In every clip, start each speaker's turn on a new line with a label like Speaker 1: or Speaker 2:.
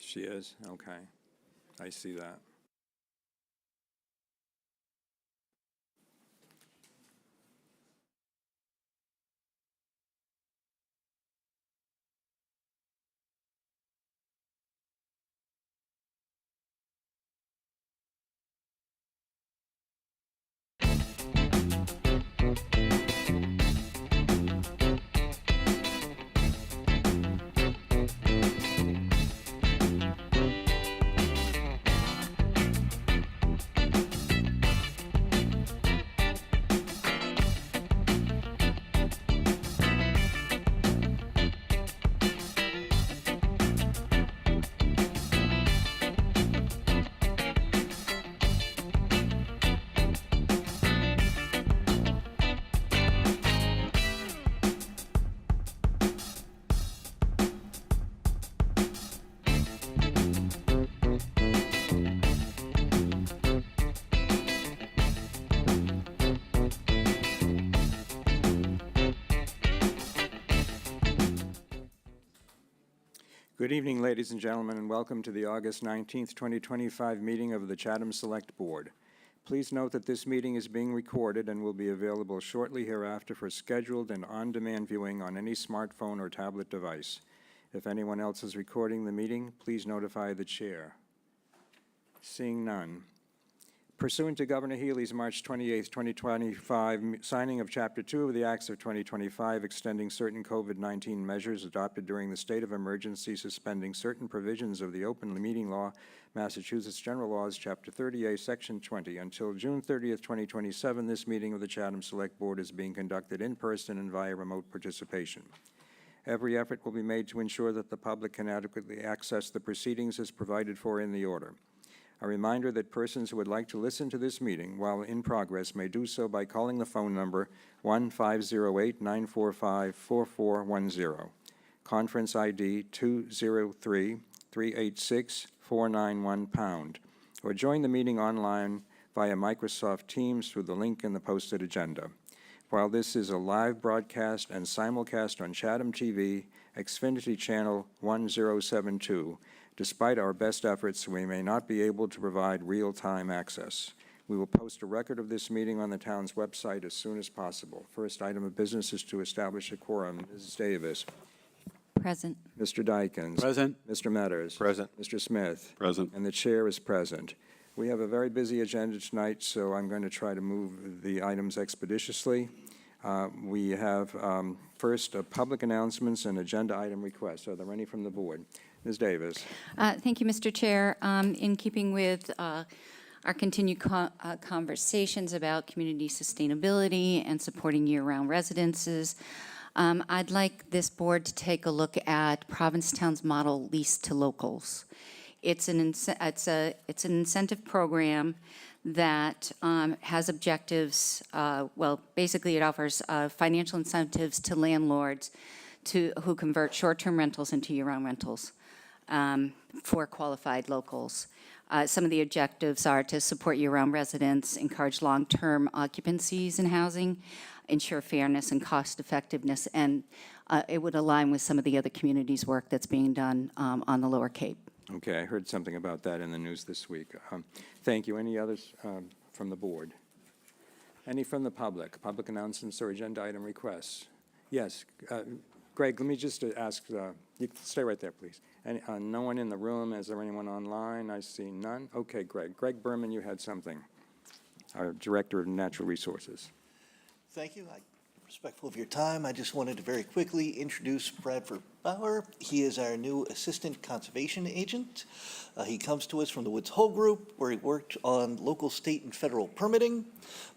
Speaker 1: She is? Okay. I see that. Good evening, ladies and gentlemen, and welcome to the August 19th, 2025 meeting of the Chatham Select Board. Please note that this meeting is being recorded and will be available shortly hereafter for scheduled and on-demand viewing on any smartphone or tablet device. If anyone else is recording the meeting, please notify the chair. Seeing none. Pursuant to Governor Healy's March 28, 2025 signing of Chapter 2 of the Acts of 2025 extending certain COVID-19 measures adopted during the state of emergency, suspending certain provisions of the Open Meeting Law, Massachusetts General Laws, Chapter 38, Section 20, until June 30th, 2027, this meeting of the Chatham Select Board is being conducted in person and via remote participation. Every effort will be made to ensure that the public can adequately access the proceedings as provided for in the order. A reminder that persons who would like to listen to this meeting while in progress may do so by calling the phone number 1-508-945-4410, conference ID 203-386-491#, or join the meeting online via Microsoft Teams through the link in the posted agenda. While this is a live broadcast and simulcast on Chatham TV, Xfinity Channel 1072, despite our best efforts, we may not be able to provide real-time access. We will post a record of this meeting on the town's website as soon as possible. First item of business is to establish a quorum. Mrs. Davis.
Speaker 2: Present.
Speaker 1: Mr. Dykens.
Speaker 3: Present.
Speaker 1: Mr. Metters.
Speaker 3: Present.
Speaker 1: Mr. Smith.
Speaker 3: Present.
Speaker 1: And the chair is present. We have a very busy agenda tonight, so I'm going to try to move the items expeditiously. We have first public announcements and agenda item requests. Are there any from the board? Ms. Davis.
Speaker 2: Thank you, Mr. Chair. In keeping with our continued conversations about community sustainability and supporting year-round residences, I'd like this board to take a look at Provincetown's model lease to locals. It's an incentive program that has objectives. Well, basically, it offers financial incentives to landlords who convert short-term rentals into year-round rentals for qualified locals. Some of the objectives are to support year-round residents, encourage long-term occupancies in housing, ensure fairness and cost-effectiveness, and it would align with some of the other communities' work that's being done on the Lower Cape.
Speaker 1: Okay, I heard something about that in the news this week. Thank you. Any others from the board? Any from the public? Public announcements or agenda item requests? Yes. Greg, let me just ask, you stay right there, please. No one in the room. Is there anyone online? I see none. Okay, Greg. Greg Berman, you had something. Our Director of Natural Resources.
Speaker 4: Thank you. I'm respectful of your time. I just wanted to very quickly introduce Bradford Bauer. He is our new Assistant Conservation Agent. He comes to us from the Woods Hole Group, where he worked on local, state, and federal permitting.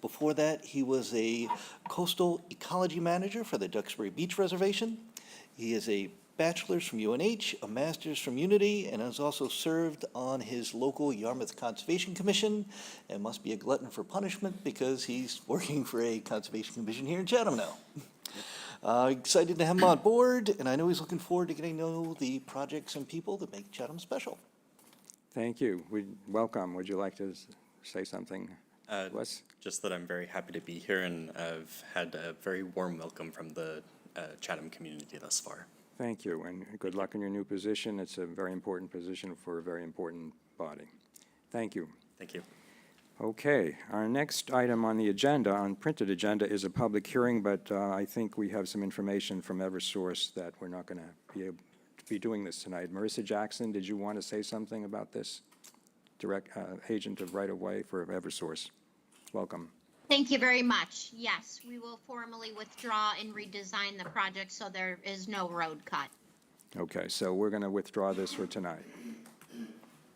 Speaker 4: Before that, he was a Coastal Ecology Manager for the Duxbury Beach Reservation. He is a bachelor's from UNH, a master's from Unity, and has also served on his local Yarmouth Conservation Commission, and must be a glutton for punishment because he's working for a conservation commission here in Chatham now. Excited to have him on board, and I know he's looking forward to getting to know the projects and people that make Chatham special.
Speaker 1: Thank you. Welcome. Would you like to say something? Wes?
Speaker 5: Just that I'm very happy to be here, and I've had a very warm welcome from the Chatham community thus far.
Speaker 1: Thank you, and good luck in your new position. It's a very important position for a very important body. Thank you.
Speaker 3: Thank you.
Speaker 1: Okay, our next item on the agenda, on printed agenda, is a public hearing, but I think we have some information from Eversource that we're not going to be able to be doing this tonight. Marissa Jackson, did you want to say something about this? Direct agent of right-of-way for Eversource. Welcome.
Speaker 5: Thank you very much. Yes, we will formally withdraw and redesign the project so there is no road cut.
Speaker 1: Okay, so we're going to withdraw this for tonight.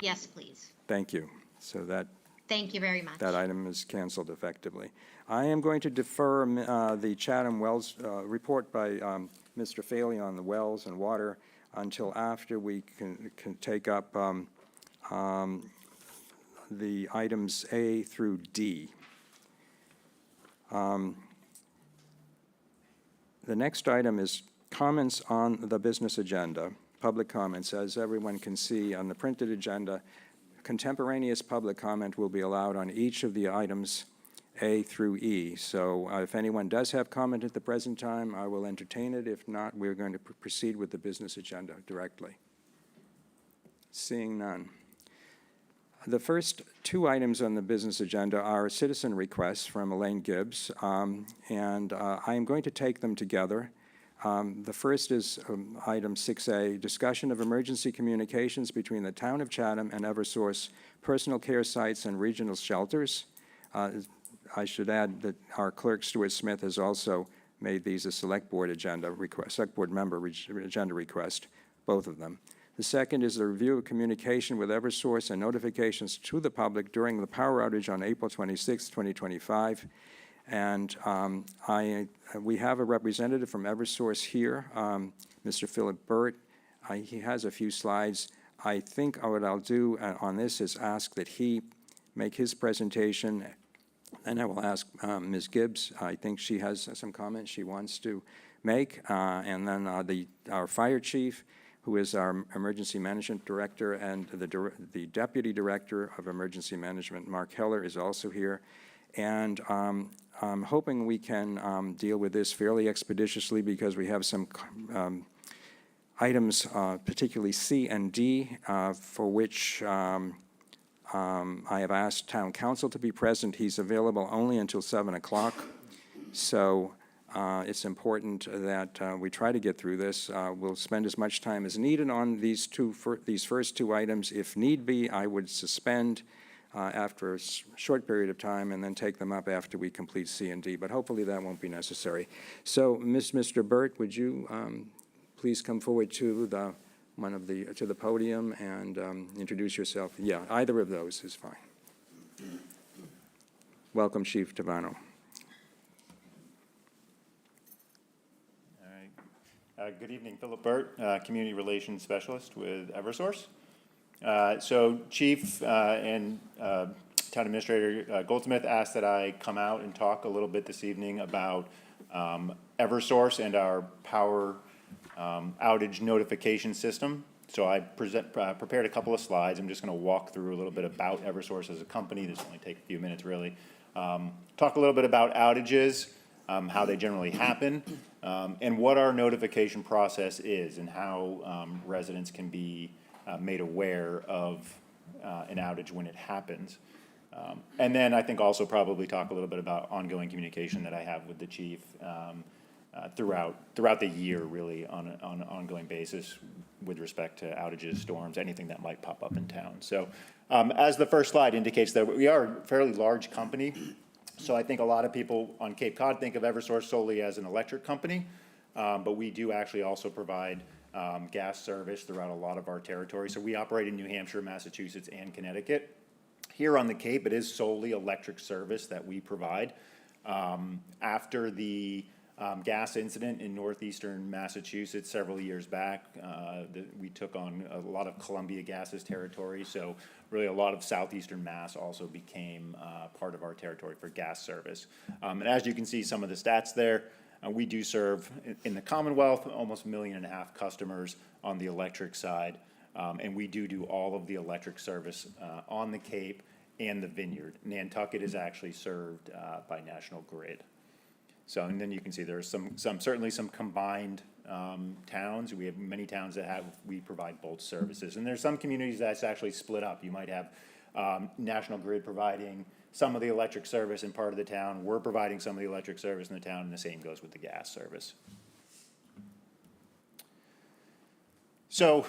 Speaker 5: Yes, please.
Speaker 1: Thank you. So
Speaker 5: Thank you very much.
Speaker 1: that item is canceled effectively. I am going to defer the Chatham Wells report by Mr. Faley on the wells and water until after we can take up the items A through D. The next item is comments on the business agenda, public comments. As everyone can see on the printed agenda, contemporaneous public comment will be allowed on each of the items A through E. So if anyone does have comment at the present time, I will entertain it. If not, we're going to proceed with the business agenda directly. Seeing none. The first two items on the business agenda are citizen requests from Elaine Gibbs, and I am going to take them together. The first is item 6A, discussion of emergency communications between the town of Chatham and Eversource personal care sites and regional shelters. I should add that our clerk, Stuart Smith, has also made these a select board agenda request, select board member agenda request, both of them. The second is the review of communication with Eversource and notifications to the public during the power outage on April 26, 2025. And we have a representative from Eversource here, Mr. Philip Burt. He has a few slides. I think what I'll do on this is ask that he make his presentation, and I will ask Ms. Gibbs. I think she has some comments she wants to make. And then our fire chief, who is our emergency management director, and the deputy director of emergency management, Mark Heller, is also here. And I'm hoping we can deal with this fairly expeditiously because we have some items, particularly C and D, for which I have asked town council to be present. He's available only until 7 o'clock. So it's important that we try to get through this. We'll spend as much time as needed on these first two items. If need be, I would suspend after a short period of time and then take them up after we complete C and D, but hopefully that won't be necessary. So, Mr. Burt, would you please come forward to the podium and introduce yourself? Yeah, either of those is fine. Welcome, Chief Tavano.
Speaker 3: Good evening, Philip Burt, Community Relations Specialist with Eversource. So Chief and Town Administrator Goldsmith asked that I come out and talk a little bit this evening about Eversource and our power outage notification system. So I prepared a couple of slides. I'm just going to walk through a little bit about Eversource as a company. This will only take a few minutes, really. Talk a little bit about outages, how they generally happen, and what our notification process is and how residents can be made aware of an outage when it happes. And then I think also probably talk a little bit about ongoing communication that I have with the chief throughout the year, really, on an ongoing basis with respect to outages, storms, anything that might pop up in town. So as the first slide indicates, that we are a fairly large company. So I think a lot of people on Cape Cod think of Eversource solely as an electric company, but we do actually also provide gas service throughout a lot of our territory. So we operate in New Hampshire, Massachusetts, and Connecticut. Here on the Cape, it is solely electric service that we provide. After the gas incident in northeastern Massachusetts several years back, we took on a lot of Columbia Gas's territory. So really a lot of southeastern Mass also became part of our territory for gas service. And as you can see some of the stats there, we do serve in the Commonwealth almost 1.5 million customers on the electric side. And we do all of the electric service on the Cape and the Vineyard. Nantucket is actually served by National Grid. So, and then you can see there's certainly some combined towns. We have many towns that we provide both services. And there's some communities that's actually split up. You might have National Grid providing some of the electric service in part of the town. We're providing some of the electric service in the town, and the same goes with the gas service. So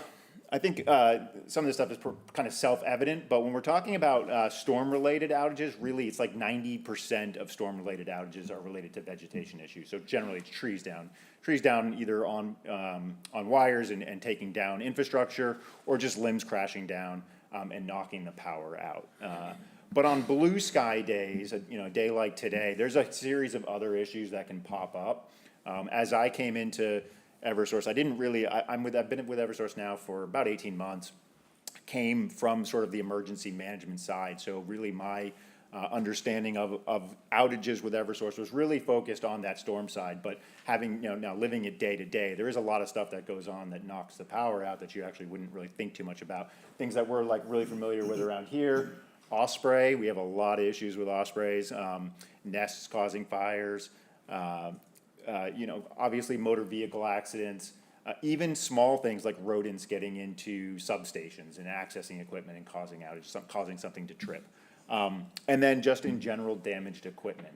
Speaker 3: I think some of this stuff is kind of self-evident, but when we're talking about storm-related outages, really it's like 90% of storm-related outages are related to vegetation issues. So generally it's trees down either on wires and taking down infrastructure, or just limbs crashing down and knocking the power out. But on blue sky days, a day like today, there's a series of other issues that can pop up. As I came into Eversource, I've been with Eversource now for about 18 months, came from sort of the emergency management side. So really my understanding of outages with Eversource was really focused on that storm side, but having, now living it day to day, there is a lot of stuff that goes on that knocks the power out that you actually wouldn't really think too much about. Things that we're like really familiar with around here, osprey, we have a lot of issues with ospreys, nests causing fires, obviously motor vehicle accidents, even small things like rodents getting into substations and accessing equipment and causing outage, causing something to trip. And then just in general damaged equipment.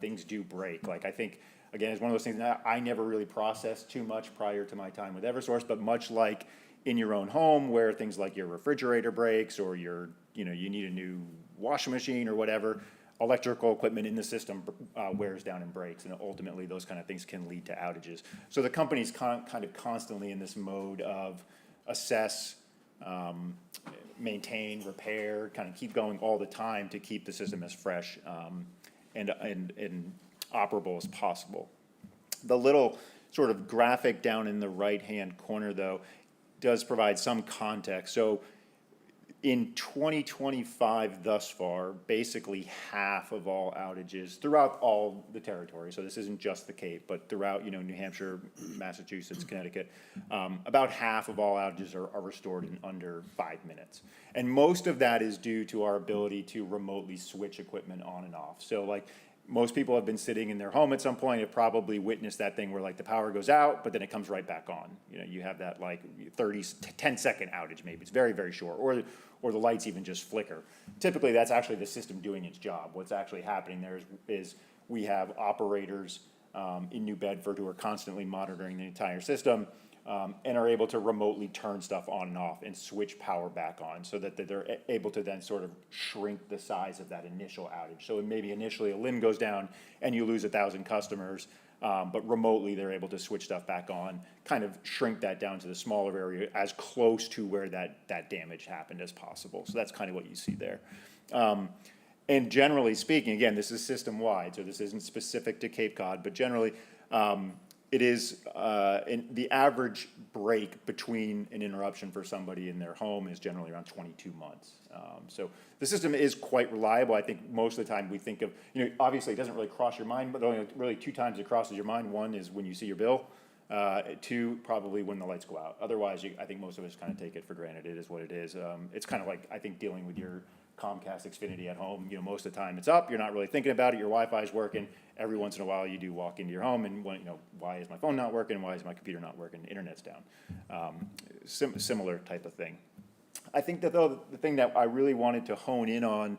Speaker 3: Things do break. Like I think, again, it's one of those things that I never really processed too much prior to my time with Eversource, but much like in your own home where things like your refrigerator breaks or you need a new washing machine or whatever, electrical equipment in the system wears down and breaks, and ultimately those kind of things can lead to outages. So the company's kind of constantly in this mode of assess, maintain, repair, kind of keep going all the time to keep the system as fresh and operable as possible. The little sort of graphic down in the right-hand corner, though, does provide some context. So in 2025 thus far, basically half of all outages throughout all the territory, so this isn't just the Cape, but throughout, New Hampshire, Massachusetts, Connecticut, about half of all outages are restored in under 5 minutes. And most of that is due to our ability to remotely switch equipment on and off. So like most people have been sitting in their home at some point, have probably witnessed that thing where like the power goes out, but then it comes right back on. You have that like 10-second outage maybe. It's very, very short. Or the lights even just flicker. Typically, that's actually the system doing its job. What's actually happening there is we have operators in New Bedford who are constantly monitoring the entire system and are able to remotely turn stuff on and off and switch power back on so that they're able to then sort of shrink the size of that initial outage. So maybe initially a limb goes down and you lose 1,000 customers, but remotely they're able to switch stuff back on, kind of shrink that down to the smaller area as close to where that damage happened as possible. So that's kind of what you see there. And generally speaking, again, this is system-wide, so this isn't specific to Cape Cod, but generally it is the average break between an interruption for somebody in their home is generally around 22 months. So the system is quite reliable. I think most of the time we think of, obviously it doesn't really cross your mind, but only really 2 times it crosses your mind. One is when you see your bill. 2, probably when the lights go out. Otherwise, I think most of us kind of take it for granted. It is what it is. It's kind of like, I think, dealing with your Comcast Xfinity at home. Most of the time it's up. You're not really thinking about it. Your Wi-Fi is working. Every once in a while you do walk into your home and, why is my phone not working? Why is my computer not working? Internet's down. Similar type of thing. I think that, though, the thing that I really wanted to hone in on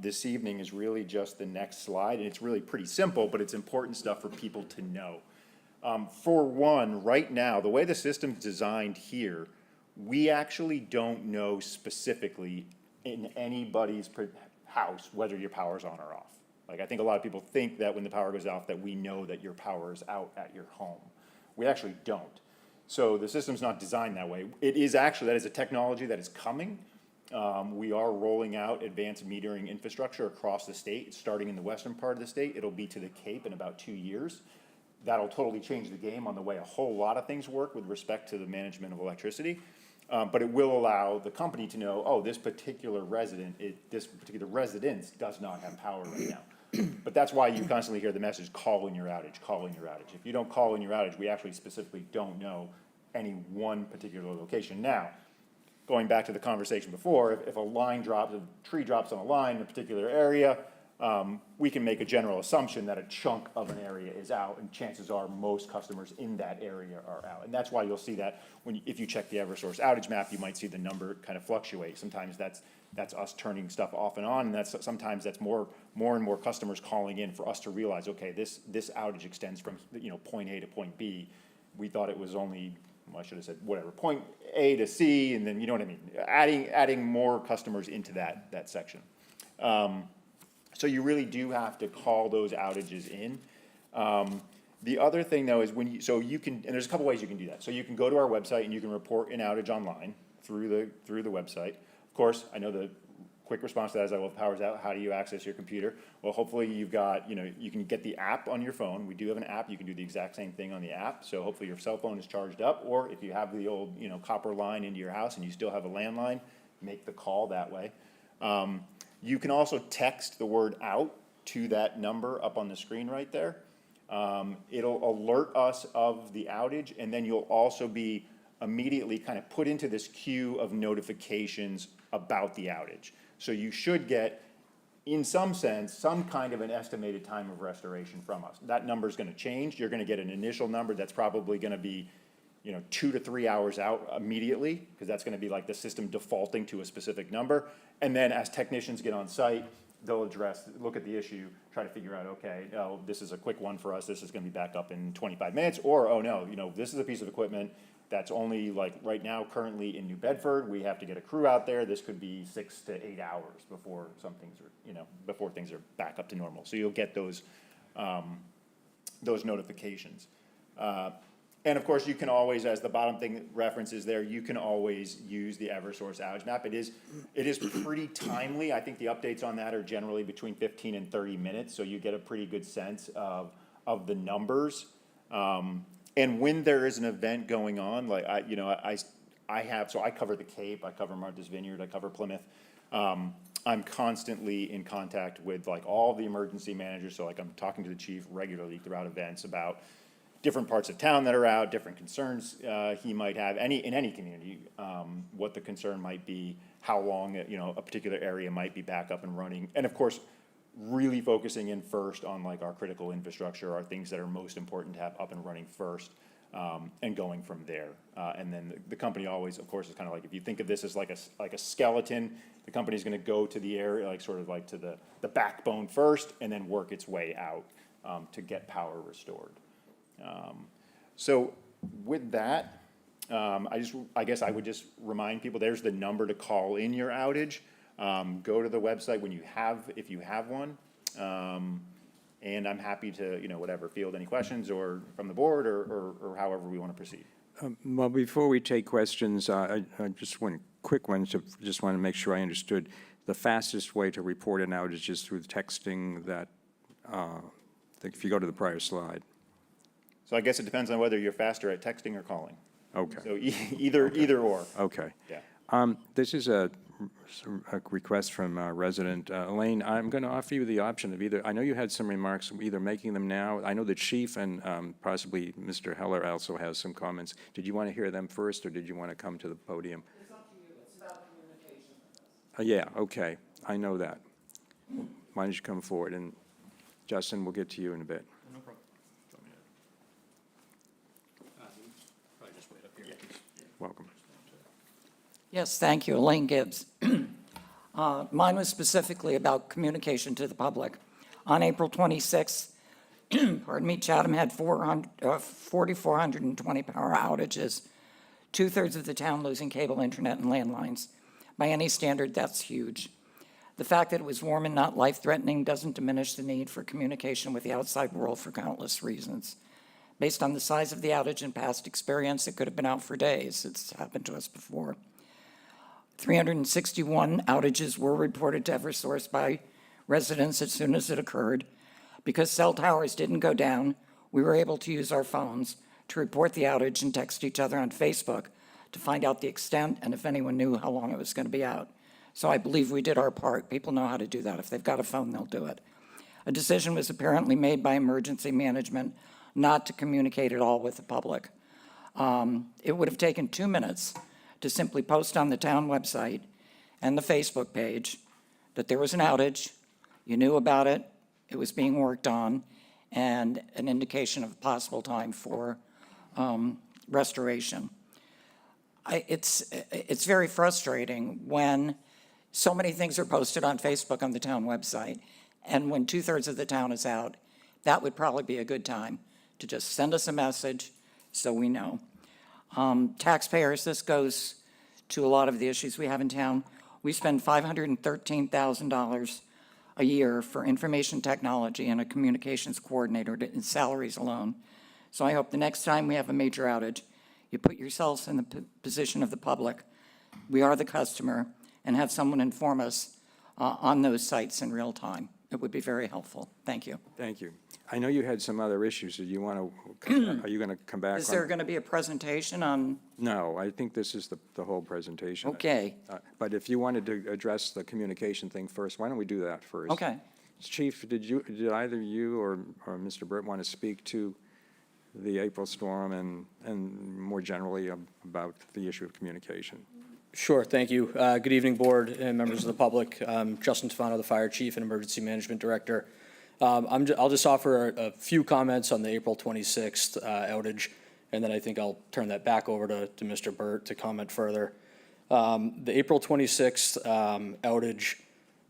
Speaker 3: this evening is really just the next slide. And it's really pretty simple, but it's important stuff for people to know. For one, right now, the way the system's designed here, we actually don't know specifically in anybody's house whether your power's on or off. Like, I think a lot of people think that when the power goes off that we know that your power is out at your home. We actually don't. So the system's not designed that way. It is actually, that is a technology that is coming. We are rolling out advanced metering infrastructure across the state. It's starting in the western part of the state. It'll be to the Cape in about 2 years. That'll totally change the game on the way a whole lot of things work with respect to the management of electricity. But it will allow the company to know, oh, this particular residence does not have power right now. But that's why you constantly hear the message, call in your outage, call in your outage. If you don't call in your outage, we actually specifically don't know any one particular location. Now, going back to the conversation before, if a line drops, a tree drops on a line in a particular area, we can make a general assumption that a chunk of an area is out, and chances are most customers in that area are out. And that's why you'll see that if you check the Eversource outage map, you might see the number kind of fluctuate. Sometimes that's us turning stuff off and on, and sometimes that's more and more customers calling in for us to realize, okay, this outage extends from, point A to point B. We thought it was only, well, I should have said whatever, point A to C, and then, you know what I mean, adding more customers into that section. So you really do have to call those outages in. The other thing though is and there's a couple ways you can do that. So you can go to our website and you can report an outage online through the website. Of course, I know the quick response to that is, well, if power's out, how do you access your computer? Well, hopefully you've got, you can get the app on your phone. We do have an app. You can do the exact same thing on the app. So hopefully your cell phone is charged up, or if you have the old, copper line into your house and you still have a landline, make the call that way. You can also text the word out to that number up on the screen right there. It'll alert us of the outage, and then you'll also be immediately kind of put into this queue of notifications about the outage. So you should get, in some sense, some kind of an estimated time of restoration from us. That number is going to change. You're going to get an initial number that's probably going to be 2 to 3 hours out immediately, because that's going to be like the system defaulting to a specific number. And then as technicians get on site, they'll look at the issue, try to figure out, okay, this is a quick one for us. This is going to be back up in 25 minutes. Or, oh no, this is a piece of equipment that's only like right now currently in New Bedford. We have to get a crew out there. This could be 6 to 8 hours before before things are back up to normal. So you'll get those notifications. And of course, you can always, as the bottom thing references there, you can always use the Eversource outage map. It is pretty timely. I think the updates on that are generally between 15 and 30 minutes, so you get a pretty good sense of the numbers. And when there is an event going on, like I cover the Cape, I cover Martha's Vineyard, I cover Plymouth. I'm constantly in contact with like all the emergency managers, so like I'm talking to the chief regularly throughout events about different parts of town that are out, different concerns he might have, in any community, what the concern might be, how long a particular area might be back up and running, and of course, really focusing in first on like our critical infrastructure, our things that are most important to have up and running first, and going from there. And then the company always, of course, is kind of like, if you think of this as like a skeleton, the company's going to go to the area, like sort of like to the backbone first, and then work its way out to get power restored. So with that, I guess I would just remind people, there's the number to call in your outage. Go to the website if you have one. And I'm happy to, field any questions or from the board or however we want to proceed.
Speaker 1: Well, before we take questions, I just one quick one, just want to make sure I understood. The fastest way to report an outage is through texting that, if you go to the prior slide.
Speaker 3: So I guess it depends on whether you're faster at texting or calling.
Speaker 1: Okay.
Speaker 3: So either or.
Speaker 1: Okay.
Speaker 3: Yeah.
Speaker 1: This is a request from a resident. Elaine, I'm going to offer you the option of either, I know you had some remarks, either making them now. I know the chief and possibly Mr. Heller also has some comments. Did you want to hear them first, or did you want to come to the podium?
Speaker 6: It's up to you. It's about communication.
Speaker 1: Yeah, okay. I know that. Why don't you come forward? And Justin, we'll get to you in a bit.
Speaker 7: No problem. Probably just wait up here.
Speaker 1: Welcome.
Speaker 6: Yes, thank you. Elaine Gibbs. Mine was specifically about communication to the public. On April 26th, Chatham had 4,420 power outages, 2/3 of the town losing cable, internet, and landlines. By any standard, that's huge. The fact that it was warm and not life-threatening doesn't diminish the need for communication with the outside world for countless reasons. Based on the size of the outage and past experience, it could have been out for days. It's happened to us before. 361 outages were reported to Eversource by residents as soon as it occurred. Because cell towers didn't go down, we were able to use our phones to report the outage and text each other on Facebook to find out the extent and if anyone knew how long it was going to be out. So I believe we did our part. People know how to do that. If they've got a phone, they'll do it. A decision was apparently made by emergency management not to communicate at all with the public. It would have taken 2 minutes to simply post on the town website and the Facebook page that there was an outage. You knew about it, it was being worked on, and an indication of possible time for restoration. It's very frustrating when so many things are posted on Facebook on the town website, and when 2/3 of the town is out, that would probably be a good time to just send us a message so we know. Taxpayers, this goes to a lot of the issues we have in town. We spend $513,000 a year for information technology and a communications coordinator in salaries alone. So I hope the next time we have a major outage, you put yourselves in the position of the public. We are the customer, and have someone inform us on those sites in real time. It would be very helpful. Thank you.
Speaker 1: Thank you. I know you had some other issues. Do you want to, are you going to come back on?
Speaker 6: Is there going to be a presentation on,
Speaker 1: No, I think this is the whole presentation.
Speaker 6: okay,
Speaker 1: But if you wanted to address the communication thing first, why don't we do that first?
Speaker 6: okay.
Speaker 1: Chief, did either you or Mr. Burt want to speak to the April storm and more generally about the issue of communication?
Speaker 7: Sure, thank you. Good evening, Board and members of the public. Justin Tefano, the Fire Chief and Emergency Management Director. I'll just offer a few comments on the April 26th outage, and then I think I'll turn that back over to Mr. Burt to comment further. The April 26th outage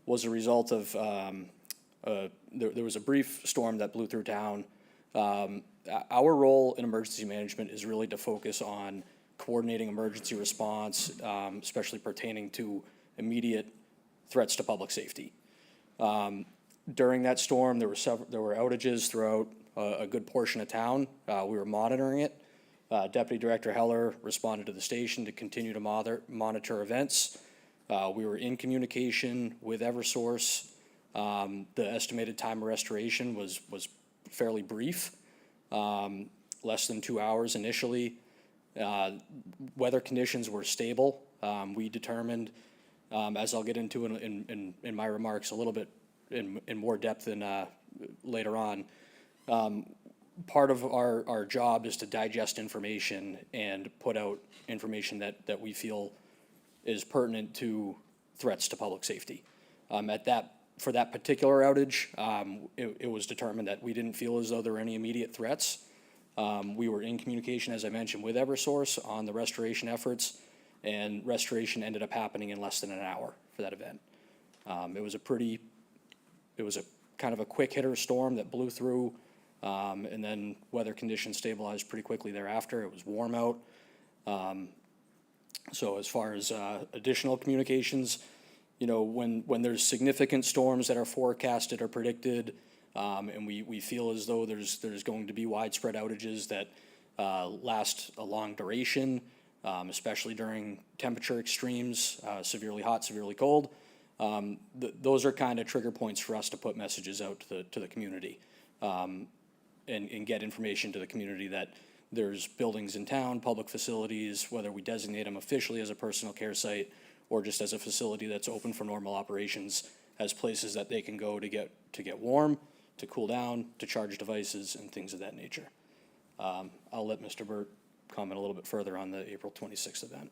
Speaker 7: was a result of, there was a brief storm that blew through town. Our role in emergency management is really to focus on coordinating emergency response, especially pertaining to immediate threats to public safety. During that storm, there were outages throughout a good portion of town. We were monitoring it. Deputy Director Heller responded to the station to continue to monitor events. We were in communication with Eversource. The estimated time of restoration was fairly brief, less than 2 hours initially. Weather conditions were stable. We determined, as I'll get into in my remarks a little bit in more depth than later on, part of our job is to digest information and put out information that we feel is pertinent to threats to public safety. For that particular outage, it was determined that we didn't feel as though there were any immediate threats. We were in communication, as I mentioned, with Eversource on the restoration efforts, and restoration ended up happening in less than an hour for that event. It was a kind of a quick hitter storm that blew through, and then weather conditions stabilized pretty quickly thereafter. It was warm out. So as far as additional communications, you know, when there's significant storms that are forecasted or predicted, and we feel as though there's going to be widespread outages that last a long duration, especially during temperature extremes, severely hot, severely cold. Those are kind of trigger points for us to put messages out to the community, and get information to the community that there's buildings in town, public facilities, whether we designate them officially as a personal care site or just as a facility that's open for normal operations, as places that they can go to get warm, to cool down, to charge devices, and things of that nature. I'll let Mr. Burt comment a little bit further on the April 26th event.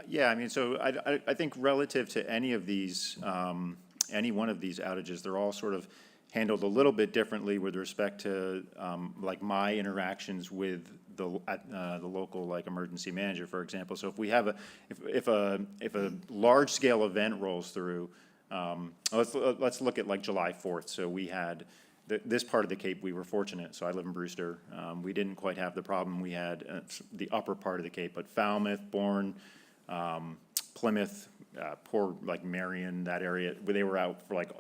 Speaker 3: Yeah, I mean, so I think relative to any of these, any one of these outages, they're all sort of handled a little bit differently with respect to like my interactions with the local like emergency manager, for example. So if we have if a large scale event rolls through, let's look at like July 4th. So we had this part of the Cape. We were fortunate. So I live in Brewster. We didn't quite have the problem we had the upper part of the Cape, but Falmouth, Bourne, Plymouth, poor like Marion, that area, where they were out for like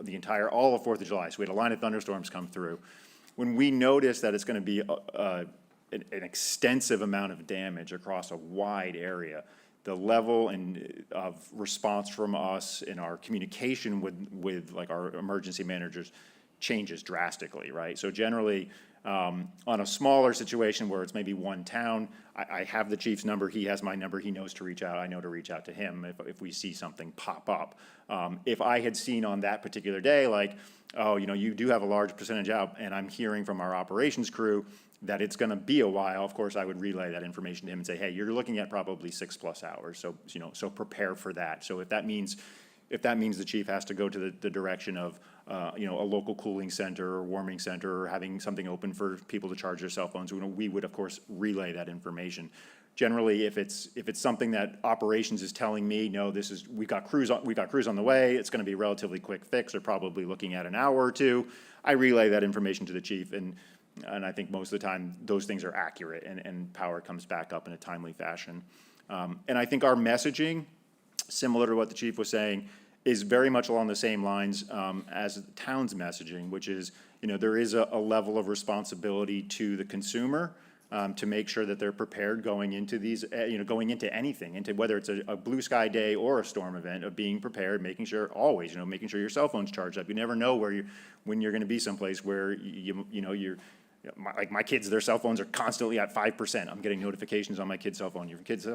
Speaker 3: all of 4th of July. So we had a line of thunderstorms come through. When we notice that it's going to be an extensive amount of damage across a wide area, the level of response from us in our communication with like our emergency managers changes drastically, right? So generally, on a smaller situation where it's maybe one town, I have the chief's number, he has my number, he knows to reach out, I know to reach out to him if we see something pop up. If I had seen on that particular day, like, oh, you know, you do have a large percentage out, and I'm hearing from our operations crew that it's gonna be a while, of course, I would relay that information to him and say, hey, you're looking at probably 6+ hours, so, you know, so prepare for that. So if that means the chief has to go to the direction of a local cooling center or warming center, or having something open for people to charge their cell phones, we would, of course, relay that information. Generally, if it's something that operations is telling me, no, we've got crews on the way, it's gonna be a relatively quick fix, or probably looking at an hour or two, I relay that information to the chief, and I think most of the time, those things are accurate, and power comes back up in a timely fashion. And I think our messaging, similar to what the chief was saying, is very much along the same lines as the town's messaging, which is, there is a level of responsibility to the consumer to make sure that they're prepared going into these, going into anything, into whether it's a blue sky day or a storm event, of being prepared, making sure always, making sure your cell phone's charged up. You never know when you're going to be someplace where my kids, their cell phones are constantly at 5%. I'm getting notifications on my kid's cell phone. Your kid's,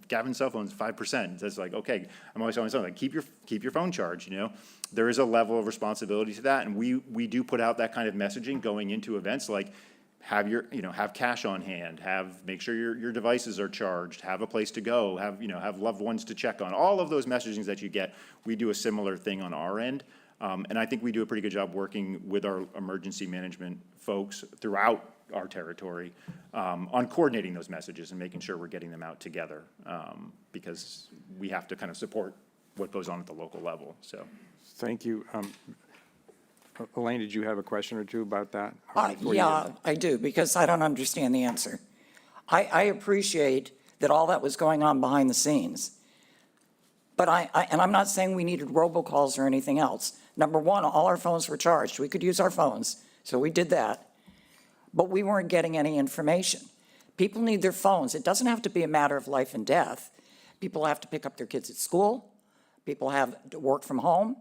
Speaker 3: Gavin's cell phone's 5%. It's like, okay, I'm always telling myself, like, keep your phone charged. There is a level of responsibility to that, and we do put out that kind of messaging going into events, like, have cash on hand, make sure your devices are charged, have a place to go, have loved ones to check on. All of those messagings that you get, we do a similar thing on our end. And I think we do a pretty good job working with our emergency management folks throughout our territory on coordinating those messages and making sure we're getting them out together, because we have to kind of support what goes on at the local level, so.
Speaker 1: Thank you. Elaine, did you have a question or two about that?
Speaker 6: Yeah, I do, because I don't understand the answer. I appreciate that all that was going on behind the scenes. But and I'm not saying we needed robocalls or anything else. Number one, all our phones were charged. We could use our phones, so we did that. But we weren't getting any information. People need their phones. It doesn't have to be a matter of life and death. People have to pick up their kids at school. People have to work from home.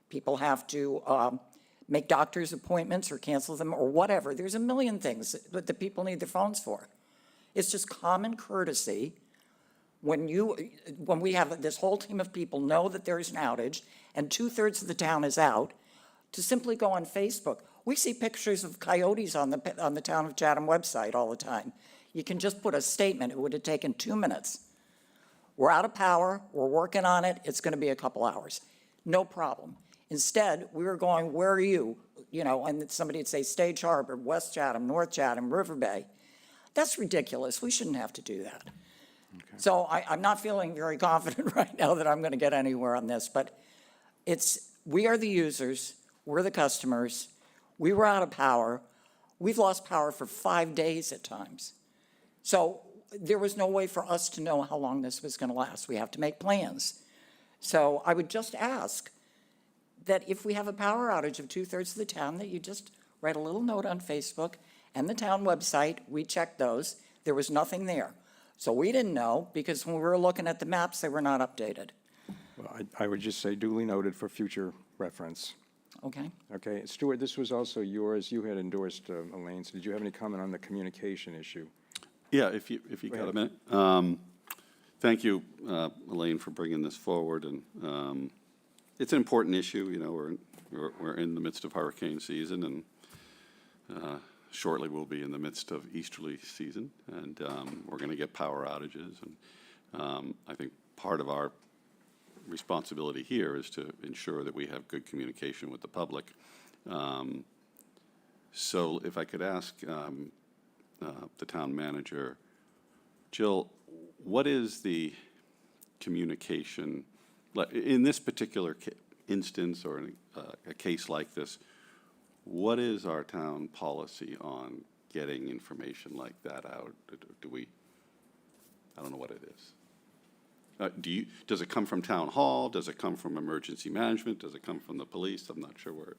Speaker 6: People have to make doctor's appointments or cancel them or whatever. There's a million things that the people need their phones for. It's just common courtesy when we have this whole team of people know that there's an outage and 2/3 of the town is out, to simply go on Facebook. We see pictures of coyotes on the Town of Chatham website all the time. You can just put a statement. It would have taken 2 minutes. We're out of power. We're working on it. It's going to be a couple hours. No problem. Instead, we were going, where are you? And somebody would say Stage Harbor, West Chatham, North Chatham, River Bay. That's ridiculous. We shouldn't have to do that. Okay. So I'm not feeling very confident right now that I'm going to get anywhere on this, but we are the users. We're the customers. We were out of power. We've lost power for 5 days at times. So there was no way for us to know how long this was going to last. We have to make plans. So I would just ask that if we have a power outage of 2/3 of the town, that you just write a little note on Facebook and the town website. We checked those. There was nothing there. So we didn't know, because when we were looking at the maps, they were not updated.
Speaker 1: Well, I would just say duly noted for future reference.
Speaker 6: Okay?
Speaker 1: Okay, Stuart, this was also yours. You had endorsed Elaine, so did you have any comment on the communication issue?
Speaker 8: Yeah, if you got a minute. Thank you, Elaine, for bringing this forward, and it's an important issue. We're in the midst of hurricane season, and shortly we'll be in the midst of easterly season, and we're going to get power outages. And I think part of our responsibility here is to ensure that we have good communication with the public. So if I could ask the town manager, Jill, what is the communication, in this particular instance or in a case like this, what is our town policy on getting information like that out? I don't know what it is. Does it come from town hall? Does it come from emergency management? Does it come from the police? I'm not sure where.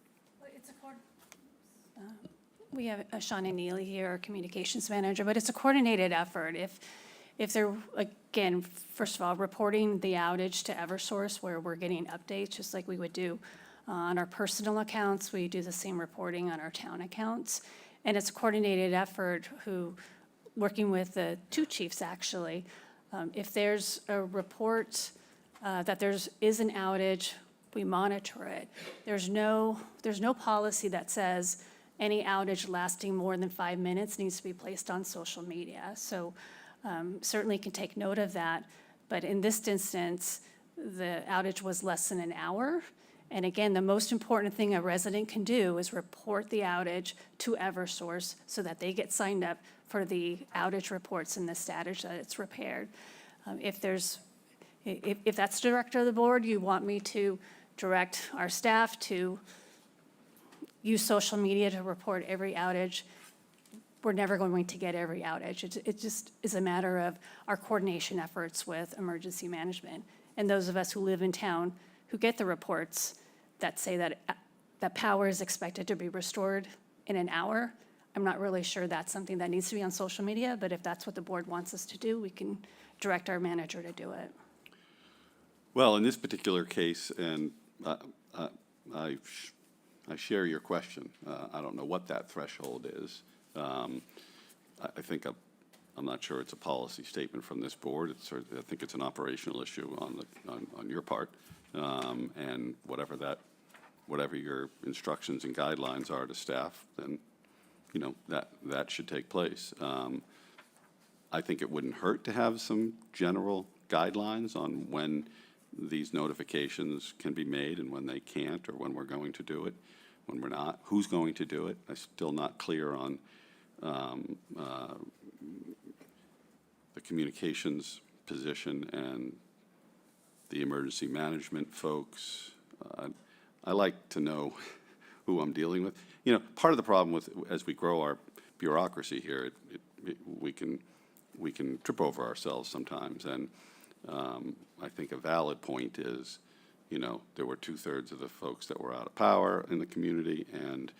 Speaker 9: We have Shauna Neely here, our communications manager, but it's a coordinated effort. If they're, again, first of all, reporting the outage to Eversource, where we're getting updates, just like we would do on our personal accounts, we do the same reporting on our town accounts. And it's a coordinated effort working with the two chiefs, actually. If there's a report that there is an outage, we monitor it. There's no policy that says any outage lasting more than 5 minutes needs to be placed on social media. So certainly can take note of that. But in this instance, the outage was less than an hour, And again, the most important thing a resident can do is report the outage to Eversource so that they get signed up for the outage reports and the status that it's repaired. If that's the director of the board, you want me to direct our staff to use social media to report every outage, we're never going to get every outage. It just is a matter of our coordination efforts with emergency management. And those of us who live in town who get the reports that say that power is expected to be restored in an hour, I'm not really sure that's something that needs to be on social media, but if that's what the board wants us to do, we can direct our manager to do it.
Speaker 8: Well, in this particular case, and I share your question. I don't know what that threshold is. I think I'm not sure it's a policy statement from this board. I think it's an operational issue on your part, and whatever your instructions and guidelines are to staff, then that should take place. I think it wouldn't hurt to have some general guidelines on when these notifications can be made and when they can't, or when we're going to do it, when we're not, who's going to do it. I'm still not clear on the communications position and the emergency management folks. I like to know who I'm dealing with. Part of the problem with, as we grow our bureaucracy here, we can trip over ourselves sometimes. And I think a valid point is, there were 2/3 of the folks that were out of power in the community, and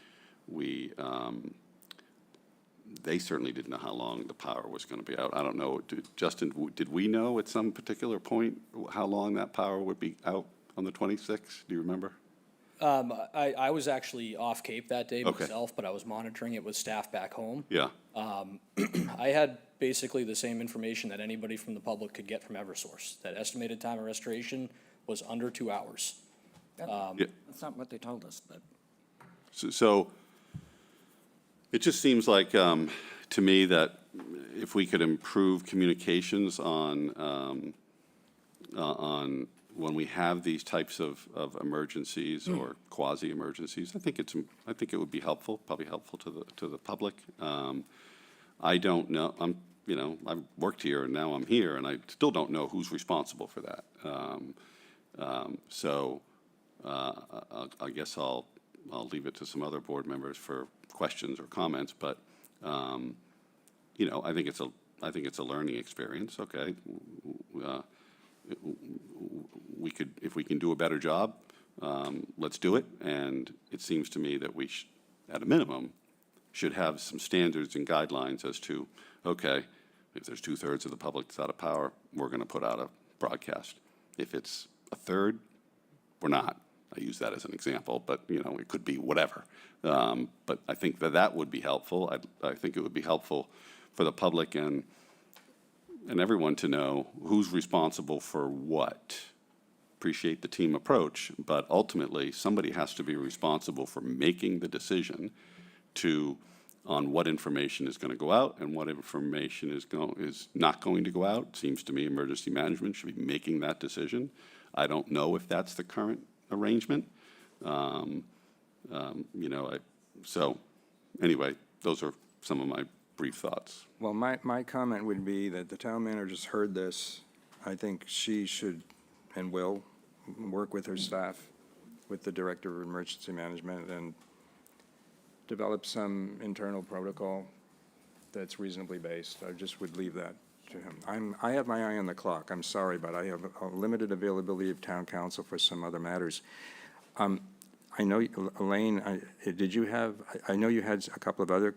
Speaker 8: they certainly didn't know how long the power was going to be out. I don't know, Justin, did we know at some particular point how long that power would be out on the 26th? Do you remember?
Speaker 7: I was actually off Cape that day
Speaker 8: Okay.
Speaker 7: myself, but I was monitoring it with staff back home.
Speaker 8: Yeah.
Speaker 7: I had basically the same information that anybody from the public could get from Eversource. That estimated time of restoration was under 2 hours.
Speaker 8: Yeah.
Speaker 6: That's not what they told us, but.
Speaker 8: So it just seems like, to me, that if we could improve communications on when we have these types of emergencies or quasi-emergencies, I think it would be helpful, probably helpful to the public. I don't know. I've worked here and now I'm here, and I still don't know who's responsible for that. So I guess I'll leave it to some other board members for questions or comments. But I think it's a learning experience. Okay, if we can do a better job, let's do it. And it seems to me that we, at a minimum, should have some standards and guidelines as to, okay, if there's 2/3 of the public that's out of power, we're going to put out a broadcast. If it's a third, we're not. I use that as an example, but it could be whatever. But I think that would be helpful. I think it would be helpful for the public and everyone to know who's responsible for what. Appreciate the team approach, but ultimately somebody has to be responsible for making the decision on what information is going to go out and what information is not going to go out. Seems to me emergency management should be making that decision. I don't know if that's the current arrangement. So anyway, those are some of my brief thoughts.
Speaker 1: Well, my comment would be that the town manager's heard this. I think she should and will work with her staff, with the director of emergency management, and develop some internal protocol that's reasonably based. I just would leave that to him. I have my eye on the clock. I'm sorry, but I have a limited availability of town council for some other matters. I know, Elaine, I know you had a couple of other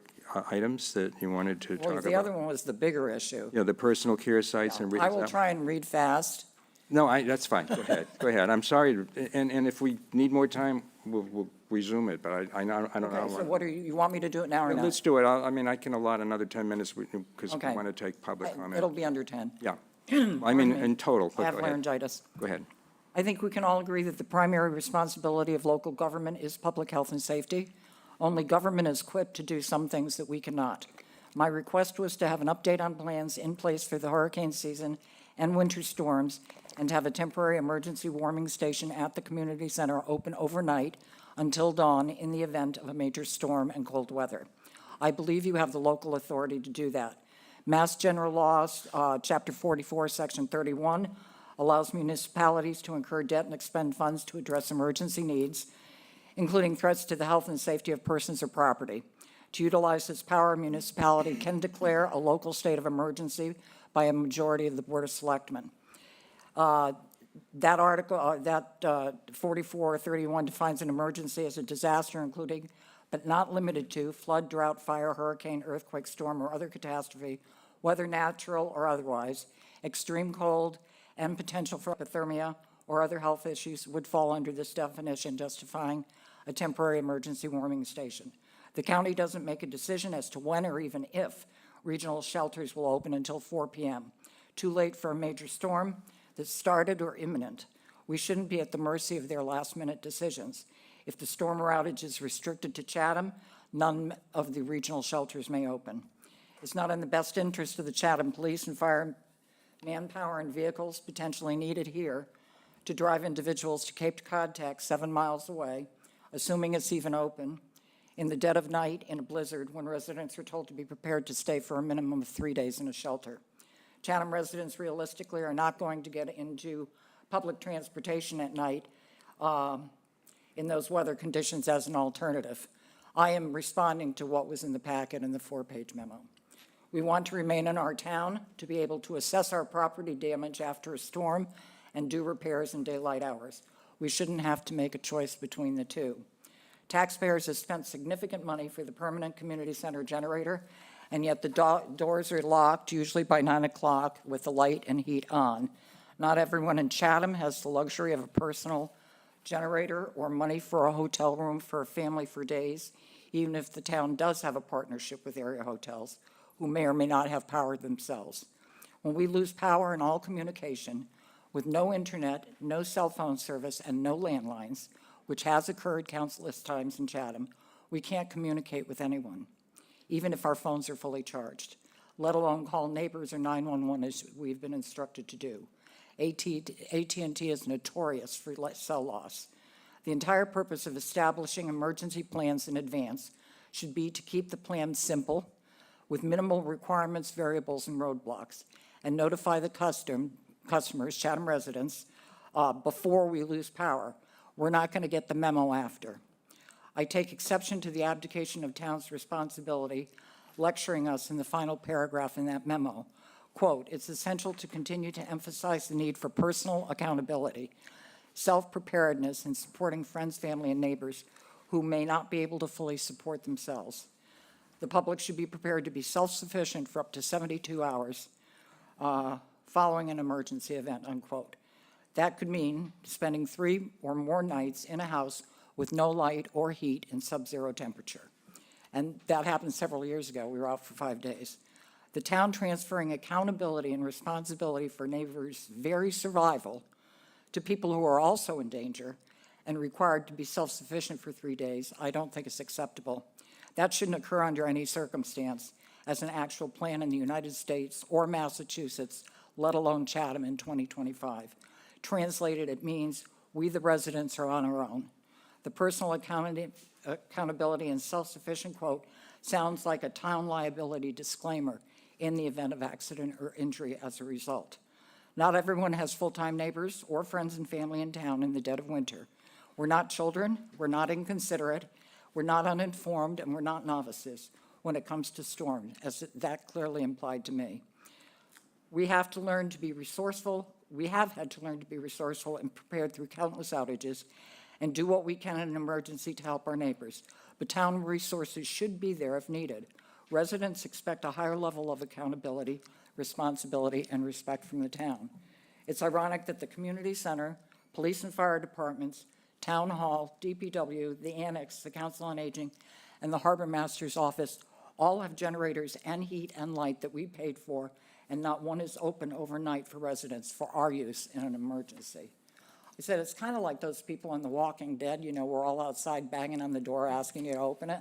Speaker 1: items that you wanted to talk
Speaker 6: Well,
Speaker 1: about.
Speaker 6: the other one was the bigger issue.
Speaker 1: Yeah, the personal care sites and.
Speaker 6: I will try and read fast.
Speaker 1: No, that's fine. Go ahead. Go ahead. I'm sorry. And if we need more time, we'll resume it, but I don't know.
Speaker 6: Okay, so what you want me to do it now or not?
Speaker 1: Let's do it. I can allot another 10 minutes because we
Speaker 6: Okay.
Speaker 1: want to take public comment.
Speaker 6: It'll be under 10.
Speaker 1: Yeah. I mean, in total.
Speaker 6: I have
Speaker 1: Go ahead.
Speaker 6: laryngitis.
Speaker 1: Go ahead.
Speaker 6: I think we can all agree that the primary responsibility of local government is public health and safety. Only government is equipped to do some things that we cannot. My request was to have an update on plans in place for the hurricane season and winter storms, and to have a temporary emergency warming station at the community center open overnight until dawn in the event of a major storm and cold weather. I believe you have the local authority to do that. Mass General Laws, Chapter 44, Section 31, allows municipalities to incur debt and expend funds to address emergency needs, including threats to the health and safety of persons or property. To utilize this power, a municipality can declare a local state of emergency by a majority of the Board of Selectmen. That article, 4431 defines an emergency as a disaster including, but not limited to, flood, drought, fire, hurricane, earthquake, storm, or other catastrophe, whether natural or otherwise, extreme cold, and potential for hypothermia or other health issues would fall under this definition, justifying a temporary emergency warming station. The county doesn't make a decision as to when or even if regional shelters will open until 4 p.m. Too late for a major storm that's started or imminent. We shouldn't be at the mercy of their last-minute decisions. If the storm outage is restricted to Chatham, none of the regional shelters may open. It's not in the best interest of the Chatham Police and Fire manpower and vehicles potentially needed here to drive individuals to Cape Cod Tech 7 miles away, assuming it's even open, in the dead of night in a blizzard when residents are told to be prepared to stay for a minimum of 3 days in a shelter. Chatham residents realistically are not going to get into public transportation at night in those weather conditions as an alternative. I am responding to what was in the packet in the 4-page memo. We want to remain in our town to be able to assess our property damage after a storm and do repairs in daylight hours. We shouldn't have to make a choice between the two. Taxpayers have spent significant money for the permanent community center generator, and yet the doors are locked, usually by 9 o'clock, with the light and heat on. Not everyone in Chatham has the luxury of a personal generator or money for a hotel room for a family for days, even if the town does have a partnership with area hotels, who may or may not have power themselves. When we lose power in all communication, with no internet, no cell phone service, and no landlines, which has occurred countless times in Chatham, we can't communicate with anyone, even if our phones are fully charged, let alone call neighbors or 911 as we've been instructed to do. AT&T is notorious for cell loss. The entire purpose of establishing emergency plans in advance should be to keep the plan simple, with minimal requirements, variables, and roadblocks, and notify the customers, Chatham residents, before we lose power. We're not going to get the memo after. I take exception to the abdication of town's responsibility, lecturing us in the final paragraph in that memo. Quote, "It's essential to continue to emphasize the need for personal accountability, self-preparedness, and supporting friends, family, and neighbors who may not be able to fully support themselves. The public should be prepared to be self-sufficient for up to 72 hours following an emergency event," unquote. That could mean spending 3 or more nights in a house with no light or heat in sub-zero temperature. And that happened several years ago. We were out for 5 days. The town transferring accountability and responsibility for neighbors' very survival to people who are also in danger and required to be self-sufficient for 3 days, I don't think is acceptable. That shouldn't occur under any circumstance as an actual plan in the United States or Massachusetts, let alone Chatham in 2025. Translated, it means we, the residents, are on our own. The personal accountability and self-sufficient quote sounds like a town liability disclaimer in the event of accident or injury as a result. Not everyone has full-time neighbors or friends and family in town in the dead of winter. We're not children, we're not inconsiderate, we're not uninformed, and we're not novices when it comes to storms, as that clearly implied to me. We have to learn to be resourceful. We have had to learn to be resourceful and prepared through countless outages and do what we can in an emergency to help our neighbors. But town resources should be there if needed. Residents expect a higher level of accountability, responsibility, and respect from the town. It's ironic that the community center, police and fire departments, town hall, DPW, the annex, the council on aging, and the harbor master's office all have generators and heat and light that we paid for, and not one is open overnight for residents for our use in an emergency. I said, it's kind of like those people on The Walking Dead, you know, we're all outside banging on the door asking you to open it.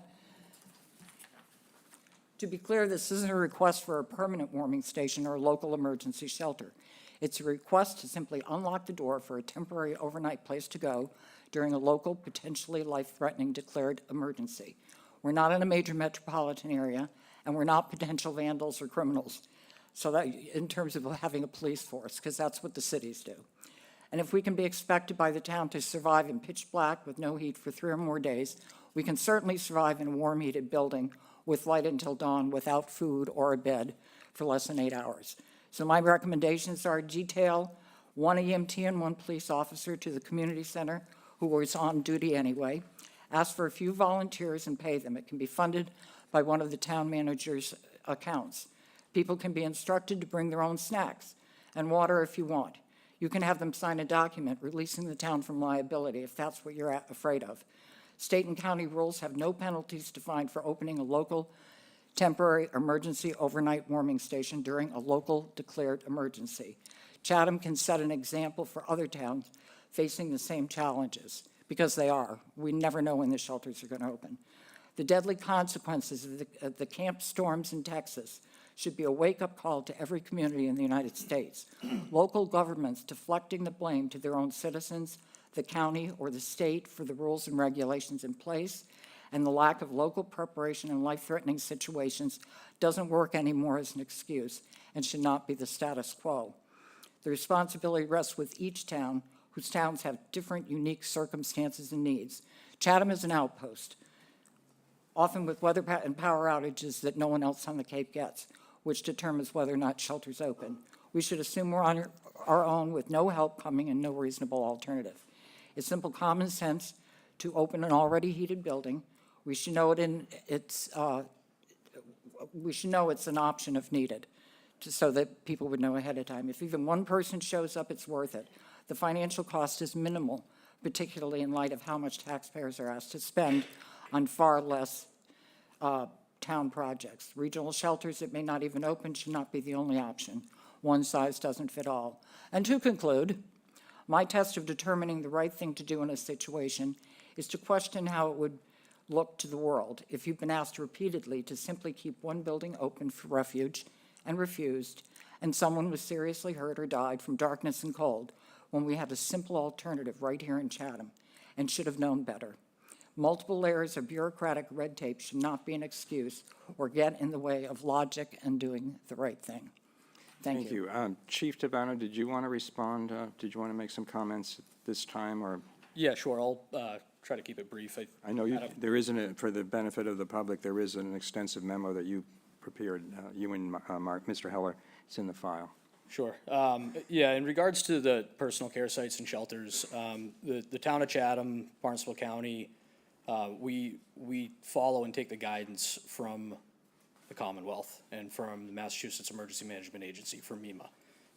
Speaker 6: To be clear, this isn't a request for a permanent warming station or a local emergency shelter. It's a request to simply unlock the door for a temporary overnight place to go during a local, potentially life-threatening declared emergency. We're not in a major metropolitan area, and we're not potential vandals or criminals. So that, in terms of having a police force, because that's what the cities do. And if we can be expected by the town to survive in pitch black with no heat for 3 or more days, we can certainly survive in a warm heated building with light until dawn without food or a bed for less than 8 hours. So my recommendations are detail 1 EMT and 1 police officer to the community center who was on duty anyway. Ask for a few volunteers and pay them. It can be funded by one of the town manager's accounts. People can be instructed to bring their own snacks and water if you want. You can have them sign a document releasing the town from liability if that's what you're afraid of. State and county rules have no penalties defined for opening a local temporary emergency overnight warming station during a local declared emergency. Chatham can set an example for other towns facing the same challenges, because they are. We never know when the shelters are going to open. The deadly consequences of the camp storms in Texas should be a wake-up call to every community in the United States. Local governments deflecting the blame to their own citizens, the county, or the state for the rules and regulations in place, and the lack of local preparation in life-threatening situations doesn't work anymore as an excuse and should not be the status quo. The responsibility rests with each town, whose towns have different unique circumstances and needs. Chatham is an outpost, often with weather and power outages that no one else on the Cape gets, which determines whether or not shelters open. We should assume we're on our own with no help coming and no reasonable alternative. It's simple common sense to open an already heated building. We should know it's an option if needed, so that people would know ahead of time. If even 1 person shows up, it's worth it. The financial cost is minimal, particularly in light of how much taxpayers are asked to spend on far less town projects. Regional shelters that may not even open should not be the only option. One size doesn't fit all. And to conclude, my test of determining the right thing to do in a situation is to question how it would look to the world if you've been asked repeatedly to simply keep 1 building open for refuge and refused, and someone was seriously hurt or died from darkness and cold, when we had a simple alternative right here in Chatham and should have known better. Multiple layers of bureaucratic red tape should not be an excuse or get in the way of logic and doing the right thing. Thank you.
Speaker 1: Chief Tabano, did you want to respond? Did you want to make some comments at this time, or?
Speaker 7: Yeah, sure. I'll try to keep it brief.
Speaker 1: I know there isn't, for the benefit of the public, there is an extensive memo that you prepared, you and Mr. Heller. It's in the file.
Speaker 7: Sure. Yeah, in regards to the personal care sites and shelters, the town of Chatham, Barnstable County, we follow and take the guidance from the Commonwealth and from the Massachusetts Emergency Management Agency, from MEMA.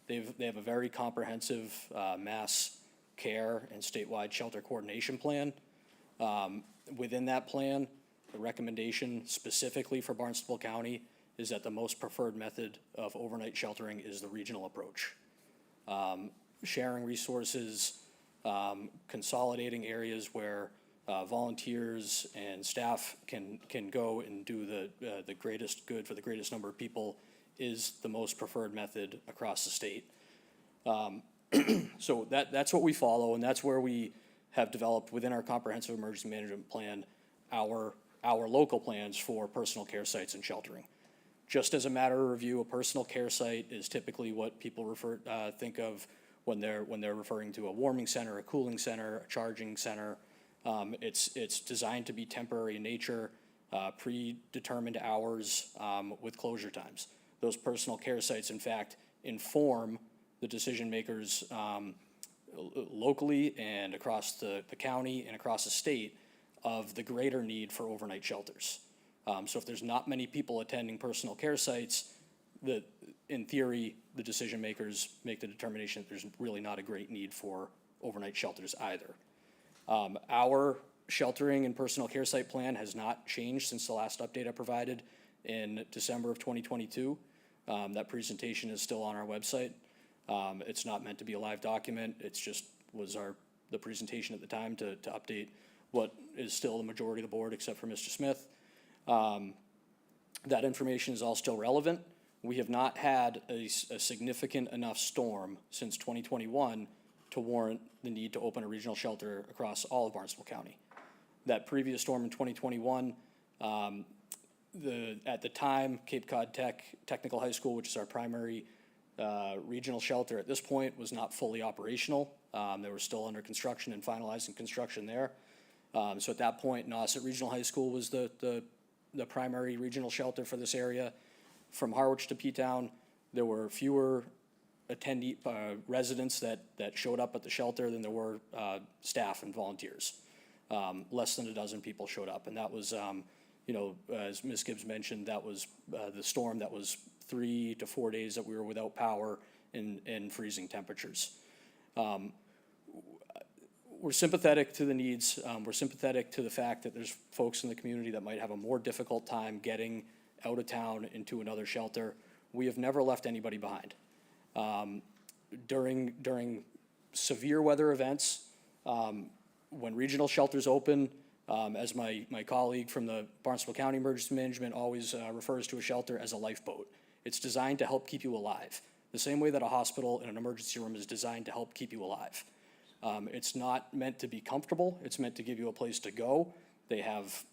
Speaker 7: They have a very comprehensive mass care and statewide shelter coordination plan. Within that plan, the recommendation specifically for Barnstable County is that the most preferred method of overnight sheltering is the regional approach. Sharing resources, consolidating areas where volunteers and staff can go and do the greatest good for the greatest number of people is the most preferred method across the state. So that's what we follow, and that's where we have developed within our comprehensive emergency management plan our local plans for personal care sites and sheltering. Just as a matter of review, a personal care site is typically what people think of when they're referring to a warming center, a cooling center, a charging center. It's designed to be temporary in nature, predetermined hours with closure times. Those personal care sites, in fact, inform the decision makers locally and across the county and across the state of the greater need for overnight shelters. So if there's not many people attending personal care sites, in theory, the decision makers make the determination that there's really not a great need for overnight shelters either. Our sheltering and personal care site plan has not changed since the last update I provided in December of 2022. That presentation is still on our website. It's not meant to be a live document. It's just was the presentation at the time to update what is still the majority of the board except for Mr. Smith. That information is all still relevant. We have not had a significant enough storm since 2021 to warrant the need to open a regional shelter across all of Barnstable County. That previous storm in 2021, at the time, Cape Cod Technical High School, which is our primary regional shelter at this point, was not fully operational. They were still under construction and finalizing construction there. So at that point, Nauset Regional High School was the primary regional shelter for this area. From Harwich to P-Town, there were fewer residents that showed up at the shelter than there were staff and volunteers. Less than a dozen people showed up, and that was, as Ms. Gibbs mentioned, that was the storm that was 3 to 4 days that we were without power in freezing temperatures. We're sympathetic to the needs. We're sympathetic to the fact that there's folks in the community that might have a more difficult time getting out of town into another shelter. We have never left anybody behind. During severe weather events, when regional shelters open, as my colleague from the Barnstable County Emergency Management always refers to a shelter as a lifeboat. It's designed to help keep you alive, the same way that a hospital and an emergency room is designed to help keep you alive. It's not meant to be comfortable. It's meant to give you a place to go. They have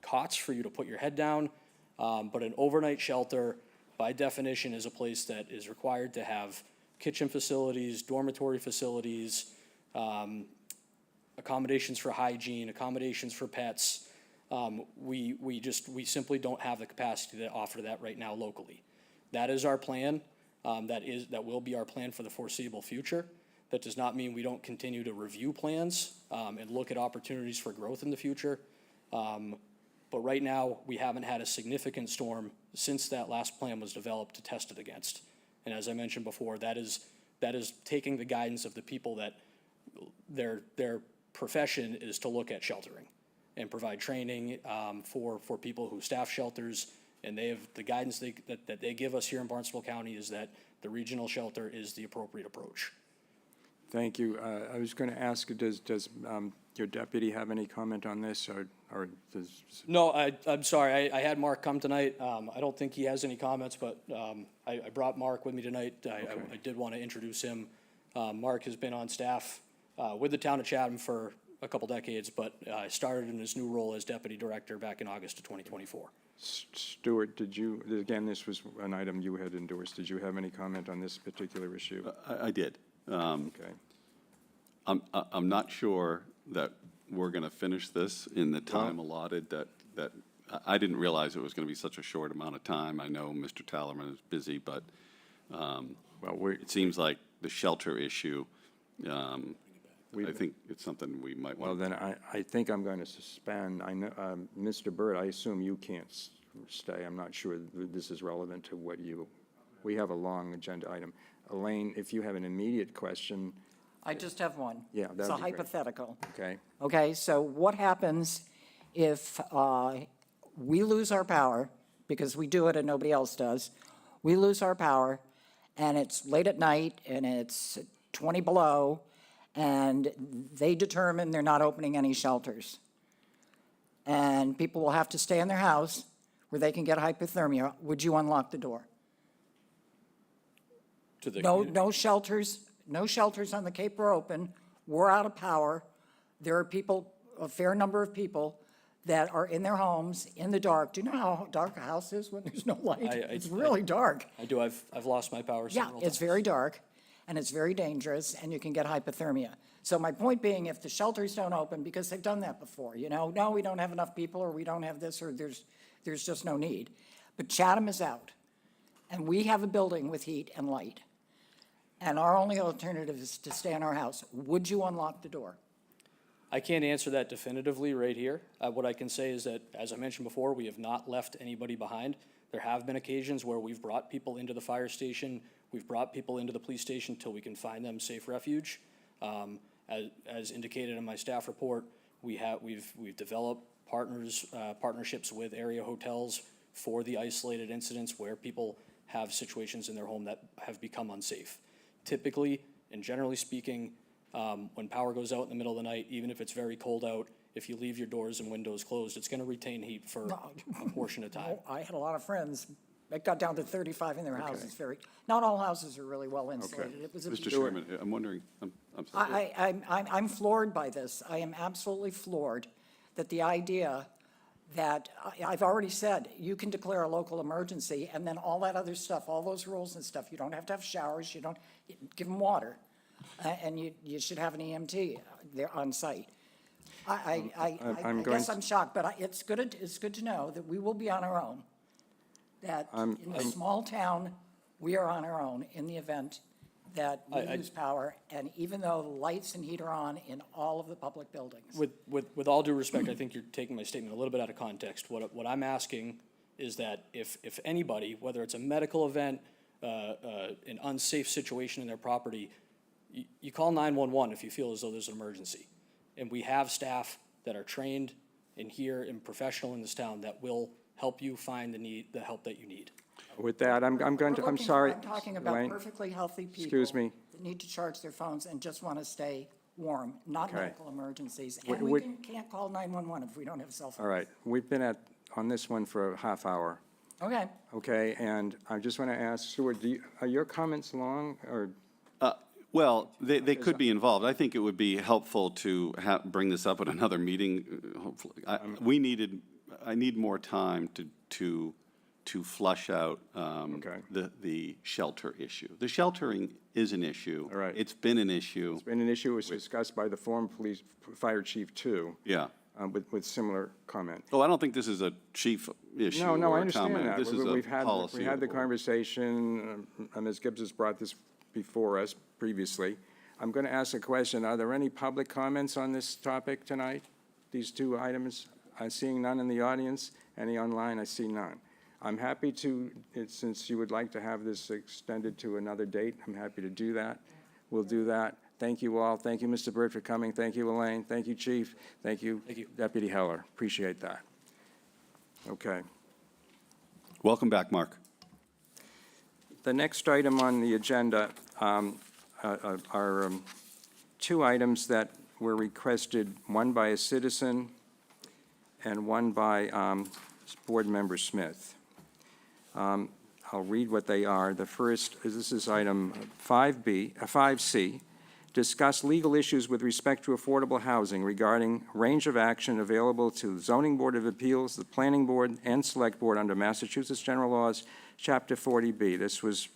Speaker 7: cots for you to put your head down, but an overnight shelter, by definition, is a place that is required to have kitchen facilities, dormitory facilities, accommodations for hygiene, accommodations for pets. We simply don't have the capacity to offer that right now locally. That is our plan. That will be our plan for the foreseeable future. That does not mean we don't continue to review plans and look at opportunities for growth in the future. But right now, we haven't had a significant storm since that last plan was developed to test it against. And as I mentioned before, that is taking the guidance of the people that their profession is to look at sheltering and provide training for people who staff shelters. And they have the guidance that they give us here in Barnstable County is that the regional shelter is the appropriate approach.
Speaker 1: Thank you. I was going to ask, does your deputy have any comment on this, or does?
Speaker 7: No, I'm sorry. I had Mark come tonight. I don't think he has any comments, but I brought Mark with me tonight. I did want to introduce him. Mark has been on staff with the town of Chatham for a couple decades, but started in his new role as deputy director back in August of 2024.
Speaker 1: Stuart, again, this was an item you had endorsed. Did you have any comment on this particular issue?
Speaker 8: I did.
Speaker 1: Okay.
Speaker 8: I'm not sure that we're going to finish this in the time allotted. That I didn't realize it was going to be such a short amount of time. I know Mr. Tallerman is busy, but it seems like the shelter issue. I think it's something we might want.
Speaker 1: Well, then I think I'm going to suspend. I know, Mr. Byrd, I assume you can't stay. I'm not sure this is relevant to what we have a long agenda item. Elaine, if you have an immediate question.
Speaker 6: I just have one.
Speaker 1: Yeah,
Speaker 6: It's
Speaker 1: that'd
Speaker 6: a
Speaker 1: be great.
Speaker 6: hypothetical.
Speaker 1: Okay.
Speaker 6: Okay, so what happens if we lose our power, because we do it and nobody else does, we lose our power, and it's late at night, and it's 20 below, and they determine they're not opening any shelters. And people will have to stay in their house where they can get hypothermia. Would you unlock the door?
Speaker 7: To the
Speaker 6: No shelters on the Cape are open. We're out of power. There are people, a fair number of people, that are in their homes in the dark. Do you know how dark a house is when there's no light? It's really dark.
Speaker 7: I do. I've lost my power
Speaker 6: Yeah,
Speaker 7: several
Speaker 6: it's
Speaker 7: times.
Speaker 6: very dark, and it's very dangerous, and you can get hypothermia. So my point being, if the shelters don't open, because they've done that before, no, we don't have enough people, or we don't have this, or there's just no need. But Chatham is out, and we have a building with heat and light. And our only alternative is to stay in our house. Would you unlock the door?
Speaker 7: I can't answer that definitively right here. What I can say is that, as I mentioned before, we have not left anybody behind. There have been occasions where we've brought people into the fire station, we've brought people into the police station till we can find them safe refuge. As indicated in my staff report, we've developed partnerships with area hotels for the isolated incidents where people have situations in their home that have become unsafe. Typically, and generally speaking, when power goes out in the middle of the night, even if it's very cold out, if you leave your doors and windows closed, it's going to retain heat for a portion of time.
Speaker 6: I had a lot of friends It got down to 35 in their houses, not all houses are really well insulated. It was a
Speaker 8: Mr. Chairman, I'm wondering, I'm sorry.
Speaker 6: I'm floored by this. I am absolutely floored that the idea that, I've already said, you can declare a local emergency, and then all that other stuff, all those rules and stuff, you don't have to have showers, you don't, give them water, and you should have an EMT there on site. I
Speaker 1: I'm going
Speaker 6: guess I'm shocked, but it's good to know that we will be on our own. That in a small town, we are on our own in the event that we lose power, and even though the lights and heat are on in all of the public buildings.
Speaker 7: With all due respect, I think you're taking my statement a little bit out of context. What I'm asking is that if anybody, whether it's a medical event, an unsafe situation in their property, you call 911 if you feel as though there's an emergency. And we have staff that are trained and here and professional in this town that will help you find the help that you need.
Speaker 1: With that, I'm sorry.
Speaker 6: I'm talking about
Speaker 1: Elaine,
Speaker 6: perfectly healthy people.
Speaker 1: Excuse me.
Speaker 6: That need to charge their phones and just want to stay warm, not
Speaker 1: Okay.
Speaker 6: medical emergencies.
Speaker 1: Would-
Speaker 6: And we
Speaker 1: would-
Speaker 6: can't call 911 if we don't have cell phones.
Speaker 1: All right, we've been on this one for a half hour,
Speaker 6: Okay.
Speaker 1: okay? And I just want to ask, Stuart, are your comments long, or?
Speaker 8: Well, they could be involved. I think it would be helpful to bring this up at another meeting, hopefully. I need more time to flush out
Speaker 1: Okay.
Speaker 8: the shelter issue. The sheltering is an issue.
Speaker 1: All right.
Speaker 8: It's been an issue.
Speaker 1: It's been an issue, it was discussed by the former fire chief too,
Speaker 8: Yeah.
Speaker 1: with similar comment.
Speaker 8: Oh, I don't think this is a chief issue
Speaker 1: No, I
Speaker 8: or a
Speaker 1: understand
Speaker 8: comment.
Speaker 1: that.
Speaker 8: This is
Speaker 1: We've
Speaker 8: a
Speaker 1: had
Speaker 8: policy.
Speaker 1: We had
Speaker 8: of
Speaker 1: the
Speaker 8: the board.
Speaker 1: conversation, Ms. Gibbs has brought this before us previously. I'm going to ask a question. Are there any public comments on this topic tonight? These two items? I'm seeing none in the audience. Any online? I see none. I'm happy to, since you would like to have this extended to another date, I'm happy to do that. We'll do that. Thank you all. Thank you, Mr. Burt, for coming. Thank you, Elaine. Thank you, Chief. Thank you, Deputy Heller. Appreciate that. Okay.
Speaker 8: Welcome back, Mark.
Speaker 1: The next item on the agenda are two items that were requested, one by a citizen and one by Board Member Smith. I'll read what they are. The first, this is item 5C, discuss legal issues with respect to affordable housing regarding range of action available to the Zoning Board of Appeals, the Planning Board, and Select Board under Massachusetts General Laws, Chapter 40B. This was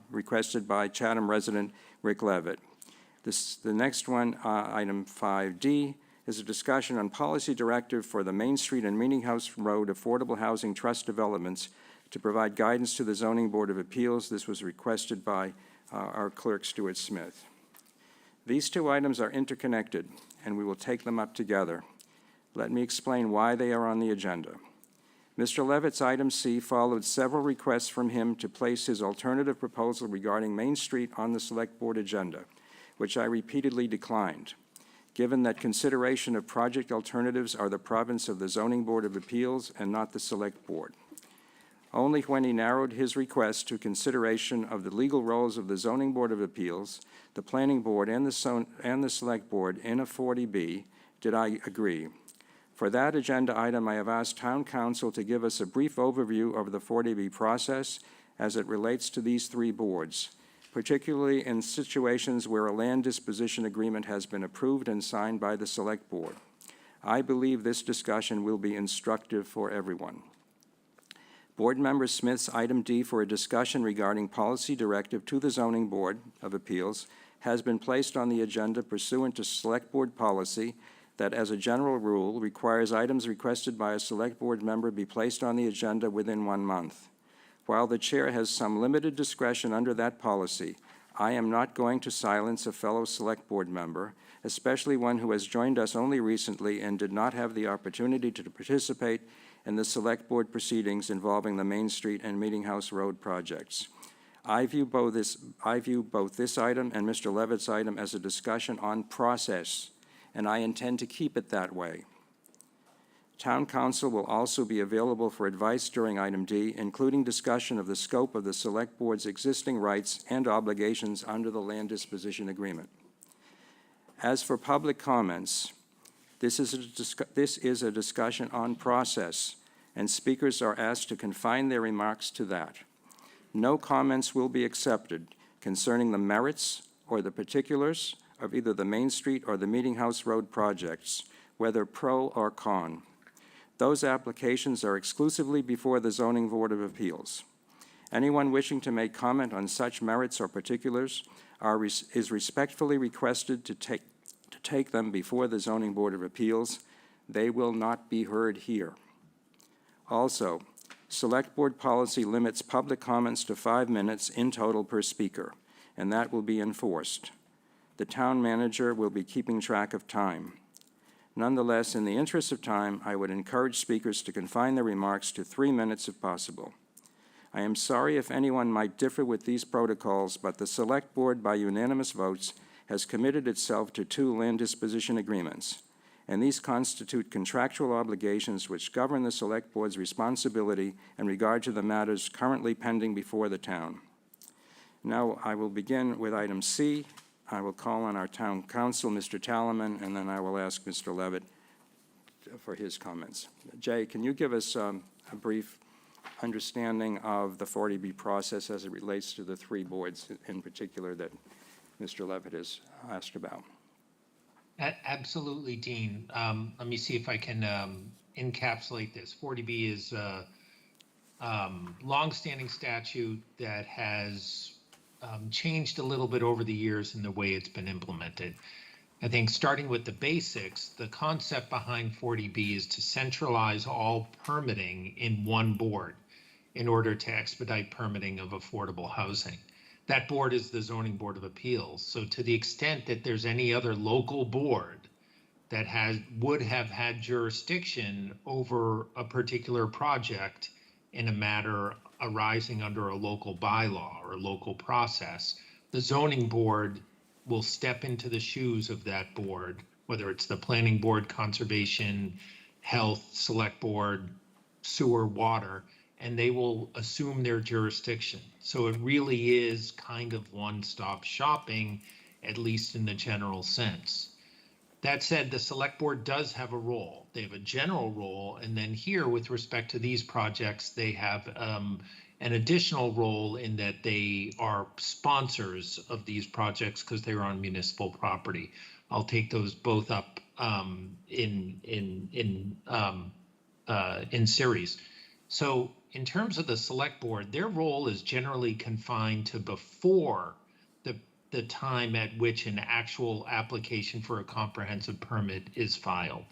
Speaker 1: requested by Chatham resident Rick Levitt. The next one, item 5D, is a discussion on policy directive for the Main Street and Meeting House Road Affordable Housing Trust Developments to provide guidance to the Zoning Board of Appeals. This was requested by our clerk, Stuart Smith. These two items are interconnected, and we will take them up together. Let me explain why they are on the agenda. Mr. Levitt's item C followed several requests from him to place his alternative proposal regarding Main Street on the Select Board agenda, which I repeatedly declined, given that consideration of project alternatives are the province of the Zoning Board of Appeals and not the Select Board. Only when he narrowed his request to consideration of the legal roles of the Zoning Board of Appeals, the Planning Board, and the Select Board in a 40B did I agree. For that agenda item, I have asked Town Council to give us a brief overview of the 40B process as it relates to these three boards, particularly in situations where a land disposition agreement has been approved and signed by the Select Board. I believe this discussion will be instructive for everyone. Board Member Smith's item D for a discussion regarding policy directive to the Zoning Board of Appeals has been placed on the agenda pursuant to Select Board policy that, as a general rule, requires items requested by a Select Board member be placed on the agenda within 1 month. While the Chair has some limited discretion under that policy, I am not going to silence a fellow Select Board member, especially one who has joined us only recently and did not have the opportunity to participate in the Select Board proceedings involving the Main Street and Meeting House Road projects. I view both this item and Mr. Levitt's item as a discussion on process, and I intend to keep it that way. Town Council will also be available for advice during item D, including discussion of the scope of the Select Board's existing rights and obligations under the Land Disposition Agreement. As for public comments, this is a discussion on process, and speakers are asked to confine their remarks to that. No comments will be accepted concerning the merits or the particulars of either the Main Street or the Meeting House Road projects, whether pro or con. Those applications are exclusively before the Zoning Board of Appeals. Anyone wishing to make comment on such merits or particulars is respectfully requested to take them before the Zoning Board of Appeals. They will not be heard here. Also, Select Board policy limits public comments to 5 minutes in total per speaker, and that will be enforced. The town manager will be keeping track of time. Nonetheless, in the interest of time, I would encourage speakers to confine their remarks to 3 minutes if possible. I am sorry if anyone might differ with these protocols, but the Select Board, by unanimous votes, has committed itself to 2 land disposition agreements, and these constitute contractual obligations which govern the Select Board's responsibility in regard to the matters currently pending before the town. Now, I will begin with item C. I will call on our town council, Mr. Talaman, and then I will ask Mr. Levitt for his comments. Jay, can you give us a brief understanding of the 40B process as it relates to the 3 boards in particular that Mr. Levitt has asked about?
Speaker 10: Absolutely, Dean. Let me see if I can encapsulate this. 40B is a longstanding statute that has changed a little bit over the years in the way it's been implemented. I think starting with the basics, the concept behind 40B is to centralize all permitting in one board in order to expedite permitting of affordable housing. That board is the Zoning Board of Appeals. So to the extent that there's any other local board that would have had jurisdiction over a particular project in a matter arising under a local bylaw or a local process, the zoning board will step into the shoes of that board, whether it's the planning board, conservation, health, select board, sewer, water, and they will assume their jurisdiction. So it really is kind of one-stop shopping, at least in the general sense. That said, the select board does have a role. They have a general role, and then here, with respect to these projects, they have an additional role in that they are sponsors of these projects because they're on municipal property. I'll take those both up in series. So in terms of the select board, their role is generally confined to before the time at which an actual application for a comprehensive permit is filed.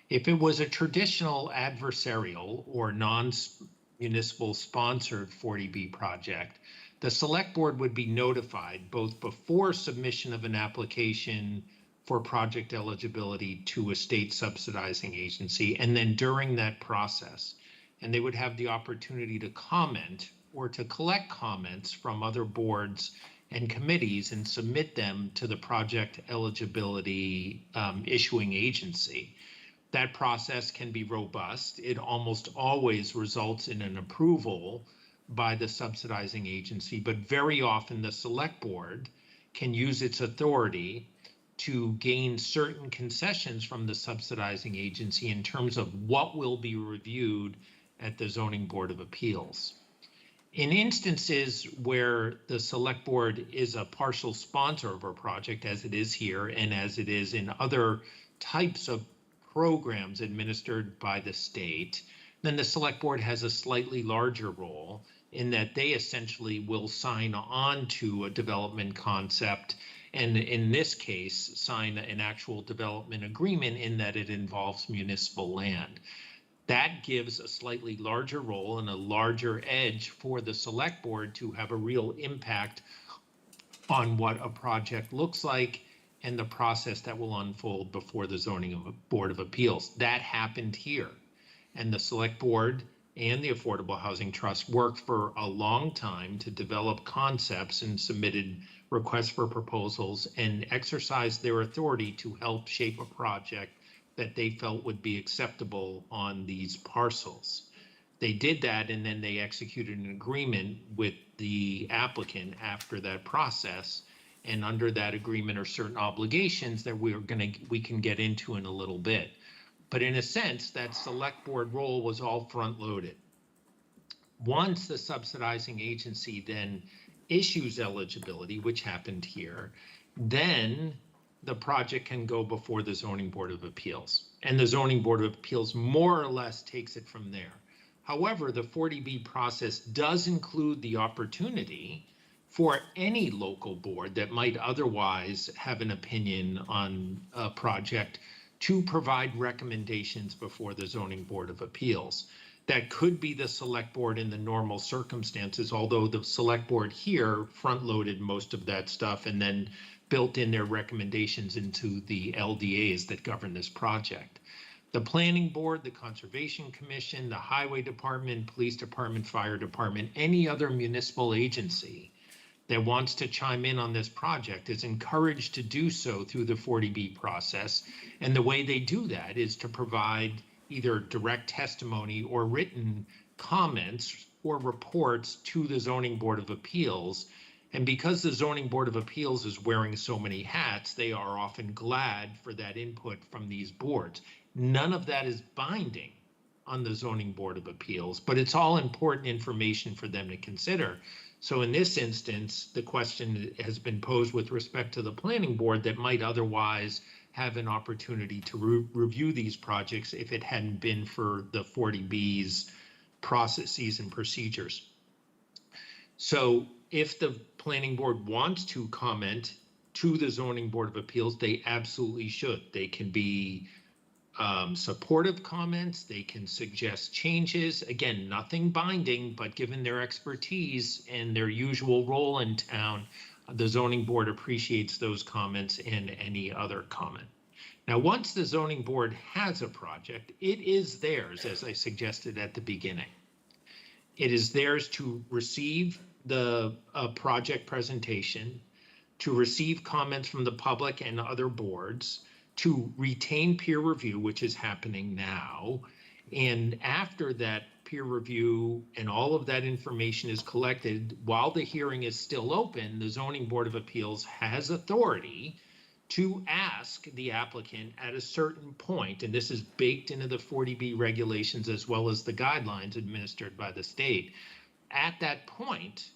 Speaker 10: If it was a traditional adversarial or non-municipal sponsored 40B project, the select board would be notified both before submission of an application for project eligibility to a state subsidizing agency and then during that process. And they would have the opportunity to comment or to collect comments from other boards and committees and submit them to the project eligibility issuing agency. That process can be robust. It almost always results in an approval by the subsidizing agency, but very often the select board can use its authority to gain certain concessions from the subsidizing agency in terms of what will be reviewed at the Zoning Board of Appeals. In instances where the select board is a partial sponsor of a project, as it is here and as it is in other types of programs administered by the state, then the select board has a slightly larger role in that they essentially will sign on to a development concept and in this case sign an actual development agreement in that it involves municipal land. That gives a slightly larger role and a larger edge for the select board to have a real impact on what a project looks like and the process that will unfold before the Zoning Board of Appeals. That happened here. And the select board and the Affordable Housing Trust worked for a long time to develop concepts and submitted requests for proposals and exercised their authority to help shape a project that they felt would be acceptable on these parcels. They did that and then they executed an agreement with the applicant after that process. And under that agreement are certain obligations that we can get into in a little bit. But in a sense, that select board role was all front-loaded. Once the subsidizing agency then issues eligibility, which happened here, then the project can go before the Zoning Board of Appeals. And the Zoning Board of Appeals more or less takes it from there. However, the 40B process does include the opportunity for any local board that might otherwise have an opinion on a project to provide recommendations before the Zoning Board of Appeals. That could be the select board in the normal circumstances, although the select board here front-loaded most of that stuff and then built in their recommendations into the LDAs that govern this project. The planning board, the conservation commission, the highway department, police department, fire department, any other municipal agency that wants to chime in on this project is encouraged to do so through the 40B process. And the way they do that is to provide either direct testimony or written comments or reports to the Zoning Board of Appeals. And because the Zoning Board of Appeals is wearing so many hats, they are often glad for that input from these boards. None of that is binding on the Zoning Board of Appeals, but it's all important information for them to consider. So in this instance, the question has been posed with respect to the planning board that might otherwise have an opportunity to review these projects if it hadn't been for the 40B's processes and procedures. So if the planning board wants to comment to the Zoning Board of Appeals, they absolutely should. They can be supportive comments, they can suggest changes. Again, nothing binding, but given their expertise and their usual role in town, the zoning board appreciates those comments and any other comment. Now, once the zoning board has a project, it is theirs, as I suggested at the beginning. It is theirs to receive the project presentation, to receive comments from the public and other boards, to retain peer review, which is happening now. And after that peer review and all of that information is collected, while the hearing is still open, the Zoning Board of Appeals has authority to ask the applicant at a certain point, and this is baked into the 40B regulations as well as the guidelines administered by the state. At that point,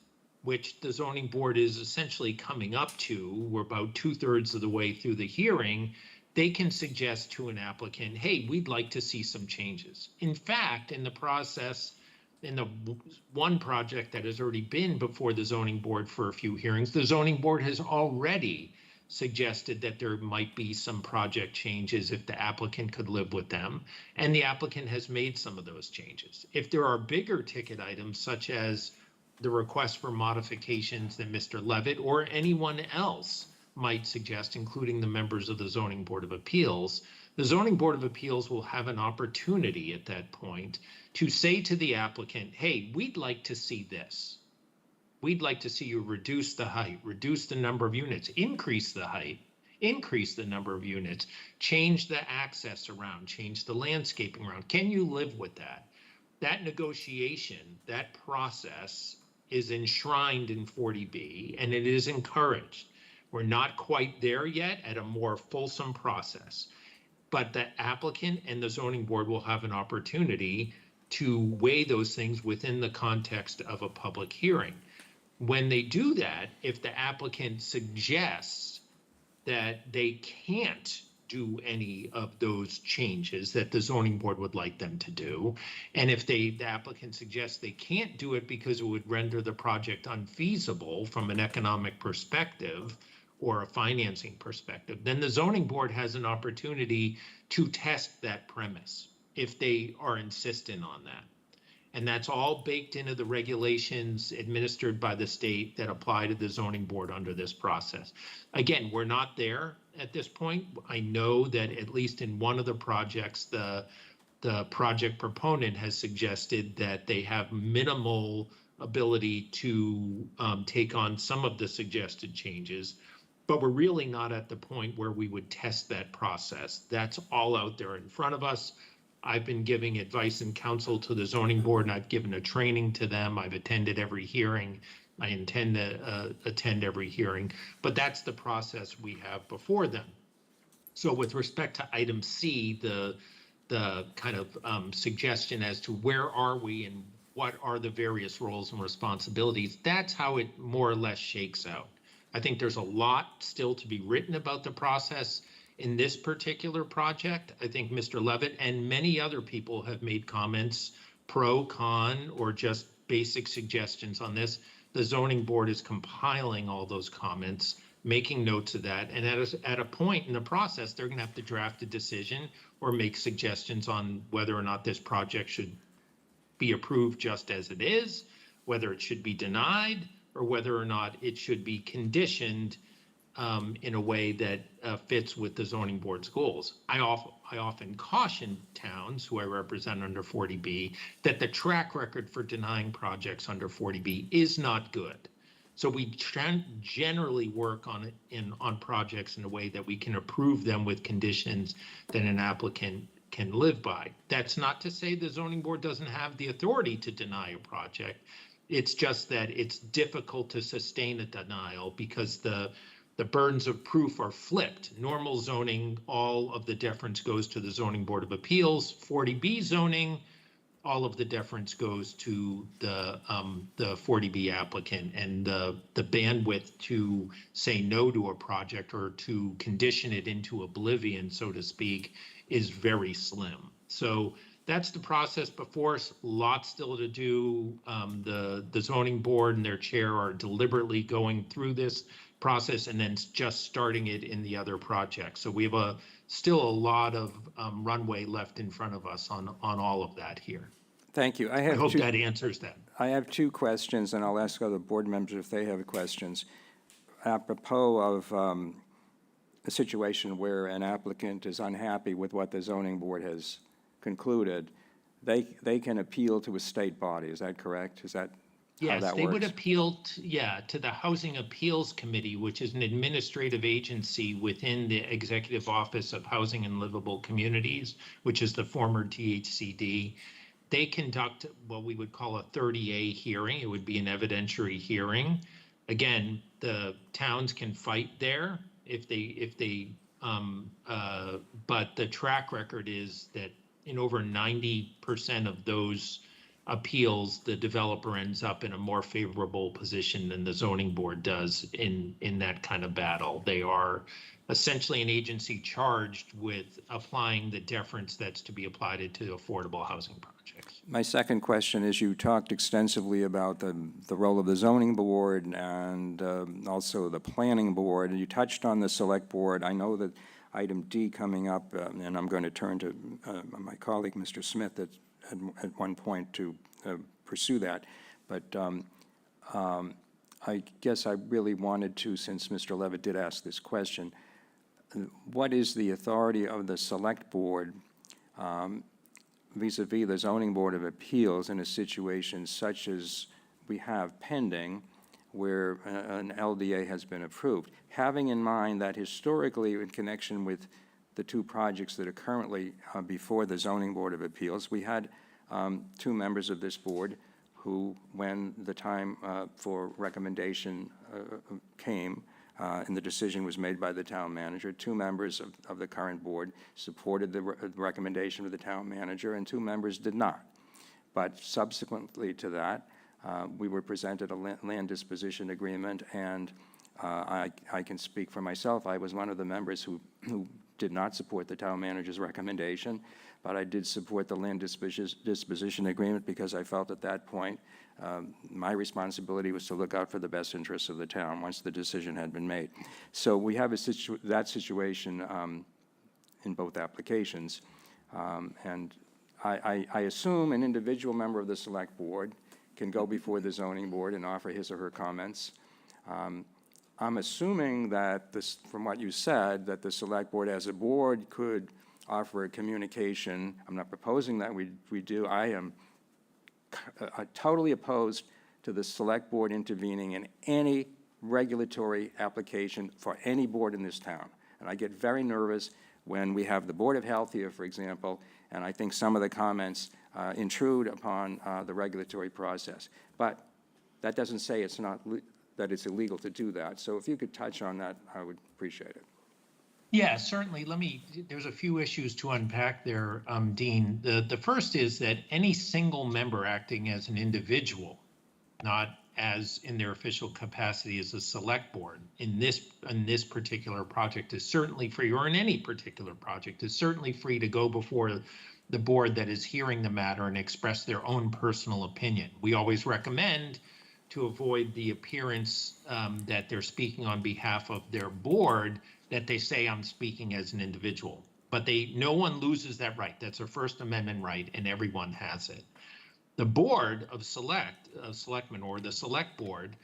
Speaker 10: which the zoning board is essentially coming up to, we're about 2/3 of the way through the hearing, they can suggest to an applicant, hey, we'd like to see some changes. In fact, in the process, in the one project that has already been before the zoning board for a few hearings, the zoning board has already suggested that there might be some project changes if the applicant could live with them, and the applicant has made some of those changes. If there are bigger ticket items, such as the request for modifications that Mr. Levitt or anyone else might suggest, including the members of the Zoning Board of Appeals, the Zoning Board of Appeals will have an opportunity at that point to say to the applicant, hey, we'd like to see this. We'd like to see you reduce the height, reduce the number of units, increase the height, increase the number of units, change the access around, change the landscaping around. Can you live with that? That negotiation, that process is enshrined in 40B, and it is encouraged. We're not quite there yet at a more fulsome process, but the applicant and the zoning board will have an opportunity to weigh those things within the context of a public hearing. When they do that, if the applicant suggests that they can't do any of those changes that the zoning board would like them to do, and if the applicant suggests they can't do it because it would render the project unfeasible from an economic perspective or a financing perspective, then the zoning board has an opportunity to test that premise if they are insistent on that. And that's all baked into the regulations administered by the state that apply to the zoning board under this process. Again, we're not there at this point. I know that at least in one of the projects, the project proponent has suggested that they have minimal ability to take on some of the suggested changes, but we're really not at the point where we would test that process. That's all out there in front of us. I've been giving advice and counsel to the zoning board, and I've given a training to them. I've attended every hearing. I intend to attend every hearing, but that's the process we have before them. So with respect to item C, the the kind of suggestion as to where are we and what are the various roles and responsibilities, that's how it more or less shakes out. I think there's a lot still to be written about the process in this particular project. I think Mr. Levitt and many other people have made comments, pro, con, or just basic suggestions on this. The zoning board is compiling all those comments, making notes of that, and at a point in the process, they're gonna have to draft a decision or make suggestions on whether or not this project should be approved just as it is, whether it should be denied, or whether or not it should be conditioned in a way that fits with the zoning board's goals. I often caution towns who I represent under 40B that the track record for denying projects under 40B is not good. So we generally work on projects in a way that we can approve them with conditions that an applicant can live by. That's not to say the zoning board doesn't have the authority to deny a project. It's just that it's difficult to sustain a denial because the burdens of proof are flipped. Normal zoning, all of the deference goes to the zoning board of appeals. 40B zoning, all of the deference goes to the 40B applicant, and the bandwidth to say no to a project or to condition it into oblivion, so to speak, is very slim. So that's the process before us. Lots still to do. The zoning board and their chair are deliberately going through this process and then just starting it in the other projects. So we have still a lot of runway left in front of us on all of that here.
Speaker 1: Thank you.
Speaker 10: I hope that answers that.
Speaker 1: I have two questions, and I'll ask other board members if they have questions. Apropos of a situation where an applicant is unhappy with what the zoning board has concluded, they can appeal to a state body. Is that correct? Is that how
Speaker 10: Yes,
Speaker 1: that
Speaker 10: they would
Speaker 1: works?
Speaker 10: appeal, to the Housing Appeals Committee, which is an administrative agency within the Executive Office of Housing and Livable Communities, which is the former DHCD. They conduct what we would call a 30A hearing. It would be an evidentiary hearing. Again, the towns can fight there but the track record is that in over 90% of those appeals, the developer ends up in a more favorable position than the zoning board does in that kind of battle. They are essentially an agency charged with applying the deference that's to be applied to affordable housing projects.
Speaker 1: My second question is, you talked extensively about the role of the zoning board and also the planning board, and you touched on the select board. I know that item D coming up, and I'm going to turn to my colleague, Mr. Smith, at one point to pursue that. But I guess I really wanted to, since Mr. Levitt did ask this question, what is the authority of the select board vis-a-vis the zoning board of appeals in a situation such as we have pending where an LDA has been approved, having in mind that historically in connection with the two projects that are currently before the zoning board of appeals, we had two members of this board who, when the time for recommendation came, and the decision was made by the town manager, two members of the current board supported the recommendation of the town manager, and two members did not. But subsequently to that, we were presented a land disposition agreement, and I can speak for myself. I was one of the members who did not support the town manager's recommendation, but I did support the land disposition agreement because I felt at that point my responsibility was to look out for the best interests of the town once the decision had been made. So we have that situation in both applications. And I assume an individual member of the select board can go before the zoning board and offer his or her comments. I'm assuming that from what you said, that the select board as a board could offer a communication. I'm not proposing that we do. I am totally opposed to the select board intervening in any regulatory application for any board in this town. And I get very nervous when we have the Board of Health here, for example, and I think some of the comments intrude upon the regulatory process. But that doesn't say that it's illegal to do that. So if you could touch on that, I would appreciate it.
Speaker 10: Yeah, certainly. There's a few issues to unpack there, Dean. The first is that any single member acting as an individual, not as in their official capacity as a select board in this particular project, is certainly free, or in any particular project, is certainly free to go before the board that is hearing the matter and express their own personal opinion. We always recommend, to avoid the appearance that they're speaking on behalf of their board, that they say, I'm speaking as an individual. But no one loses that right. That's a First Amendment right, and everyone has it. The board of selectmen, or the select board,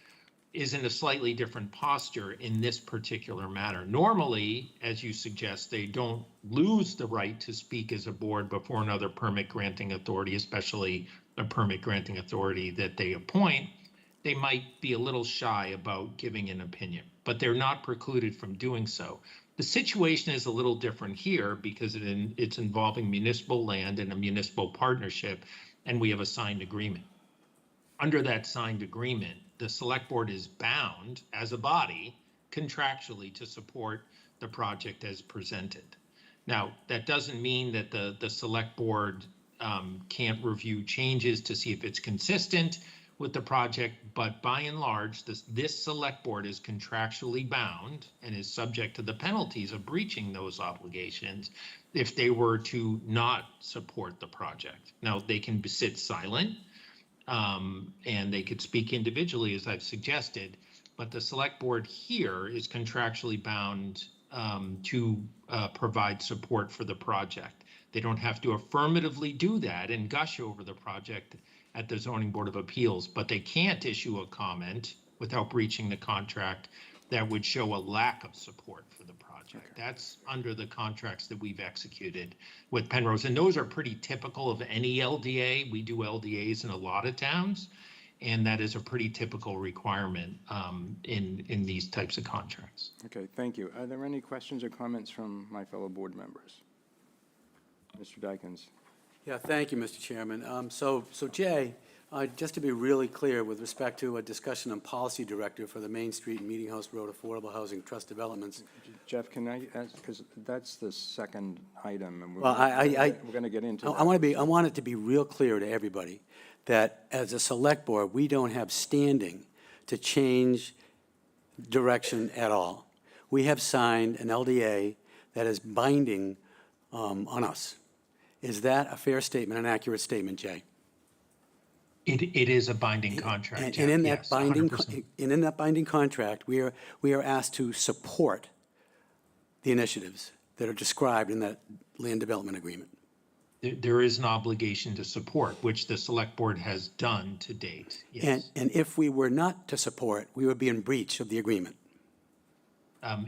Speaker 10: is in a slightly different posture in this particular matter. Normally, as you suggest, they don't lose the right to speak as a board before another permit granting authority, especially a permit granting authority that they appoint. They might be a little shy about giving an opinion, but they're not precluded from doing so. The situation is a little different here because it's involving municipal land and a municipal partnership, and we have a signed agreement. Under that signed agreement, the select board is bound as a body contractually to support the project as presented. Now, that doesn't mean that the select board can't review changes to see if it's consistent with the project, but by and large, this select board is contractually bound and is subject to the penalties of breaching those obligations if they were to not support the project. Now, they can sit silent, and they could speak individually, as I've suggested, but the select board here is contractually bound to provide support for the project. They don't have to affirmatively do that and gush over the project at the Zoning Board of Appeals, but they can't issue a comment without breaching the contract that would show a lack of support for the project. Okay. That's under the contracts that we've executed with Penrose, and those are pretty typical of any LDA. We do LDAs in a lot of towns, and that is a pretty typical requirement in these types of contracts.
Speaker 1: Okay, thank you. Are there any questions or comments from my fellow board members? Mr. Dykens.
Speaker 11: Yeah, thank you, Mr. Chairman. So Jay, just to be really clear with respect to a discussion on policy director for the Main Street and Meeting House Road Affordable Housing Trust Developments.
Speaker 1: Jeff, can I ask, because that's the second item, and we're going to get into that.
Speaker 11: I want it to be real clear to everybody that as a select board, we don't have standing to change direction at all. We have signed an LDA that is binding on us. Is that a fair statement, an accurate statement, Jay?
Speaker 10: It is a binding contract.
Speaker 11: And in that
Speaker 10: yes,
Speaker 11: binding,
Speaker 10: 100%.
Speaker 11: in that binding contract, we are asked to support the initiatives that are described in that land development agreement.
Speaker 10: There is an obligation to support, which the select board has done to date. Yes.
Speaker 11: And if we were not to support, we would be in breach of the agreement.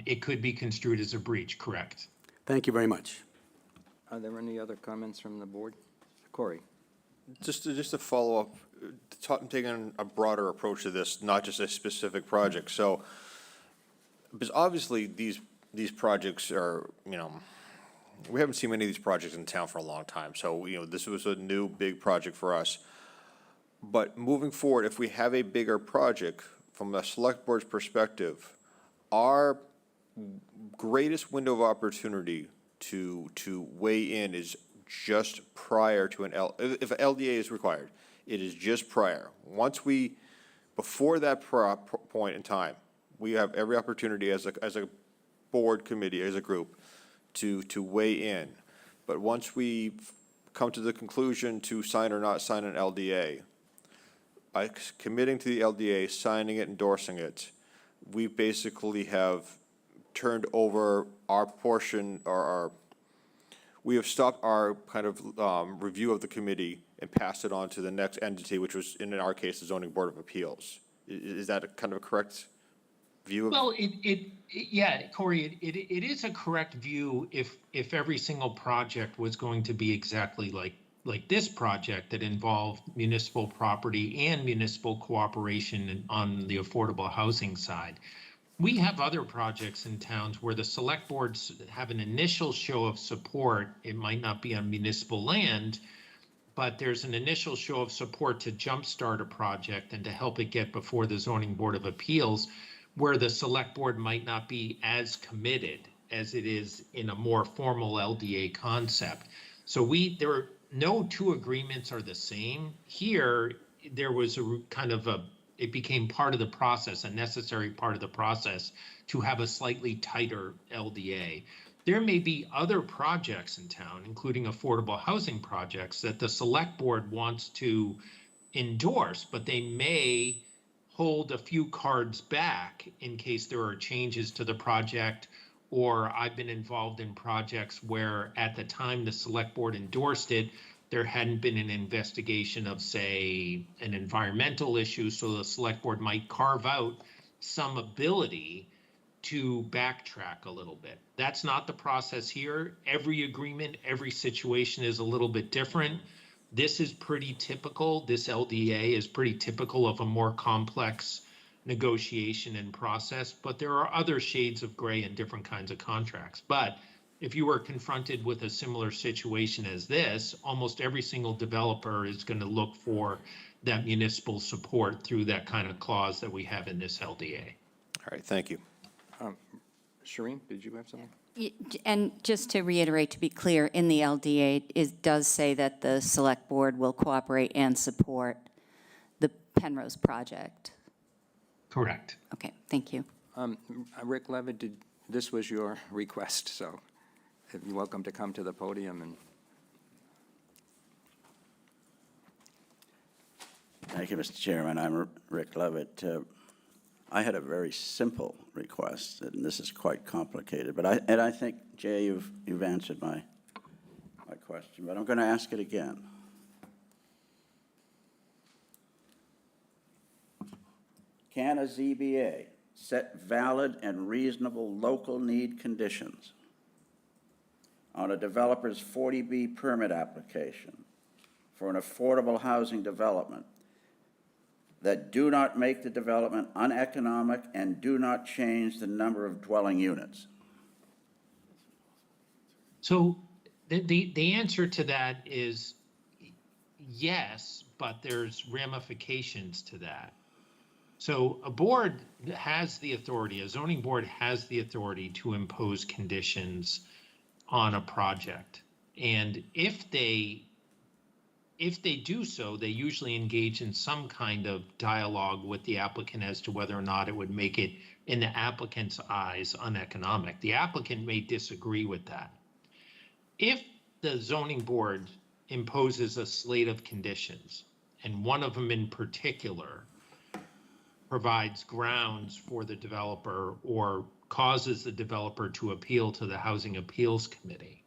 Speaker 10: It could be construed as a breach, correct?
Speaker 11: Thank you very much.
Speaker 1: Are there any other comments from the board? Corey?
Speaker 12: Just to follow up, taking a broader approach to this, not just a specific project. So, because obviously these projects are, we haven't seen many of these projects in town for a long time. So, this was a new big project for us. But moving forward, if we have a bigger project, from a select board's perspective, our greatest window of opportunity to weigh in is just prior to if an LDA is required, it is just prior. Before that point in time, we have every opportunity as a board committee, as a group, to weigh in. But once we come to the conclusion to sign or not sign an LDA, by committing to the LDA, signing it, endorsing it, we basically have turned over our portion, we have stopped our kind of review of the committee and passed it on to the next entity, which was, in our case, the Zoning Board of Appeals. Is that a kind of a correct view?
Speaker 10: Well, yeah, Corey, it is a correct view if every single project was going to be exactly like this project that involved municipal property and municipal cooperation on the affordable housing side. We have other projects in towns where the select boards have an initial show of support. It might not be on municipal land, but there's an initial show of support to jumpstart a project and to help it get before the Zoning Board of Appeals, where the select board might not be as committed as it is in a more formal LDA concept. So no two agreements are the same. Here, there was it became part of the process, a necessary part of the process to have a slightly tighter LDA. There may be other projects in town, including affordable housing projects, that the select board wants to endorse, but they may hold a few cards back in case there are changes to the project. Or I've been involved in projects where at the time the select board endorsed it, there hadn't been an investigation of, say, an environmental issue, so the select board might carve out some ability to backtrack a little bit. That's not the process here. Every agreement, every situation is a little bit different. This is pretty typical. This LDA is pretty typical of a more complex negotiation and process, but there are other shades of gray in different kinds of contracts. But if you were confronted with a similar situation as this, almost every single developer is going to look for that municipal support through that kind of clause that we have in this LDA.
Speaker 12: All right, thank you.
Speaker 1: Shireen, did you have something?
Speaker 2: And just to reiterate, to be clear, in the LDA, it does say that the select board will cooperate and support the Penrose project.
Speaker 10: Correct.
Speaker 2: Okay, thank you.
Speaker 1: Rick Levitt, this was your request, so you're welcome to come to the podium and.
Speaker 13: Thank you, Mr. Chairman. I'm Rick Levitt. I had a very simple request, and this is quite complicated, but I think, Jay, you've answered my question, but I'm going to ask it again. Can a ZBA set valid and reasonable local need conditions on a developer's 40B permit application for an affordable housing development that do not make the development uneconomic and do not change the number of dwelling units?
Speaker 10: So the answer to that is yes, but there's ramifications to that. So a board has the authority, a zoning board has the authority to impose conditions on a project. And if they do so, they usually engage in some kind of dialogue with the applicant as to whether or not it would make it, in the applicant's eyes, uneconomic. The applicant may disagree with that. If the zoning board imposes a slate of conditions, and one of them in particular provides grounds for the developer or causes the developer to appeal to the Housing Appeals Committee,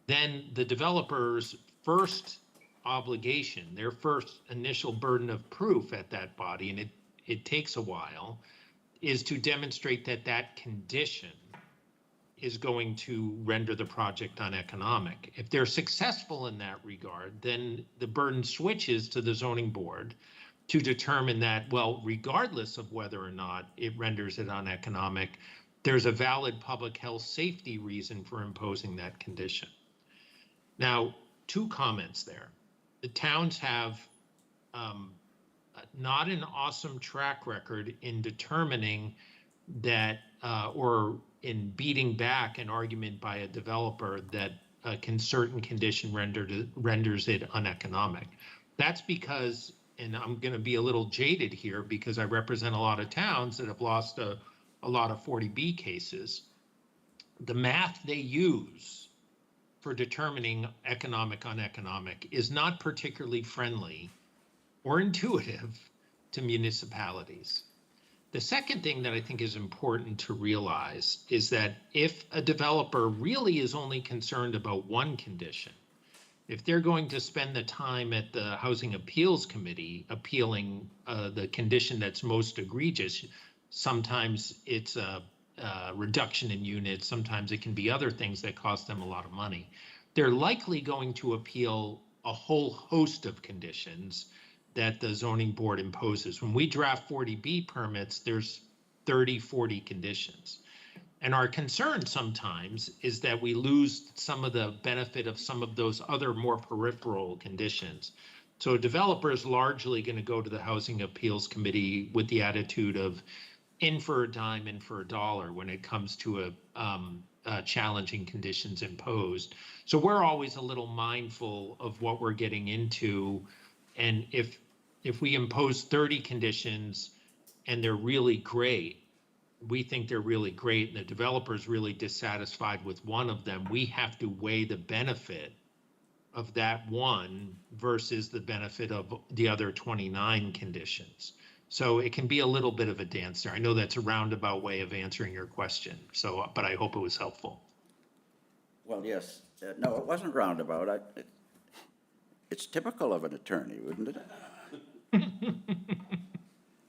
Speaker 10: then the developer's first obligation, their first initial burden of proof at that body, and it takes a while, is to demonstrate that that condition is going to render the project uneconomic. If they're successful in that regard, then the burden switches to the zoning board to determine that, well, regardless of whether or not it renders it uneconomic, there's a valid public health safety reason for imposing that condition. Now, two comments there. The towns have not an awesome track record in determining that or in beating back an argument by a developer that a certain condition renders it uneconomic. That's because, and I'm going to be a little jaded here because I represent a lot of towns that have lost a lot of 40B cases. The math they use for determining economic, uneconomic is not particularly friendly or intuitive to municipalities. The second thing that I think is important to realize is that if a developer really is only concerned about one condition, if they're going to spend the time at the Housing Appeals Committee appealing the condition that's most egregious, sometimes it's a reduction in units, sometimes it can be other things that cost them a lot of money. They're likely going to appeal a whole host of conditions that the zoning board imposes. When we draft 40B permits, there's 30, 40 conditions. And our concern sometimes is that we lose some of the benefit of some of those other more peripheral conditions. So a developer is largely going to go to the Housing Appeals Committee with the attitude of, in for a dime, in for a dollar when it comes to challenging conditions imposed. So we're always a little mindful of what we're getting into. And if we impose 30 conditions and they're really great, we think they're really great, and the developer's really dissatisfied with one of them, we have to weigh the benefit of that one versus the benefit of the other 29 conditions. So it can be a little bit of a dance there. I know that's a roundabout way of answering your question, so, but I hope it was helpful.
Speaker 13: Well, yes, no, it wasn't roundabout. It's typical of an attorney, wouldn't it?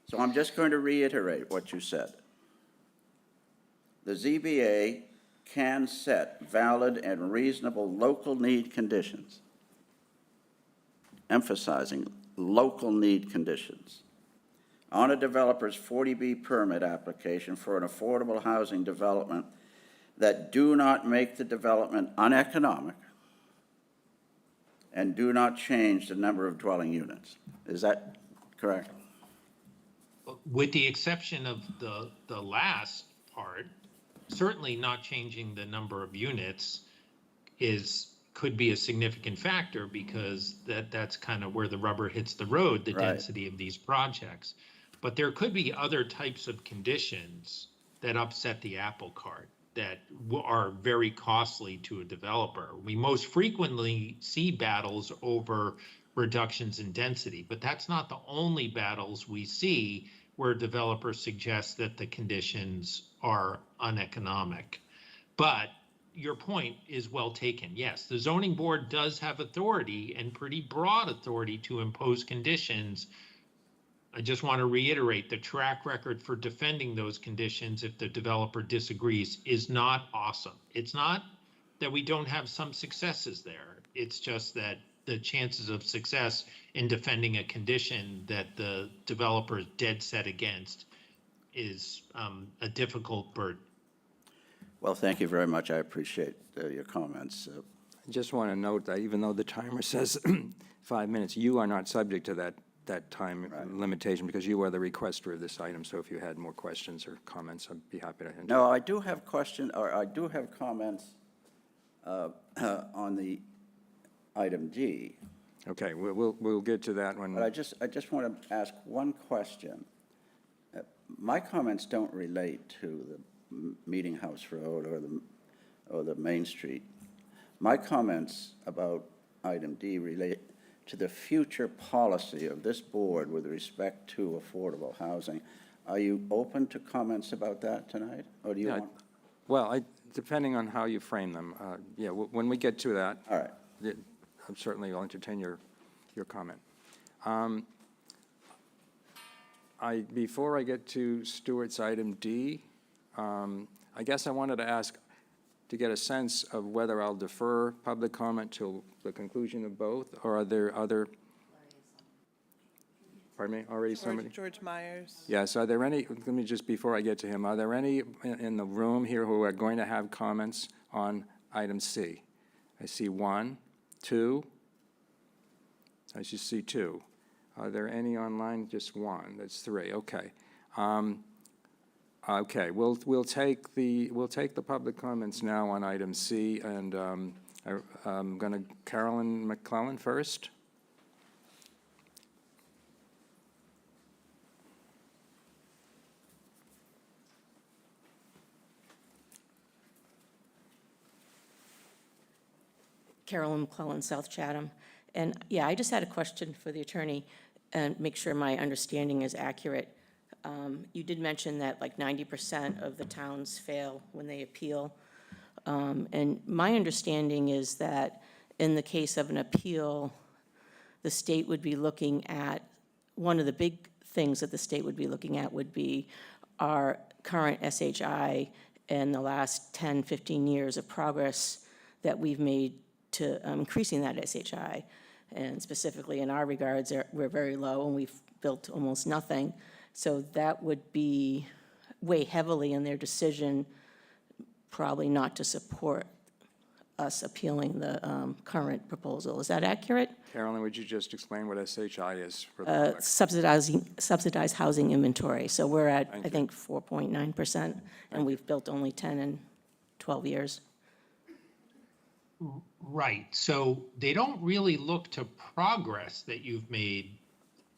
Speaker 13: So I'm just going to reiterate what you said. The ZBA can set valid and reasonable local need conditions, emphasizing local need conditions, on a developer's 40B permit application for an affordable housing development that do not make the development uneconomic and do not change the number of dwelling units. Is that correct?
Speaker 10: With the exception of the last part, certainly not changing the number of units could be a significant factor, because that's kind of where the rubber hits the road, the
Speaker 13: Right.
Speaker 10: density of these projects. But there could be other types of conditions that upset the apple cart that are very costly to a developer. We most frequently see battles over reductions in density, but that's not the only battles we see where developers suggest that the conditions are uneconomic. But your point is well taken. Yes, the zoning board does have authority, and pretty broad authority, to impose conditions. I just want to reiterate, the track record for defending those conditions, if the developer disagrees, is not awesome. It's not that we don't have some successes there. It's just that the chances of success in defending a condition that the developer is dead set against is a difficult burden.
Speaker 13: Well, thank you very much. I appreciate your comments.
Speaker 1: I just want to note that even though the timer says 5 minutes, you are not subject to that time limitation, because you are the requester of this item. So if you had more questions or comments, I'd be happy to.
Speaker 13: No, I do have comments on the item G.
Speaker 1: Okay, we'll get to that one.
Speaker 13: But I just want to ask one question. My comments don't relate to the Meeting House Road or the Main Street. My comments about item D relate to the future policy of this board with respect to affordable housing. Are you open to comments about that tonight, or do you want?
Speaker 1: Well, depending on how you frame them, yeah, when we get to that.
Speaker 13: All right.
Speaker 1: I'm certainly will entertain your comment. Before I get to Stuart's item D, I guess I wanted to ask to get a sense of whether I'll defer public comment till the conclusion of both, or are there other? Pardon me, already somebody?
Speaker 14: George Myers.
Speaker 1: Yes, are there any, let me just, before I get to him, are there any in the room here who are going to have comments on item C? I see 1, 2. I should see 2. Are there any online? Just 1. That's 3. Okay. Okay. We'll take the public comments now on item C, and I'm going to Carolyn McClellan first.
Speaker 15: Carolyn McClellan, South Chatham. And yeah, I just had a question for the attorney and make sure my understanding is accurate. You did mention that like 90% of the towns fail when they appeal. And my understanding is that in the case of an appeal, the state would be looking at, one of the big things that the state would be looking at would be our current SHI and the last 10, 15 years of progress that we've made to increasing that SHI. And specifically in our regards, we're very low and we've built almost nothing. So that would be weigh heavily in their decision, probably not to support us appealing the current proposal. Is that accurate?
Speaker 1: Carolyn, would you just explain what SHI is for the public?
Speaker 15: Subsidized housing inventory. So we're at,
Speaker 1: Thank
Speaker 15: I
Speaker 1: you.
Speaker 15: think, 4.9%, and we've built only 10 in 12 years.
Speaker 10: Right, so they don't really look to progress that you've made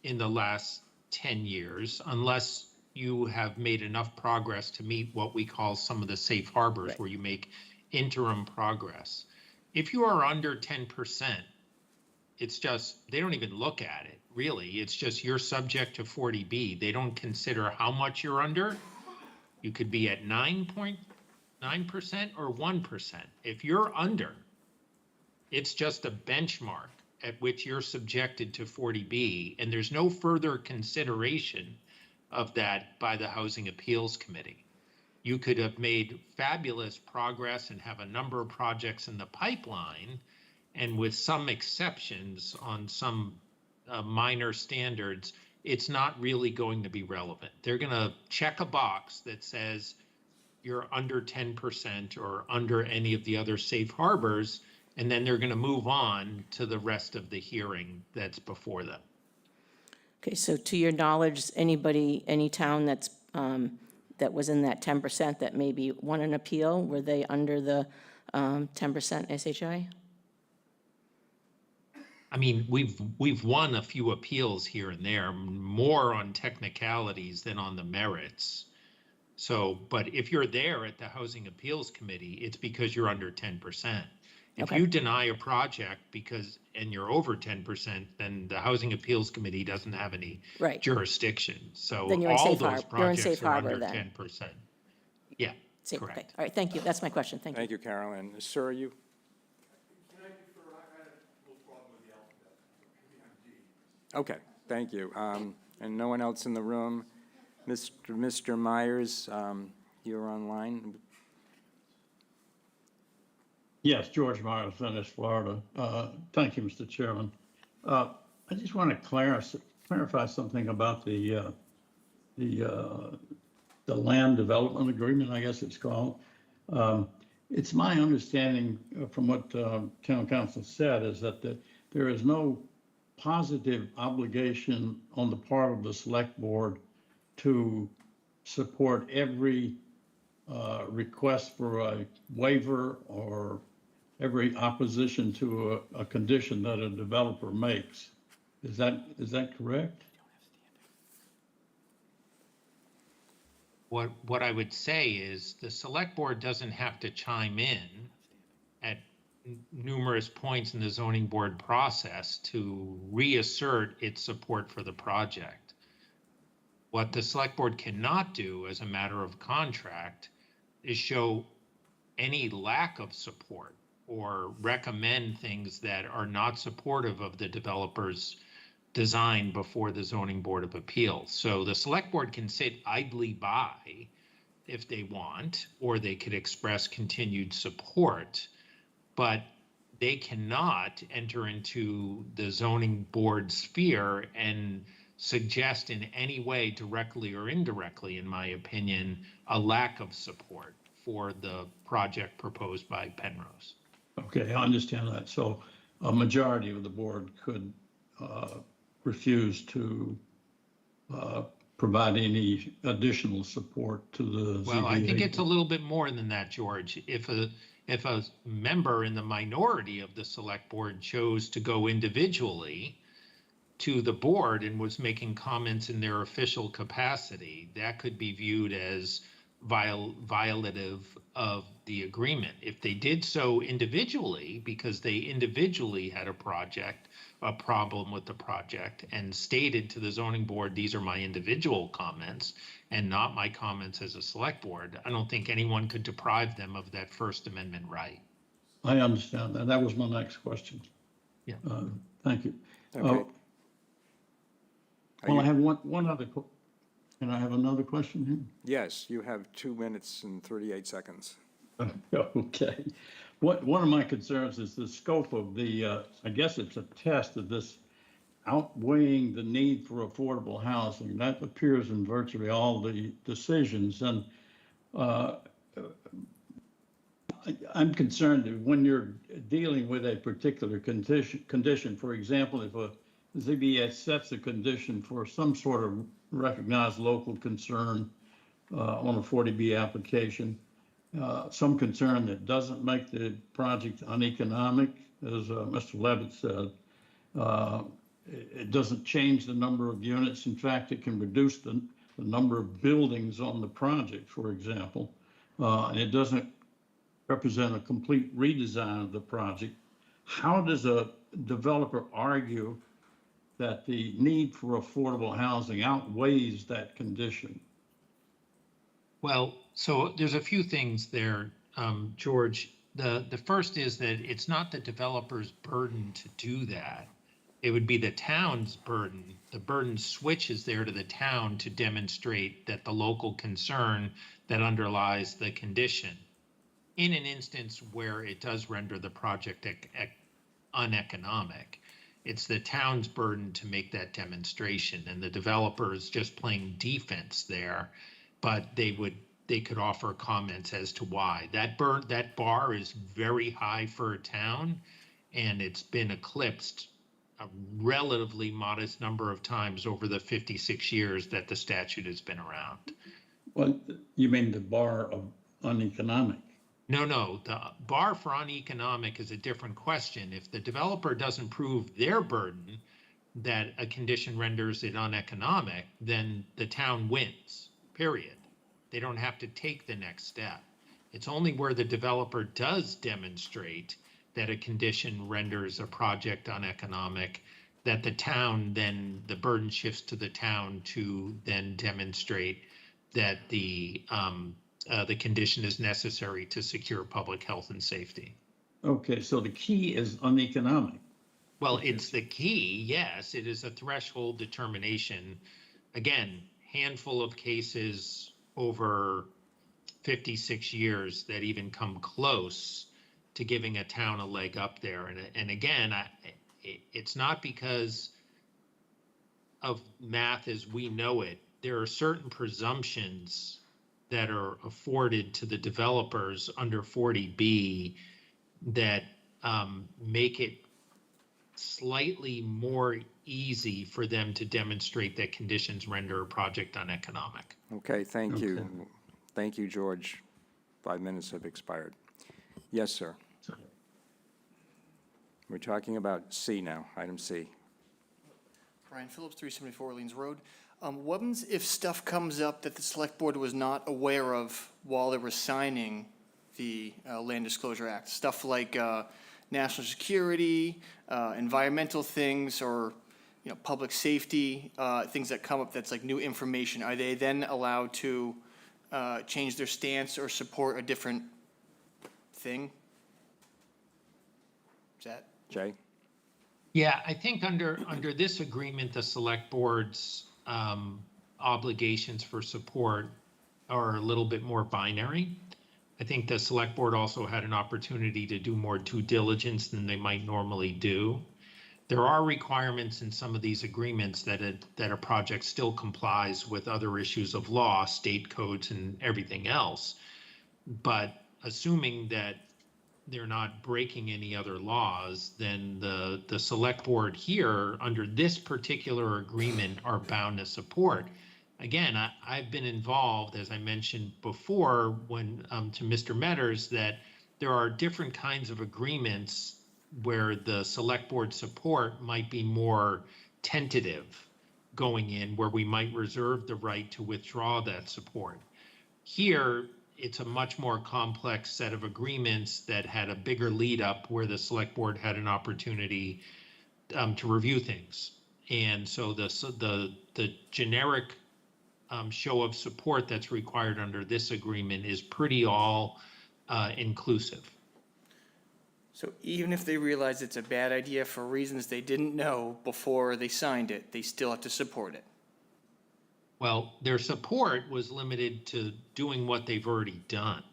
Speaker 10: in the last 10 years unless you have made enough progress to meet what we call some of the safe harbors,
Speaker 15: Right.
Speaker 10: where you make interim progress. If you are under 10%, it's just, they don't even look at it, really. It's just you're subject to 40B. They don't consider how much you're under. You could be at 9.9% or 1%. If you're under, it's just a benchmark at which you're subjected to 40B, and there's no further consideration of that by the Housing Appeals Committee. You could have made fabulous progress and have a number of projects in the pipeline, and with some exceptions on some minor standards, it's not really going to be relevant. They're going to check a box that says you're under 10% or under any of the other safe harbors, and then they're going to move on to the rest of the hearing that's before them.
Speaker 15: Okay, so to your knowledge, anybody, any town that's, that was in that 10% that maybe won an appeal, were they under the 10% SHI?
Speaker 10: I mean, we've won a few appeals here and there, more on technicalities than on the merits. So, but if you're there at the Housing Appeals Committee, it's because you're under 10%. If
Speaker 15: Okay.
Speaker 10: you deny a project and you're over 10%, then the Housing Appeals Committee doesn't have any
Speaker 15: Right.
Speaker 10: jurisdiction. So
Speaker 15: Then you're in
Speaker 10: all
Speaker 15: safe
Speaker 10: those
Speaker 15: harbor. You're in
Speaker 10: projects
Speaker 15: safe
Speaker 10: are
Speaker 15: harbor
Speaker 10: under
Speaker 15: then.
Speaker 10: 10%. Yeah,
Speaker 15: Safe, okay.
Speaker 10: correct.
Speaker 15: All right, thank you. That's my question. Thank you.
Speaker 1: Thank you, Carolyn. Sir, you? Okay, thank you. And no one else in the room? Mr. Myers, you're online.
Speaker 14: Yes, George Myers, Venice, Florida. Thank you, Mr. Chairman. I just want to clarify something about the land development agreement, I guess it's called. It's my understanding from what town council said is that there is no positive obligation on the part of the select board to support every request for a waiver or every opposition to a condition that a developer makes. Is that correct?
Speaker 10: What I would say is the select board doesn't have to chime in at numerous points in the zoning board process to reassert its support for the project. What the select board cannot do as a matter of contract is show any lack of support or recommend things that are not supportive of the developer's design before the zoning board of appeals. So the select board can sit idly by if they want, or they could express continued support, but they cannot enter into the zoning board sphere and suggest in any way, directly or indirectly, in my opinion, a lack of support for the project proposed by Penrose.
Speaker 14: Okay, I understand that. So a majority of the board could refuse to provide any additional support to the ZBA.
Speaker 10: Well, I think it's a little bit more than that, George. If a member in the minority of the select board chose to go individually to the board and was making comments in their official capacity, that could be viewed as violative of the agreement. If they did so individually, because they individually had a problem with the project, and stated to the zoning board, these are my individual comments and not my comments as a select board, I don't think anyone could deprive them of that First Amendment right.
Speaker 14: I understand that. That was my next question.
Speaker 10: Yeah.
Speaker 14: Thank you.
Speaker 1: Okay.
Speaker 14: Well, I have one other, can I have another question here?
Speaker 1: Yes, you have 2 minutes and 38 seconds.
Speaker 14: Okay. One of my concerns is the scope of the, I guess it's a test of this outweighing the need for affordable housing. That appears in virtually all the decisions. And I'm concerned that when you're dealing with a particular condition, for example, if a ZBA sets a condition for some sort of recognized local concern on a 40B application, some concern that doesn't make the project uneconomic, as Mr. Levitt said, it doesn't change the number of units. In fact, it can reduce the number of buildings on the project, for example, and it doesn't represent a complete redesign of the project. How does a developer argue that the need for affordable housing outweighs that condition?
Speaker 10: Well, so there's a few things there, George. The first is that it's not the developer's burden to do that. It would be the town's burden. The burden switches there to the town to demonstrate that the local concern that underlies the condition. In an instance where it does render the project uneconomic, it's the town's burden to make that demonstration, and the developer is just playing defense there, but they could offer comments as to why. That bar is very high for a town, and it's been eclipsed a relatively modest number of times over the 56 years that the statute has been around.
Speaker 14: Well, you mean the bar of uneconomic?
Speaker 10: No, the bar for uneconomic is a different question. If the developer doesn't prove their burden that a condition renders it uneconomic, then the town wins, period. They don't have to take the next step. It's only where the developer does demonstrate that a condition renders a project uneconomic that the town, then the burden shifts to the town to then demonstrate that the condition is necessary to secure public health and safety.
Speaker 14: Okay, so the key is uneconomic.
Speaker 10: Well, it's the key, yes. It is a threshold determination. Again, handful of cases over 56 years that even come close to giving a town a leg up there. And again, it's not because of math as we know it. There are certain presumptions that are afforded to the developers under 40B that make it slightly more easy for them to demonstrate that conditions render a project uneconomic.
Speaker 1: Okay, thank you. Thank you, George. 5 minutes have expired. Yes, sir. We're talking about C now, item C.
Speaker 16: Brian Phillips, 374 Orleans Road. What happens if stuff comes up that the select board was not aware of while they were signing the Land Disclosure Act? Stuff like national security, environmental things, or public safety, things that come up that's like new information. Are they then allowed to change their stance or support a different thing? Is that?
Speaker 1: Jay?
Speaker 10: Yeah, I think under this agreement, the select board's obligations for support are a little bit more binary. I think the select board also had an opportunity to do more due diligence than they might normally do. There are requirements in some of these agreements that a project still complies with other issues of law, state codes, and everything else. But assuming that they're not breaking any other laws, then the select board here under this particular agreement are bound to support. Again, I've been involved, as I mentioned before, when to Mr. Metters, that there are different kinds of agreements where the select board support might be more tentative going in, where we might reserve the right to withdraw that support. Here, it's a much more complex set of agreements that had a bigger lead up where the select board had an opportunity to review things. And so the generic show of support that's required under this agreement is pretty all inclusive.
Speaker 16: So even if they realize it's a bad idea for reasons they didn't know before they signed it, they still have to support it?
Speaker 10: Well, their support was limited to doing what they've already done.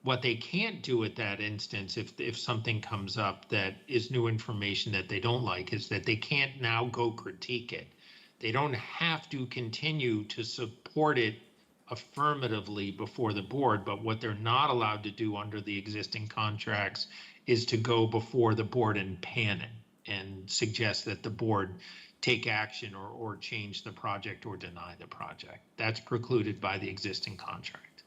Speaker 10: What they can't do at that instance, if something comes up that is new information that they don't like, is that they can't now go critique it. They don't have to continue to support it affirmatively before the board, but what they're not allowed to do under the existing contracts is to go before the board and pan it and suggest that the board take action or change the project or deny the project. That's precluded by the existing contract.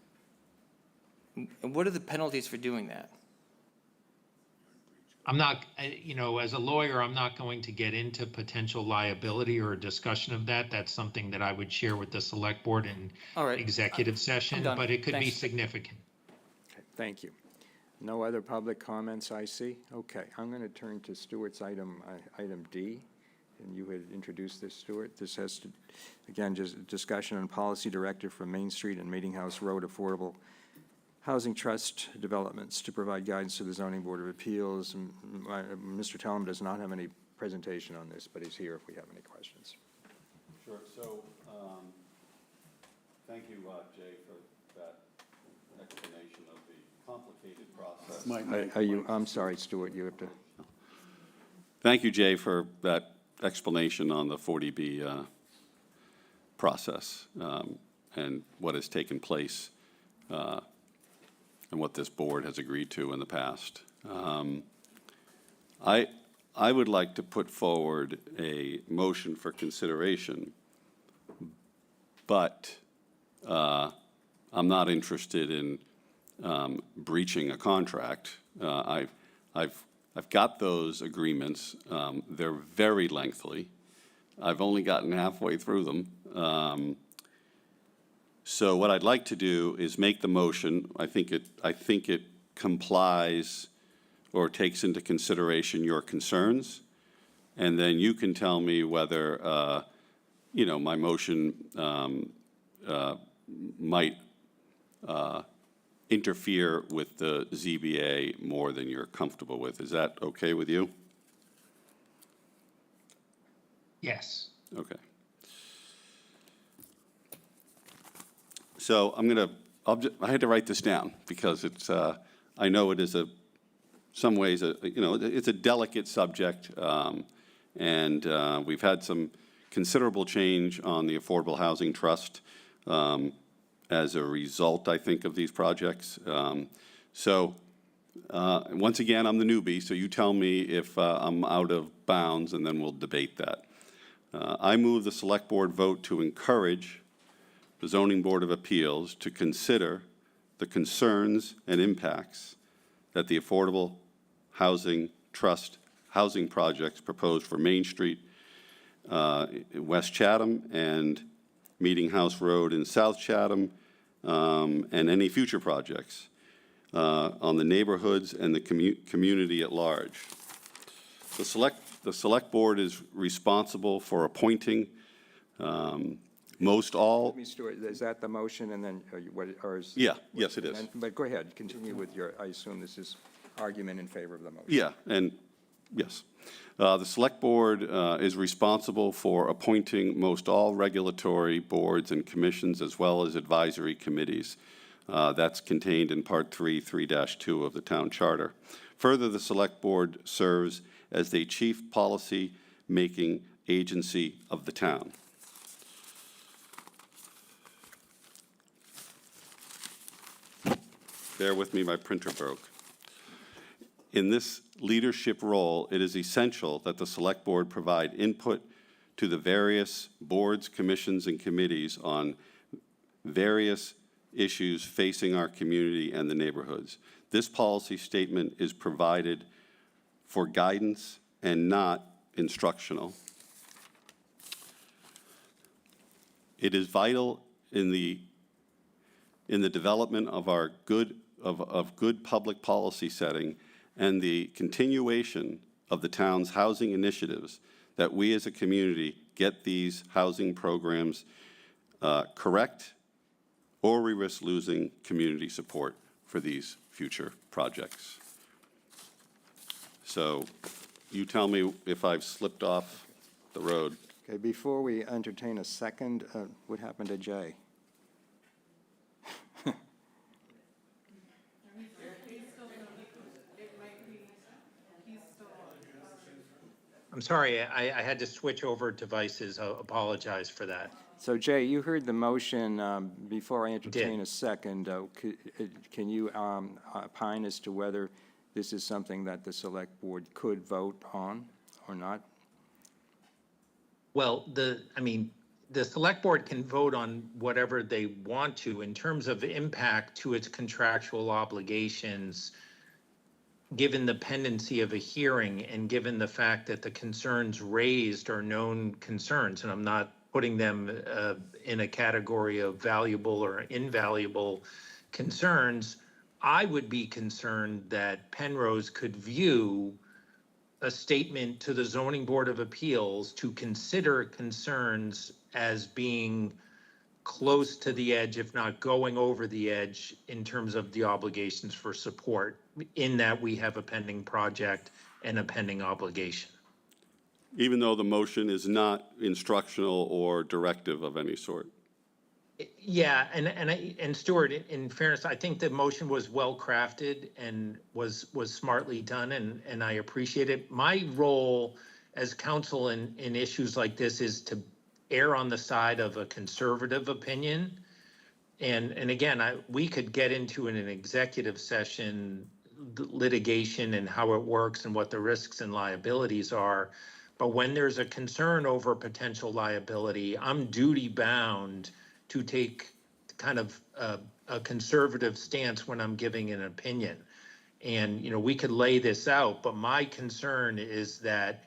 Speaker 16: And what are the penalties for doing that?
Speaker 10: I'm not, as a lawyer, I'm not going to get into potential liability or a discussion of that. That's something that I would share with the select board in
Speaker 16: All right.
Speaker 10: executive session,
Speaker 16: done.
Speaker 10: but it could be
Speaker 16: Thanks.
Speaker 10: significant.
Speaker 1: Okay, thank you. No other public comments, I see. Okay, I'm going to turn to Stuart's item D, and you had introduced this, Stuart. This has to, again, just discussion on policy directive for Main Street and Meeting House Road affordable housing trust developments to provide guidance to the Zoning Board of Appeals. Mr. Tellem does not have any presentation on this, but he's here if we have any questions.
Speaker 8: Sure. So, thank you, Jay, for that explanation of the complicated process.
Speaker 1: I'm sorry, Stuart, you have to.
Speaker 8: Thank you, Jay, for that explanation on the 40B process and what has taken place and what this board has agreed to in the past. I would like to put forward a motion for consideration, but I'm not interested in breaching a contract. I've got those agreements. They're very lengthy. I've only gotten halfway through them. So what I'd like to do is make the motion. I think it complies or takes into consideration your concerns, and then you can tell me whether my motion might interfere with the ZBA more than you're comfortable with. Is that okay with you?
Speaker 10: Yes.
Speaker 8: Okay. So I had to write this down because it's, I know it is some ways, it's a delicate subject, and we've had some considerable change on the Affordable Housing Trust as a result, I think, of these projects. So once again, I'm the newbie, so you tell me if I'm out of bounds, and then we'll debate that. I move the Select Board vote to encourage the Zoning Board of Appeals to consider the concerns and impacts that the Affordable Housing Trust housing projects proposed for Main Street, West Chatham, and Meeting House Road in South Chatham, and any future projects on the neighborhoods and the community at large. The Select Board is responsible for appointing most all.
Speaker 1: Let me, Stuart, is that the motion, and then, or is?
Speaker 8: Yeah, yes, it is.
Speaker 1: But go ahead, continue with your, I assume this is argument in favor of the motion.
Speaker 8: Yeah, and yes. The Select Board is responsible for appointing most all regulatory boards and commissions as well as advisory committees. That's contained in Part 3, 3-2 of the Town Charter. Further, the Select Board serves as the chief policy-making agency of the town. Bear with me, my printer broke. In this leadership role, it is essential that the Select Board provide input to the various boards, commissions, and committees on various issues facing our community and the neighborhoods. This policy statement is provided for guidance and not instructional. It is vital in the development of our good public policy setting and the continuation of the town's housing initiatives that we as a community get these housing programs correct, or we risk losing community support for these future projects. So you tell me if I've slipped off the road.
Speaker 1: Okay, before we entertain a second, what happened to Jay?
Speaker 10: I'm sorry, I had to switch over devices. I apologize for that.
Speaker 1: So Jay, you heard the motion. Before I entertain
Speaker 10: Did.
Speaker 1: a second, can you opine as to whether this is something that the select board could vote on or not?
Speaker 10: Well, the select board can vote on whatever they want to in terms of impact to its contractual obligations, given the pendency of a hearing and given the fact that the concerns raised are known concerns, and I'm not putting them in a category of valuable or invaluable concerns, I would be concerned that Penrose could view a statement to the Zoning Board of Appeals to consider concerns as being close to the edge, if not going over the edge, in terms of the obligations for support, in that we have a pending project and a pending obligation.
Speaker 8: Even though the motion is not instructional or directive of any sort.
Speaker 10: Yeah, and Stuart, in fairness, I think the motion was well crafted and was smartly done, and I appreciate it. My role as counsel in issues like this is to err on the side of a conservative opinion. And again, we could get into an executive session litigation and how it works and what the risks and liabilities are. But when there's a concern over potential liability, I'm duty bound to take kind of a conservative stance when I'm giving an opinion. And, we could lay this out, but my concern is that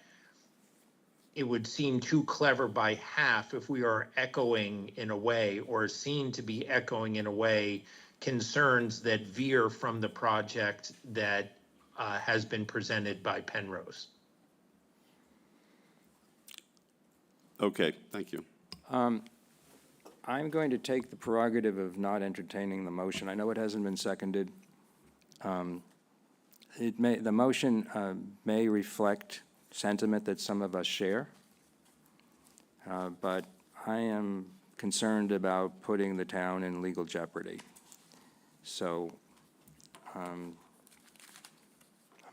Speaker 10: it would seem too clever by half if we are echoing in a way, or seen to be echoing in a way, concerns that veer from the project that has been presented by Penrose.
Speaker 8: Okay, thank you.
Speaker 1: I'm going to take the prerogative of not entertaining the motion. I know it hasn't been seconded. The motion may reflect sentiment that some of us share, but I am concerned about putting the town in legal jeopardy. So I'm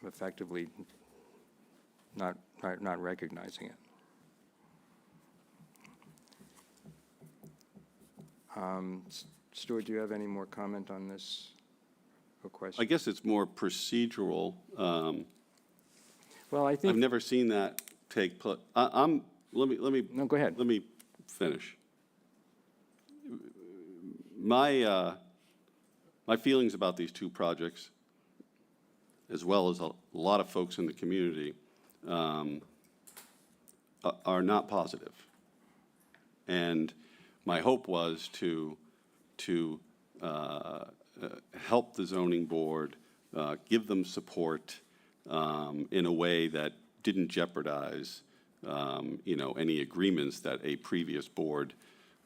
Speaker 1: effectively not recognizing it. Stuart, do you have any more comment on this question?
Speaker 8: I guess it's more procedural.
Speaker 1: Well, I think
Speaker 8: I've never seen that take place. Let me.
Speaker 1: No, go ahead.
Speaker 8: Let me finish. My feelings about these two projects, as well as a lot of folks in the community, are not positive. And my hope was to help the zoning board, give them support in a way that didn't jeopardize, any agreements that a previous board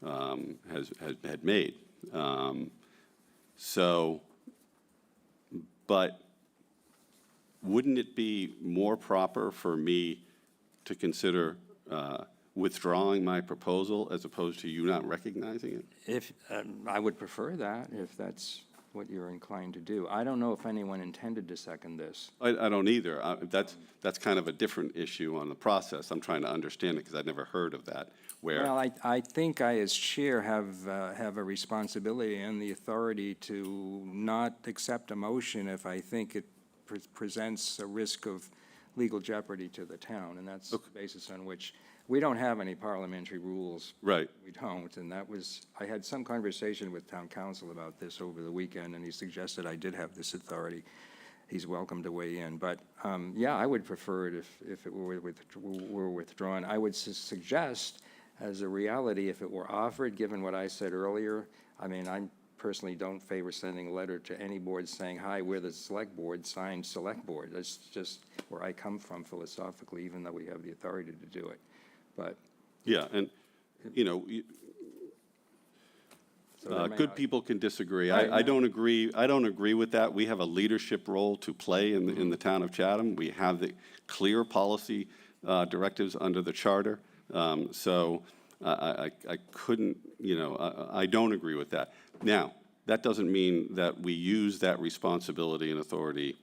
Speaker 8: had made. But wouldn't it be more proper for me to consider withdrawing my proposal as opposed to you not recognizing it?
Speaker 1: If I would prefer that, if that's what you're inclined to do. I don't know if anyone intended to second this.
Speaker 8: I don't either. That's kind of a different issue on the process. I'm trying to understand it because I'd never heard of that.
Speaker 1: Well, I think I, as chair, have a responsibility and the authority to not accept a motion if I think it presents a risk of legal jeopardy to the town, and that's the basis on which we don't have any parliamentary rules.
Speaker 8: Right.
Speaker 1: We don't, and I had some conversation with town council about this over the weekend, and he suggested I did have this authority. He's welcome to weigh in, but yeah, I would prefer it if it were withdrawn. I would suggest, as a reality, if it were offered, given what I said earlier, I mean, I personally don't favor sending a letter to any board saying, hi, we're the select board, signed select board. That's just where I come from philosophically, even though we have the authority to do it. But
Speaker 8: yeah, and good people can disagree.
Speaker 1: Right.
Speaker 8: I don't agree. I don't agree with that. We have a leadership role to play in the town of Chatham. We have the clear policy directives under the charter. So I couldn't. I don't agree with that. Now, that doesn't mean that we use that responsibility and authority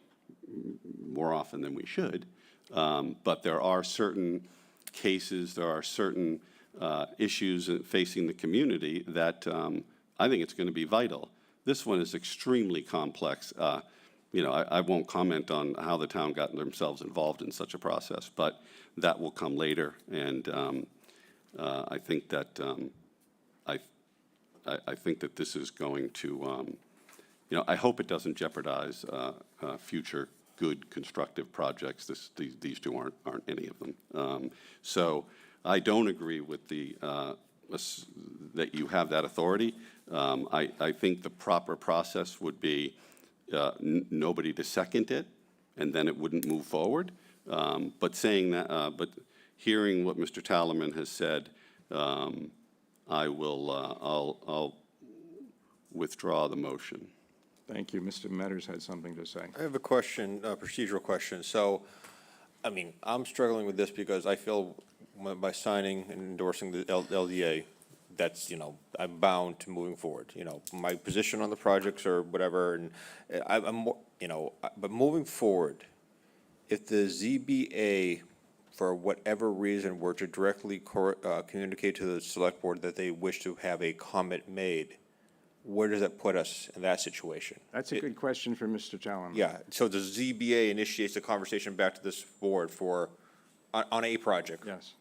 Speaker 8: more often than we should. But there are certain cases, there are certain issues facing the community that I think it's going to be vital. This one is extremely complex. You know, I won't comment on how the town got themselves involved in such a process, but that will come later. And I think that I think that this is going to, you know, I hope it doesn't jeopardize future good constructive projects. These two aren't any of them. So I don't agree with that you have that authority. I think the proper process would be nobody to second it, and then it wouldn't move forward. But saying that, but hearing what Mr. Tallerman has said, I'll withdraw the motion.
Speaker 1: Thank you. Mr. Metters had something to say.
Speaker 12: I have a question, a procedural question. So, I mean, I'm struggling with this because I feel by signing and endorsing the LDA, that's, you know, I'm bound to moving forward. You know, my position on the projects or whatever, and I'm, you know, but moving forward, if the ZBA, for whatever reason, were to directly communicate to the select board that they wish to have a comment made, where does that put us in that situation?
Speaker 1: That's a good question for Mr. Tallerman.
Speaker 12: Yeah, so the ZBA initiates a conversation back to this board for, on a project.
Speaker 1: Yes.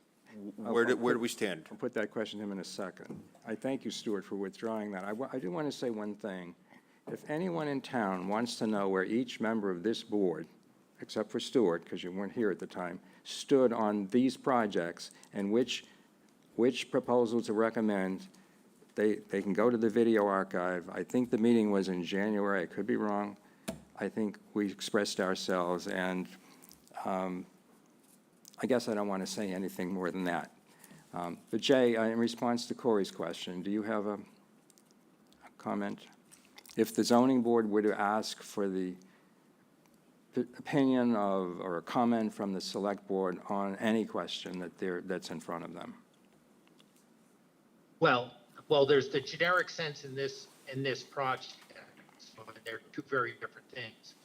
Speaker 12: Where do we stand?
Speaker 1: I'll put that question to him in a second. I thank you, Stuart, for withdrawing that. I do want to say one thing. If anyone in town wants to know where each member of this board, except for Stuart, because you weren't here at the time, stood on these projects and which proposal to recommend, they can go to the video archive. I think the meeting was in January. I could be wrong. I think we expressed ourselves, and I guess I don't want to say anything more than that. But Jay, in response to Corey's question, do you have a comment? If the zoning board were to ask for the opinion of, or a comment from the select board on any question that's in front of them?
Speaker 10: Well, there's the generic sense in this project. So they're two very different things.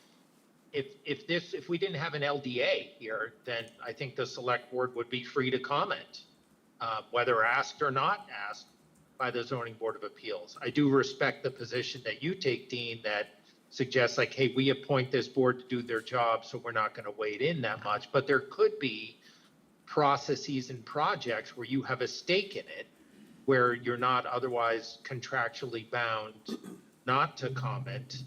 Speaker 10: If we didn't have an LDA here, then I think the select board would be free to comment, whether asked or not asked by the zoning board of appeals. I do respect the position that you take, Dean, that suggests like, hey, we appoint this board to do their job, so we're not going to wade in that much. But there could be processes and projects where you have a stake in it, where you're not otherwise contractually bound not to comment.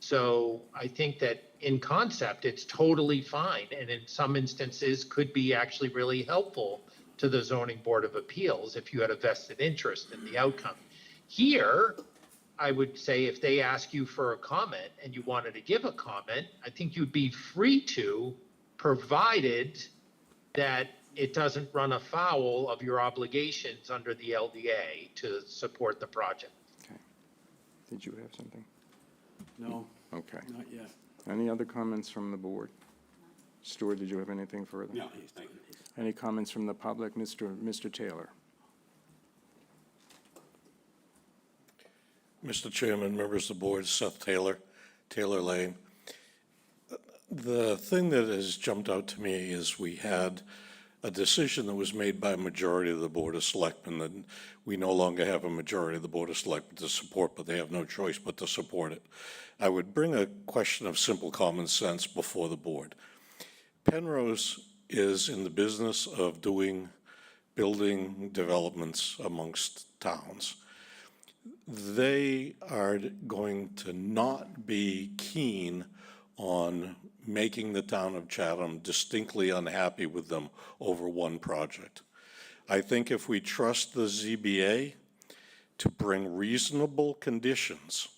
Speaker 10: So I think that in concept, it's totally fine, and in some instances could be actually really helpful to the zoning board of appeals if you had a vested interest in the outcome. Here, I would say if they ask you for a comment and you wanted to give a comment, I think you'd be free to, provided that it doesn't run afoul of your obligations under the LDA to support the project.
Speaker 1: Okay. Did you have something?
Speaker 11: No,
Speaker 1: Okay.
Speaker 11: not yet.
Speaker 1: Any other comments from the board? Stuart, did you have anything further?
Speaker 11: No, thank you.
Speaker 1: Any comments from the public? Mr. Taylor?
Speaker 17: Mr. Chairman, members of the board, Seth Taylor, Taylor Lane. The thing that has jumped out to me is we had a decision that was made by a majority of the Board of Selectmen, that we no longer have a majority of the Board of Selectmen to support, but they have no choice but to support it. I would bring a question of simple common sense before the board. Penrose is in the business of doing building developments amongst towns. They are going to not be keen on making the town of Chatham distinctly unhappy with them over one project. I think if we trust the ZBA to bring reasonable conditions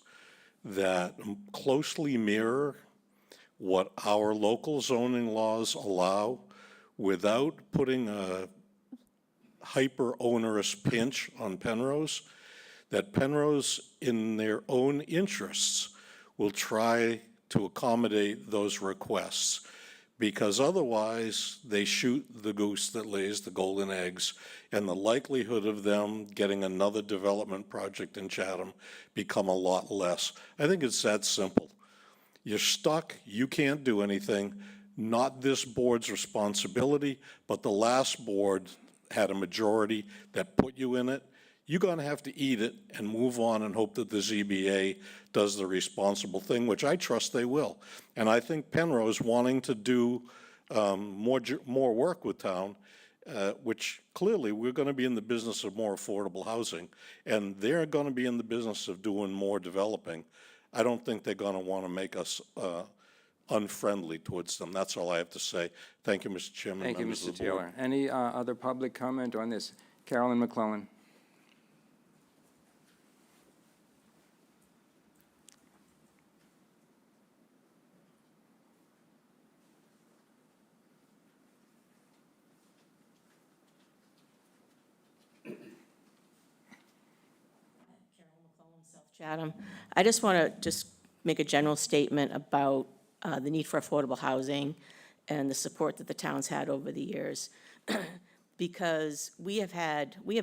Speaker 17: that closely mirror what our local zoning laws allow without putting a hyper-onerous pinch on Penrose, that Penrose, in their own interests, will try to accommodate those requests, because otherwise they shoot the goose that lays the golden eggs, and the likelihood of them getting another development project in Chatham become a lot less. I think it's that simple. You're stuck, you can't do anything, not this board's responsibility, but the last board had a majority that put you in it. You're going to have to eat it and move on and hope that the ZBA does the responsible thing, which I trust they will. And I think Penrose wanting to do more work with town, which clearly we're going to be in the business of more affordable housing, and they're going to be in the business of doing more developing. I don't think they're going to want to make us unfriendly towards them. That's all I have to say. Thank you, Mr. Chairman.
Speaker 1: Thank you,
Speaker 17: members of
Speaker 1: Mr.
Speaker 17: the board.
Speaker 1: Taylor. Any other public comment on this? Carolyn McClellan.
Speaker 15: Chatham. I just want to just make a general statement about the need for affordable housing and the support that the town's had over the years. Because we have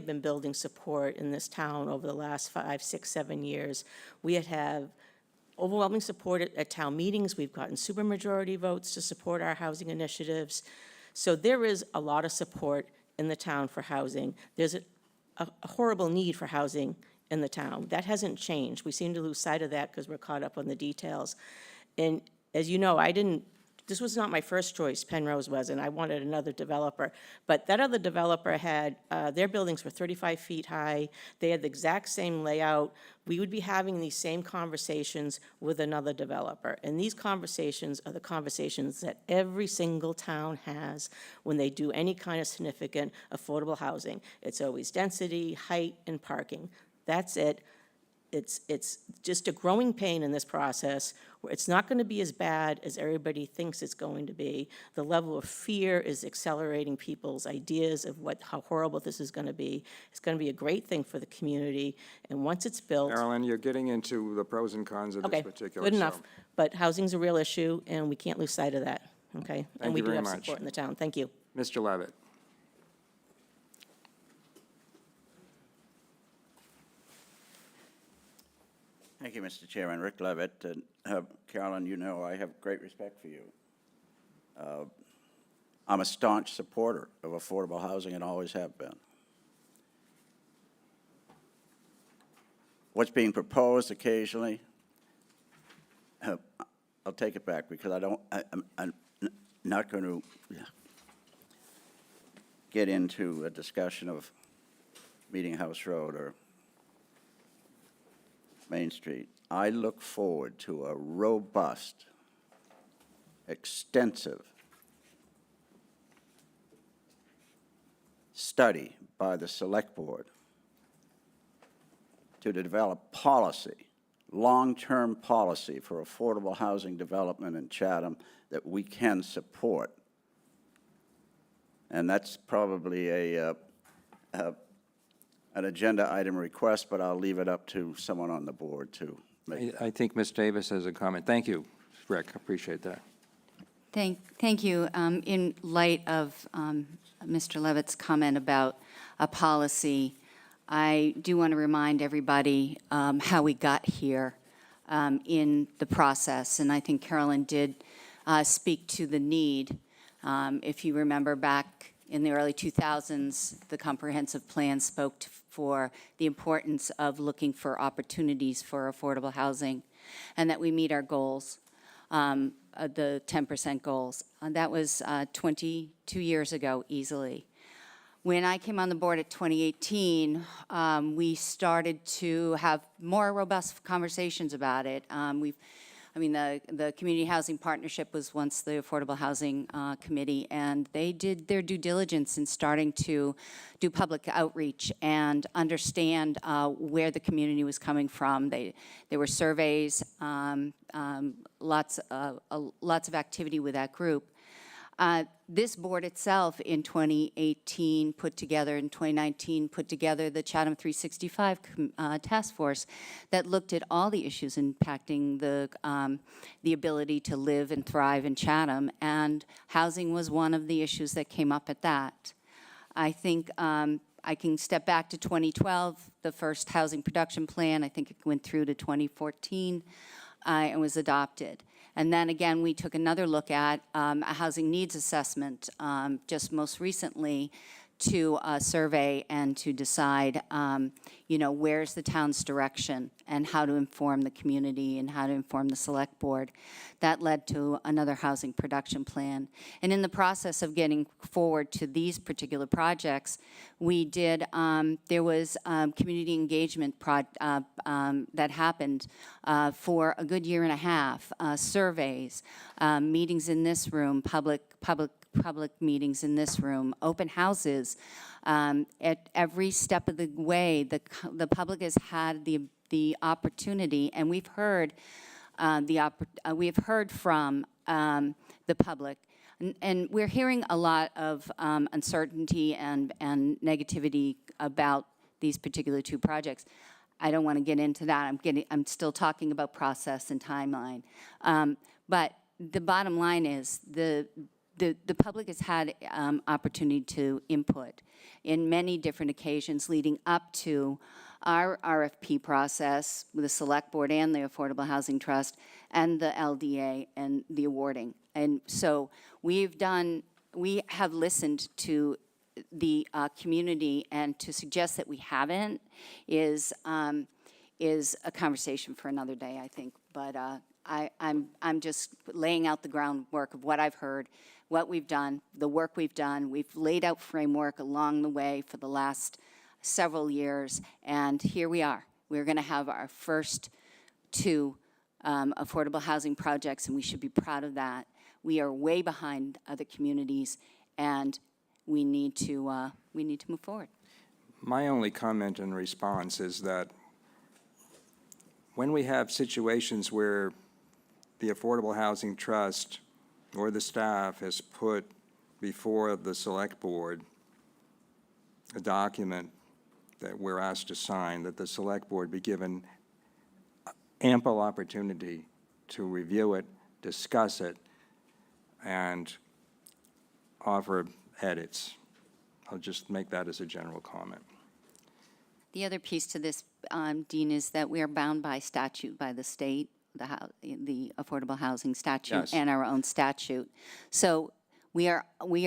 Speaker 15: been building support in this town over the last 5, 6, 7 years. We have overwhelming support at town meetings. We've gotten supermajority votes to support our housing initiatives. So there is a lot of support in the town for housing. There's a horrible need for housing in the town. That hasn't changed. We seem to lose sight of that because we're caught up on the details. And as you know, this was not my first choice, Penrose was, and I wanted another developer. But that other developer had, their buildings were 35 feet high. They had the exact same layout. We would be having these same conversations with another developer. And these conversations are the conversations that every single town has when they do any kind of significant affordable housing. It's always density, height, and parking. That's it. It's just a growing pain in this process where it's not going to be as bad as everybody thinks it's going to be. The level of fear is accelerating people's ideas of how horrible this is going to be. It's going to be a great thing for the community, and once it's built.
Speaker 1: Carolyn, you're getting into the pros and cons of this
Speaker 15: Okay,
Speaker 1: particular.
Speaker 15: good enough.
Speaker 1: so-
Speaker 15: But housing's a real issue, and we can't lose sight of that, okay? And
Speaker 1: Thank
Speaker 15: we
Speaker 1: you
Speaker 15: do
Speaker 1: very
Speaker 15: have
Speaker 1: much.
Speaker 15: support in the town. Thank you.
Speaker 1: Mr. Levitt.
Speaker 13: Thank you, Mr. Chairman. Rick Levitt. Carolyn, you know I have great respect for you. I'm a staunch supporter of affordable housing and always have been. What's being proposed occasionally, I'll take it back because I'm not going to get into a discussion of Meeting House Road or Main Street. I look forward to a robust, extensive study by the Select Board to develop policy, long-term policy for affordable housing development in Chatham that we can support. And that's probably an agenda item request, but I'll leave it up to someone on the board to make that.
Speaker 1: I think Ms. Davis has a comment. Thank you, Rick. Appreciate that.
Speaker 2: Thank you. In light of Mr. Levitt's comment about a policy, I do want to remind everybody how we got here in the process, and I think Carolyn did speak to the need. If you remember back in the early 2000s, the comprehensive plan spoke for the importance of looking for opportunities for affordable housing and that we meet our goals, the 10% goals. That was 22 years ago, easily. When I came on the board at 2018, we started to have more robust conversations about it. The Community Housing Partnership was once the Affordable Housing Committee, and they did their due diligence in starting to do public outreach and understand where the community was coming from. There were surveys, lots of activity with that group. This board itself in 2019 put together the Chatham 365 task force that looked at all the issues impacting the ability to live and thrive in Chatham, and housing was one of the issues that came up at that. I think I can step back to 2012, the first housing production plan. I think it went through to 2014 and was adopted. And then again, we took another look at a housing needs assessment just most recently to survey and to decide, where's the town's direction and how to inform the community and how to inform the select board. That led to another housing production plan. And in the process of getting forward to these particular projects, we did, there was community engagement that happened for a good year and a half, surveys, meetings in this room, public meetings in this room, open houses. At every step of the way, the public has had the opportunity, and we've heard from the public, and we're hearing a lot of uncertainty and negativity about these particular two projects. I don't want to get into that. I'm still talking about process and timeline. But the bottom line is the public has had opportunity to input in many different occasions leading up to our RFP process with the Select Board and the Affordable Housing Trust and the LDA and the awarding. And so we have listened to the community, and to suggest that we haven't is a conversation for another day, I think. But I'm just laying out the groundwork of what I've heard, what we've done, the work we've done. We've laid out framework along the way for the last several years, and here we are. We're going to have our first two affordable housing projects, and we should be proud of that. We are way behind other communities, and we need to move forward.
Speaker 1: My only comment in response is that when we have situations where the Affordable Housing Trust or the staff has put before the Select Board a document that we're asked to sign, that the Select Board be given ample opportunity to review it, discuss it, and offer edits. I'll just make that as a general comment.
Speaker 2: The other piece to this, Dean, is that we are bound by statute, by the state, the affordable housing statute,
Speaker 1: Yes.
Speaker 2: and our own statute. So we are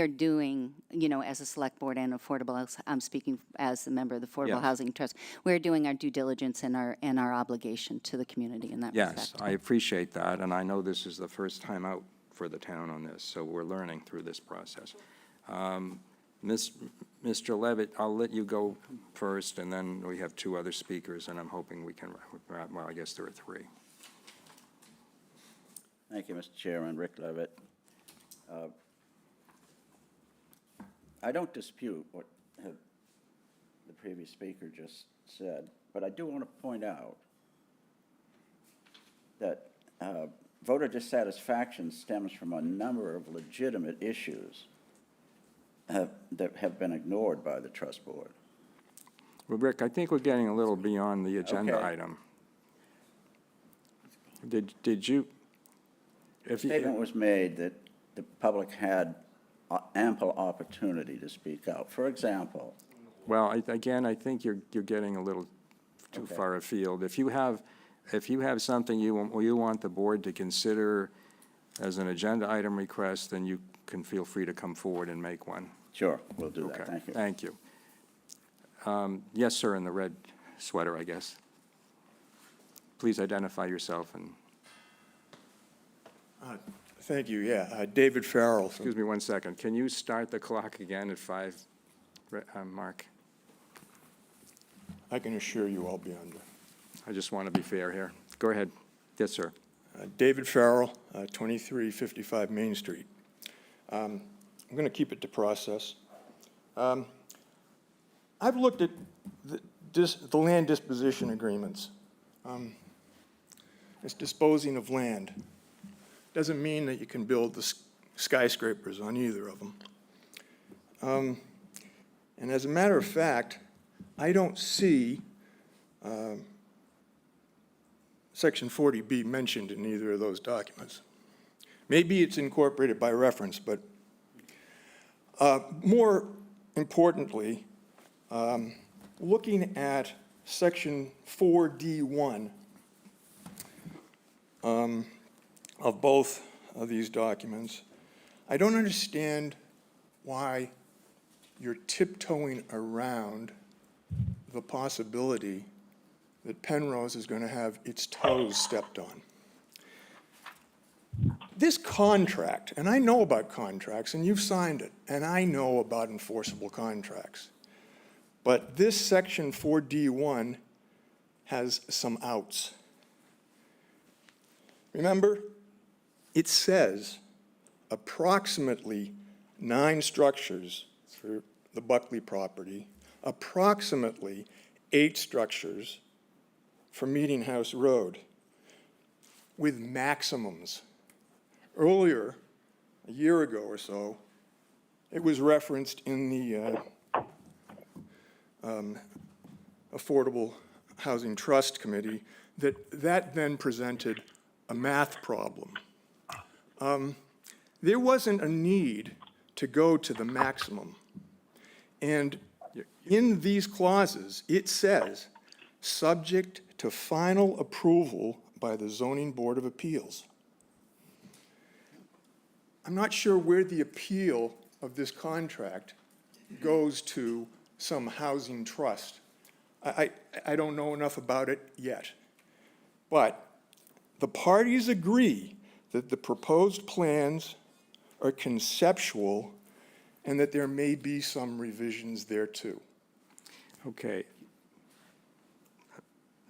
Speaker 2: doing, as a select board and I'm speaking as a member of the Affordable
Speaker 1: Yes.
Speaker 2: Housing Trust, we're doing our due diligence and our obligation to the community in that
Speaker 1: Yes,
Speaker 2: respect.
Speaker 1: I appreciate that, and I know this is the first time out for the town on this, so we're learning through this process. Mr. Levitt, I'll let you go first, and then we have two other speakers, and I'm hoping we can, well, I guess there are three.
Speaker 13: Thank you, Mr. Chairman. Rick Levitt. I don't dispute what the previous speaker just said, but I do want to point out that voter dissatisfaction stems from a number of legitimate issues that have been ignored by the trust board.
Speaker 1: Well, Rick, I think we're getting a little beyond the agenda
Speaker 13: Okay.
Speaker 1: item. Did you?
Speaker 13: A statement was made that the public had ample opportunity to speak out. For example.
Speaker 1: Well, again, I think you're getting a little too
Speaker 13: Okay.
Speaker 1: far afield. If you have something you want the board to consider as an agenda item request, then you can feel free to come forward and make one.
Speaker 13: Sure, we'll do
Speaker 1: Okay.
Speaker 13: that. Thank you.
Speaker 1: Thank you. Yes, sir, in the red sweater, I guess. Please identify yourself and.
Speaker 18: Thank you, David Farrell.
Speaker 1: Excuse me 1 second. Can you start the clock again at 5, Mark?
Speaker 18: I can assure you I'll be under.
Speaker 1: I just want to be fair here. Go ahead. Yes, sir.
Speaker 18: David Farrell, 2355 Main Street. I'm going to keep it to process. I've looked at the land disposition agreements. It's disposing of land. Doesn't mean that you can build the skyscrapers on either of them. And as a matter of fact, I don't see Section 40B mentioned in either of those documents. Maybe it's incorporated by reference, but more importantly, looking at Section 4D1, of both of these documents, I don't understand why you're tiptoeing around the possibility that Penrose is going to have its toes stepped on. This contract, and I know about contracts, and you've signed it, and I know about enforceable contracts, but this section 4D1 has some outs. Remember, it says approximately 9 structures for the Buckley property, approximately 8 structures for Meeting House Road, with maximums. Earlier, a year ago or so, it was referenced in the Affordable Housing Trust Committee that then presented a math problem. There wasn't a need to go to the maximum. And in these clauses, it says, subject to final approval by the Zoning Board of Appeals. I'm not sure where the appeal of this contract goes to some housing trust. I don't know enough about it yet. But the parties agree that the proposed plans are conceptual and that there may be some revisions there too.
Speaker 1: Okay.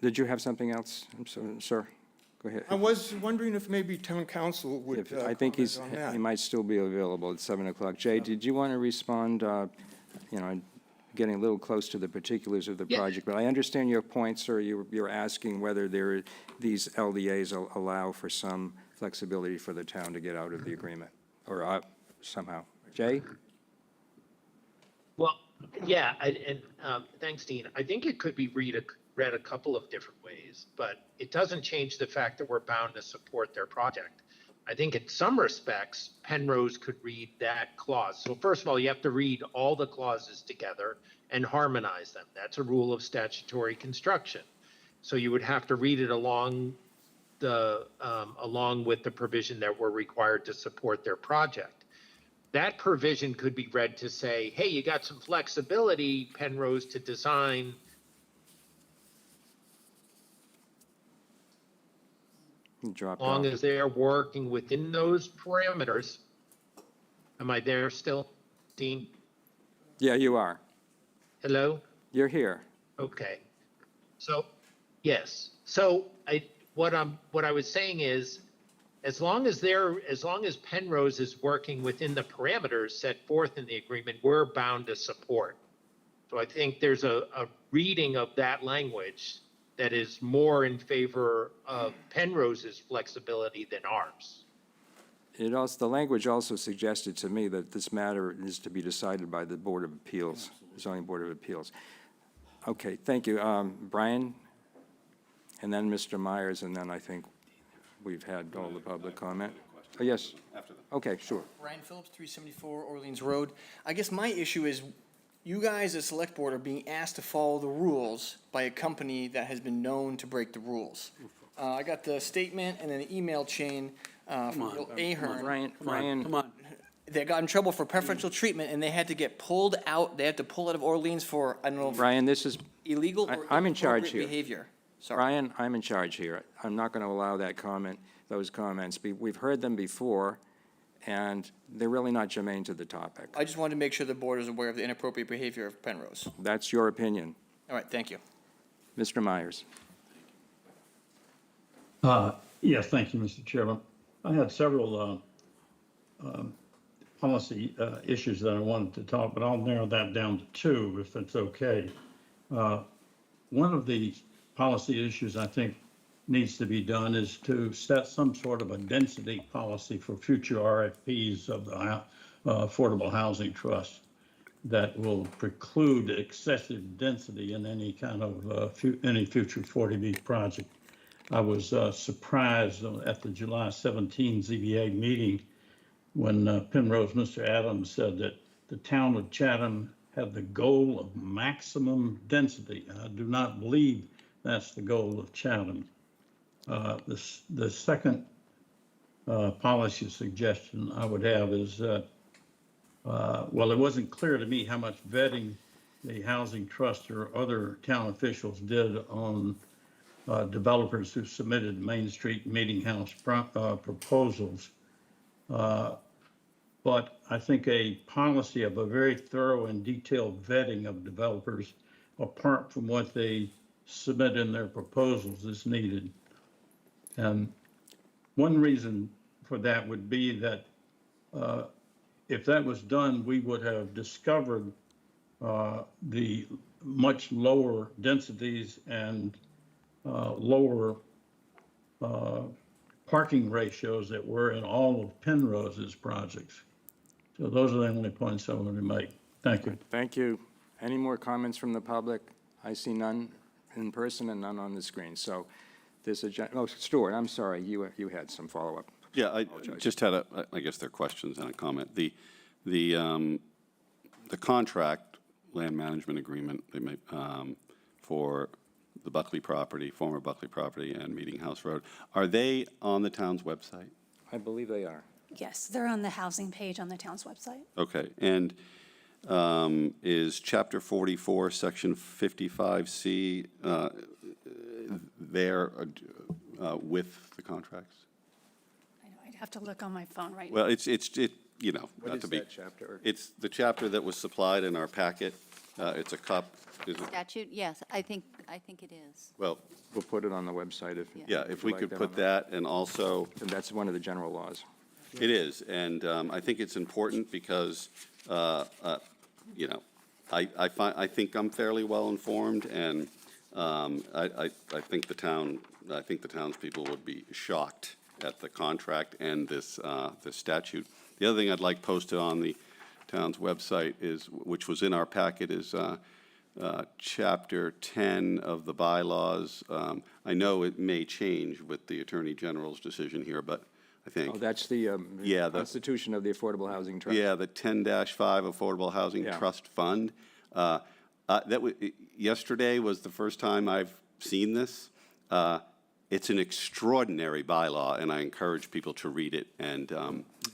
Speaker 1: Did you have something else? I'm sorry, sir, go ahead.
Speaker 18: I was wondering if maybe town council would
Speaker 1: I think
Speaker 18: comment on that.
Speaker 1: he might still be available at 7 o'clock. Jay, did you want to respond, you know, getting a little close to the particulars of the project, but I understand your point, sir. You're asking whether these LDAs allow for some flexibility for the town to get out of the agreement, or somehow. Jay?
Speaker 10: Well, yeah, thanks, Dean. I think it could be read a couple of different ways, but it doesn't change the fact that we're bound to support their project. I think in some respects, Penrose could read that clause. So first of all, you have to read all the clauses together and harmonize them. That's a rule of statutory construction. So you would have to read it along with the provision that we're required to support their project. That provision could be read to say, hey, you got some flexibility, Penrose, to design
Speaker 1: Dropped
Speaker 10: as long
Speaker 1: off.
Speaker 10: as they're working within those parameters. Am I there still, Dean?
Speaker 1: Yeah, you are.
Speaker 10: Hello?
Speaker 1: You're here.
Speaker 10: Okay. So, yes. So what I was saying is, as long as Penrose is working within the parameters set forth in the agreement, we're bound to support. So I think there's a reading of that language that is more in favor of Penrose's flexibility than ours.
Speaker 1: The language also suggested to me that this matter is to be decided by the Board of Appeals, Zoning Board of Appeals. Okay, thank you. Brian, and then Mr. Myers, and then I think we've had all the public comment. Oh, yes. Okay, sure.
Speaker 16: Brian Phillips, 374 Orleans Road. I guess my issue is you guys as select board are being asked to follow the rules by a company that has been known to break the rules. I got the statement and an email chain from Bill Ahern.
Speaker 1: Brian.
Speaker 16: They got in trouble for preferential treatment and they had to get pulled out. They had to pull out of Orleans for, I don't know,
Speaker 1: Brian, this is,
Speaker 16: illegal or
Speaker 1: I'm in charge
Speaker 16: inappropriate
Speaker 1: here.
Speaker 16: behavior. Sorry.
Speaker 1: Brian, I'm in charge here. I'm not going to allow those comments. We've heard them before, and they're really not germane to the topic.
Speaker 16: I just wanted to make sure the board is aware of the inappropriate behavior of Penrose.
Speaker 1: That's your opinion.
Speaker 16: All right, thank you.
Speaker 1: Mr. Myers.
Speaker 14: Yes, thank you, Mr. Chairman. I had several policy issues that I wanted to talk, but I'll narrow that down to 2, if it's okay. One of the policy issues I think needs to be done is to set some sort of a density policy for future RFPs of the Affordable Housing Trust that will preclude excessive density in any kind of any future 40B project. I was surprised at the July 17 ZBA meeting when Penrose, Mr. Adams, said that the town of Chatham had the goal of maximum density. I do not believe that's the goal of Chatham. The second policy suggestion I would have is that, well, it wasn't clear to me how much vetting the housing trust or other town officials did on developers who submitted Main Street Meeting House proposals. But I think a policy of a very thorough and detailed vetting of developers apart from what they submit in their proposals is needed. And one reason for that would be that if that was done, we would have discovered the much lower densities and lower parking ratios that were in all of Penrose's projects. So those are the only points I want to make. Thank you.
Speaker 1: Thank you. Any more comments from the public? I see none in person and none on the screen. So this agenda, oh, Stuart, I'm sorry, you had some follow-up.
Speaker 8: Yeah, I just had I guess they're questions and a comment. The contract, land management agreement, they make, for the Buckley property, former Buckley property and Meeting House Road, are they on the town's website?
Speaker 1: I believe they are.
Speaker 9: Yes, they're on the housing page on the town's website.
Speaker 8: Okay, and is Chapter 44, Section 55C there with the contracts?
Speaker 9: I'd have to look on my phone right now.
Speaker 8: Well, it's you know,
Speaker 1: What
Speaker 8: not
Speaker 1: is
Speaker 8: to be.
Speaker 1: that chapter?
Speaker 8: It's the chapter that was supplied in our packet. It's a cup. Is it?
Speaker 2: Statute, yes, I think it is.
Speaker 8: Well,
Speaker 1: We'll put it on the website if.
Speaker 8: yeah, if we could
Speaker 1: on
Speaker 8: put
Speaker 1: the-
Speaker 8: that, and also,
Speaker 1: And that's one of the general laws.
Speaker 8: it is, and I think it's important because, you know, I think I'm fairly well-informed, and I think the townspeople would be shocked at the contract and this statute. The other thing I'd like posted on the town's website is, which was in our packet, is Chapter 10 of the bylaws. I know it may change with the Attorney General's decision here, but I think.
Speaker 1: Oh, that's the
Speaker 8: Yeah, the-
Speaker 1: Constitution of the Affordable Housing Trust.
Speaker 8: Yeah, the 10-5 Affordable Housing
Speaker 1: Yeah.
Speaker 8: Trust Fund. Yesterday was the first time I've seen this. It's an extraordinary bylaw, and I encourage people to read it. And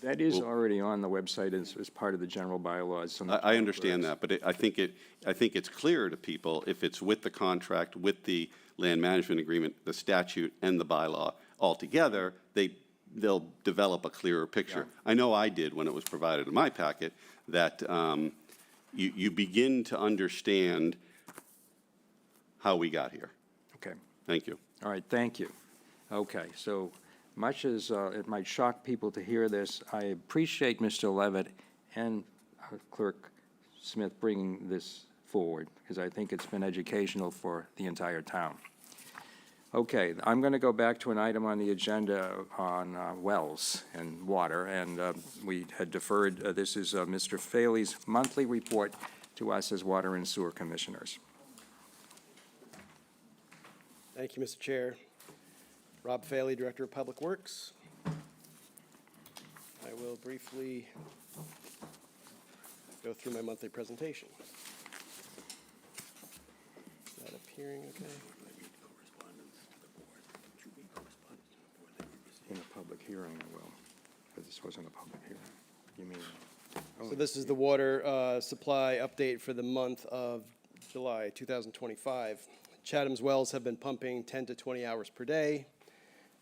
Speaker 1: That is already on the website as part of the general bylaws.
Speaker 8: I understand that, but I think it's clear to people if it's with the contract, with the land management agreement, the statute, and the bylaw all together, they'll develop a clearer picture. I know I did when it was provided in my packet, that you begin to understand how we got here.
Speaker 1: Okay.
Speaker 8: Thank you.
Speaker 1: All right, thank you. Okay, so much as it might shock people to hear this, I appreciate Mr. Levitt and Clerk Smith bringing this forward, because I think it's been educational for the entire town. Okay, I'm going to go back to an item on the agenda on wells and water, and we had deferred, this is Mr. Faley's monthly report to us as Water and Sewer Commissioners.
Speaker 19: Thank you, Mr. Chair. Rob Faley, Director of Public Works. I will briefly go through my monthly presentation. Is that appearing okay?
Speaker 1: In a public hearing, I will, but this wasn't a public hearing. You mean?
Speaker 19: So this is the water supply update for the month of July 2025. Chatham's wells have been pumping 10 to 20 hours per day.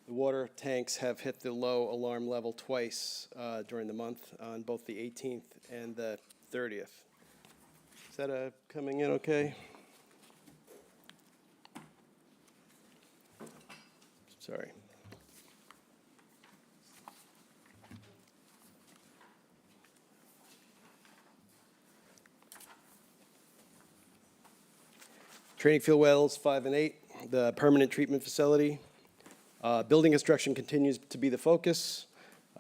Speaker 19: The water tanks have hit the low alarm level twice during the month, on both the 18th and the 30th. Is that coming in okay? Sorry. Training field wells 5 and 8, the permanent treatment facility. Building construction continues to be the focus.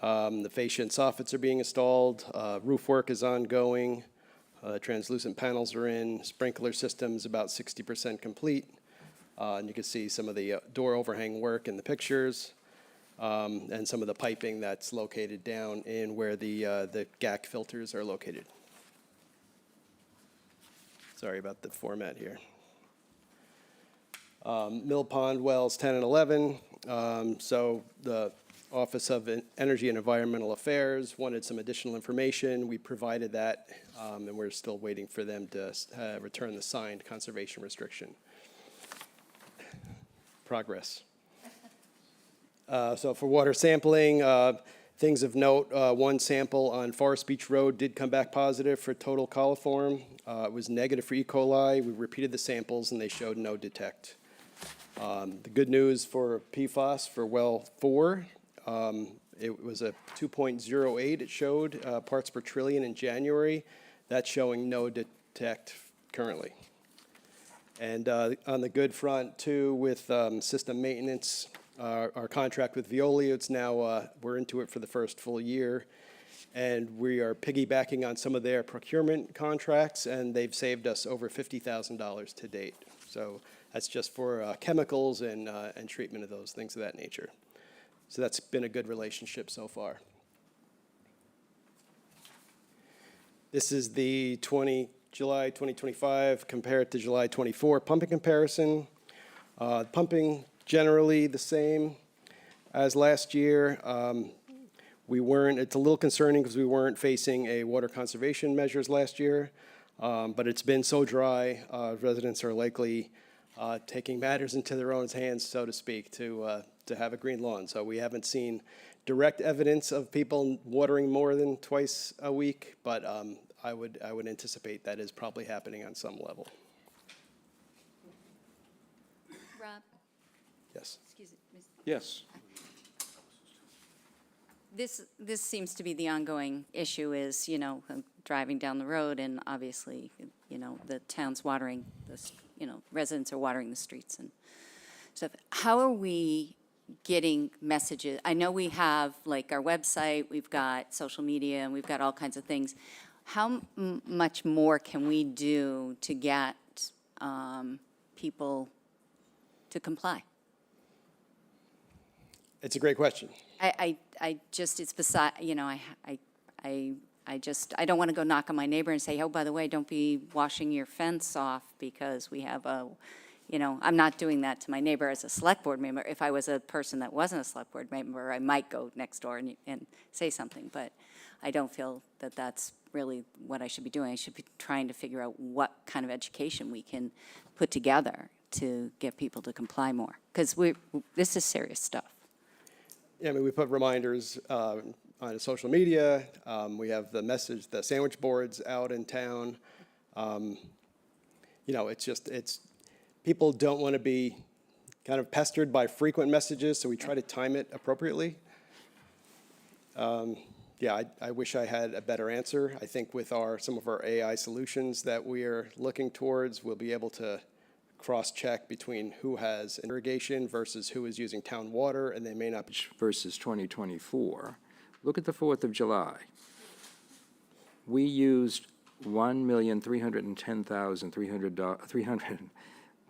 Speaker 19: The fascia and soffits are being installed. Roof work is ongoing. Translucent panels are in. Sprinkler system's about 60% complete. And you can see some of the door overhang work in the pictures, and some of the piping that's located down in where the GAC filters are located. Sorry about the format here. Mill Pond wells 10 and 11. So the Office of Energy and Environmental Affairs wanted some additional information. We provided that, and we're still waiting for them to return the signed conservation restriction. Progress. So for water sampling, things of note, one sample on Forest Beach Road did come back positive for total coliform. It was negative for E. coli. We repeated the samples and they showed no detect. The good news for PFAS for well 4, it was a 2.08 it showed parts per trillion in January. That's showing no detect currently. And on the good front too, with system maintenance, our contract with Veolia, it's now, we're into it for the first full year. And we are piggybacking on some of their procurement contracts, and they've saved us over $50,000 to date. So that's just for chemicals and treatment of those things of that nature. So that's been a good relationship so far. This is the July 2025 compared to July 24 pumping comparison. Pumping generally the same as last year. It's a little concerning because we weren't facing a water conservation measures last year, but it's been so dry, residents are likely taking matters into their own hands, so to speak, to have a green lawn. So we haven't seen direct evidence of people watering more than twice a week, but I would anticipate that is probably happening on some level.
Speaker 2: Rob?
Speaker 19: Yes.
Speaker 2: Excuse me.
Speaker 1: Yes.
Speaker 2: This seems to be the ongoing issue is, driving down the road and obviously, the town's watering, residents are watering the streets and stuff. How are we getting messages? I know we have like our website, we've got social media, and we've got all kinds of things. How much more can we do to get people to comply?
Speaker 19: It's a great question.
Speaker 2: I just, it's beside, I don't want to go knock on my neighbor and say, oh, by the way, don't be washing your fence off because we have I'm not doing that to my neighbor as a select board member. If I was a person that wasn't a select board member, I might go next door and say something, but I don't feel that that's really what I should be doing. I should be trying to figure out what kind of education we can put together to get people to comply more, because this is serious stuff.
Speaker 19: Yeah, I mean, we put reminders on social media. We have the sandwich boards out in town. It's people don't want to be kind of pestered by frequent messages, so we try to time it appropriately. I wish I had a better answer. I think with some of our AI solutions that we are looking towards, we'll be able to cross-check between who has irrigation versus who is using town water, and they may not be.
Speaker 1: Versus 2024. Look at the 4th of July. We used 1,310,300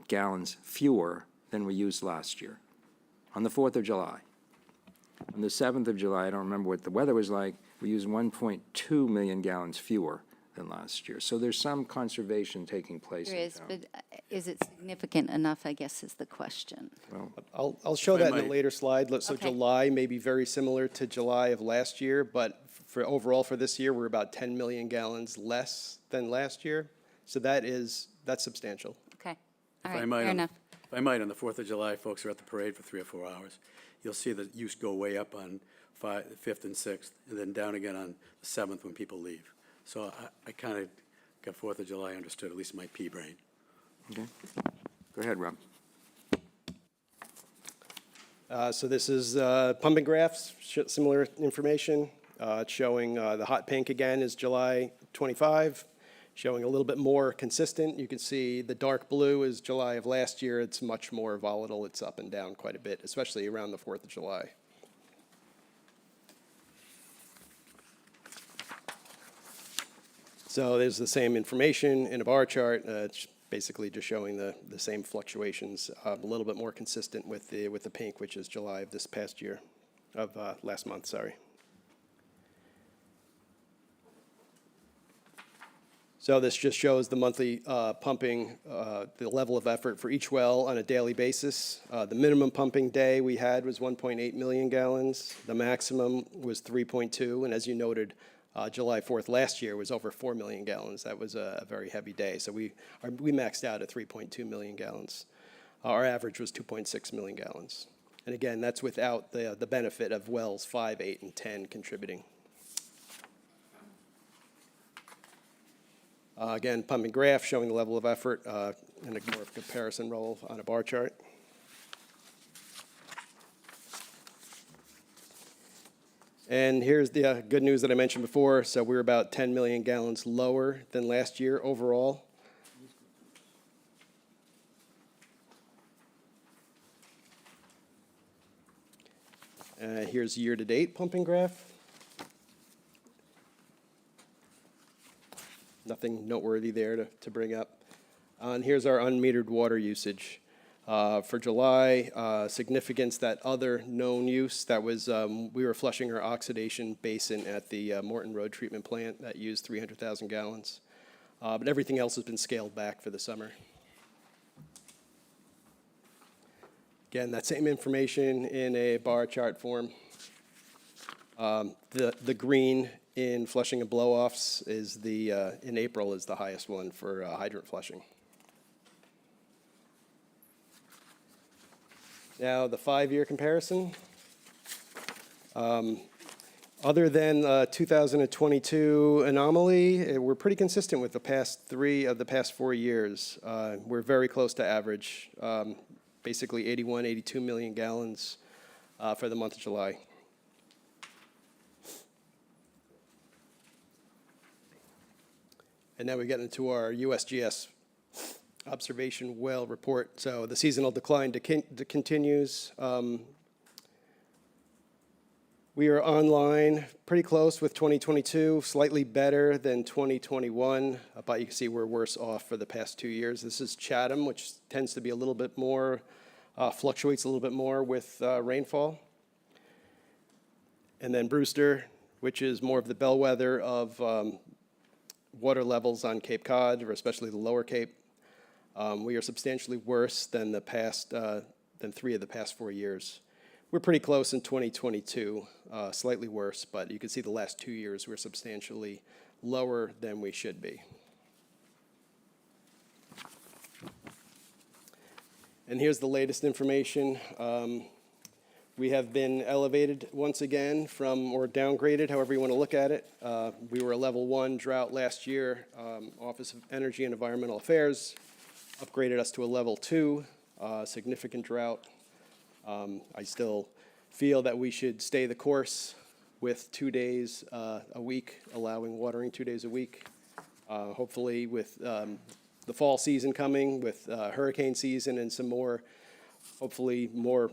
Speaker 1: gallons fewer than we used last year on the 4th of July. On the 7th of July, I don't remember what the weather was like, we used 1.2 million gallons fewer than last year. So there's some conservation taking place.
Speaker 2: There
Speaker 1: in
Speaker 2: is,
Speaker 1: town.
Speaker 2: but is it significant enough, I guess, is the question.
Speaker 1: Well,
Speaker 19: I'll show
Speaker 8: If I
Speaker 19: that in a
Speaker 8: might-
Speaker 19: later slide. So
Speaker 2: Okay.
Speaker 19: July may be very similar to July of last year, but overall for this year, we're about 10 million gallons less than last year. So that's substantial.
Speaker 2: Okay,
Speaker 11: If
Speaker 2: all
Speaker 11: I
Speaker 2: right,
Speaker 11: might,
Speaker 2: fair enough.
Speaker 11: If I might, on the 4th of July, folks are at the parade for 3 or 4 hours. You'll see the use go way up on 5th and 6th, and then down again on the 7th when people leave. So I kind of got 4th of July understood, at least in my pea brain.
Speaker 1: okay. Go ahead, Rob.
Speaker 19: So this is pumping graphs, similar information. It's showing the hot pink again is July 25, showing a little bit more consistent. You can see the dark blue is July of last year. It's much more volatile. It's up and down quite a bit, especially around the 4th of July. So there's the same information in a bar chart. It's basically just showing the same fluctuations, a little bit more consistent with the pink, which is July of this past year, of last month, sorry. So this just shows the monthly pumping, the level of effort for each well on a daily basis. The minimum pumping day we had was 1.8 million gallons. The maximum was 3.2, and as you noted, July 4th last year was over 4 million gallons. That was a very heavy day. So we maxed out at 3.2 million gallons. Our average was 2.6 million gallons. And again, that's without the benefit of wells 5, 8, and 10 contributing. Again, pumping graph showing the level of effort and a more comparison roll on a bar chart. And here's the good news that I mentioned before. So we're about 10 million gallons lower than last year overall. Here's year-to-date pumping graph. Nothing noteworthy there to bring up. And here's our unmetered water usage. For July, significance, that other known use, that was, we were flushing our oxidation basin at the Morton Road treatment plant that used 300,000 gallons. But everything else has been scaled back for the summer. Again, that same information in a bar chart form. The green in flushing and blow-offs is in April is the highest one for hydrant flushing. Now, the 5-year comparison. Other than 2022 anomaly, we're pretty consistent with the past 3 of the past 4 years. We're very close to average, basically 81, 82 million gallons for the month of July. And now we get into our USGS observation well report. So the seasonal decline continues. We are online, pretty close with 2022, slightly better than 2021, but you can see we're worse off for the past 2 years. This is Chatham, which tends to be a little bit more, fluctuates a little bit more with rainfall. And then Brewster, which is more of the bellwether of water levels on Cape Cod, or especially the lower Cape. We are substantially worse than the past, than 3 of the past 4 years. We're pretty close in 2022, slightly worse, but you can see the last 2 years we're substantially lower than we should be. And here's the latest information. We have been elevated once again from, or downgraded, however you want to look at it. We were a level 1 drought last year. Office of Energy and Environmental Affairs upgraded us to a level 2, significant drought. I still feel that we should stay the course with 2 days a week, allowing watering 2 days a week. Hopefully with the fall season coming, with hurricane season and some more, hopefully more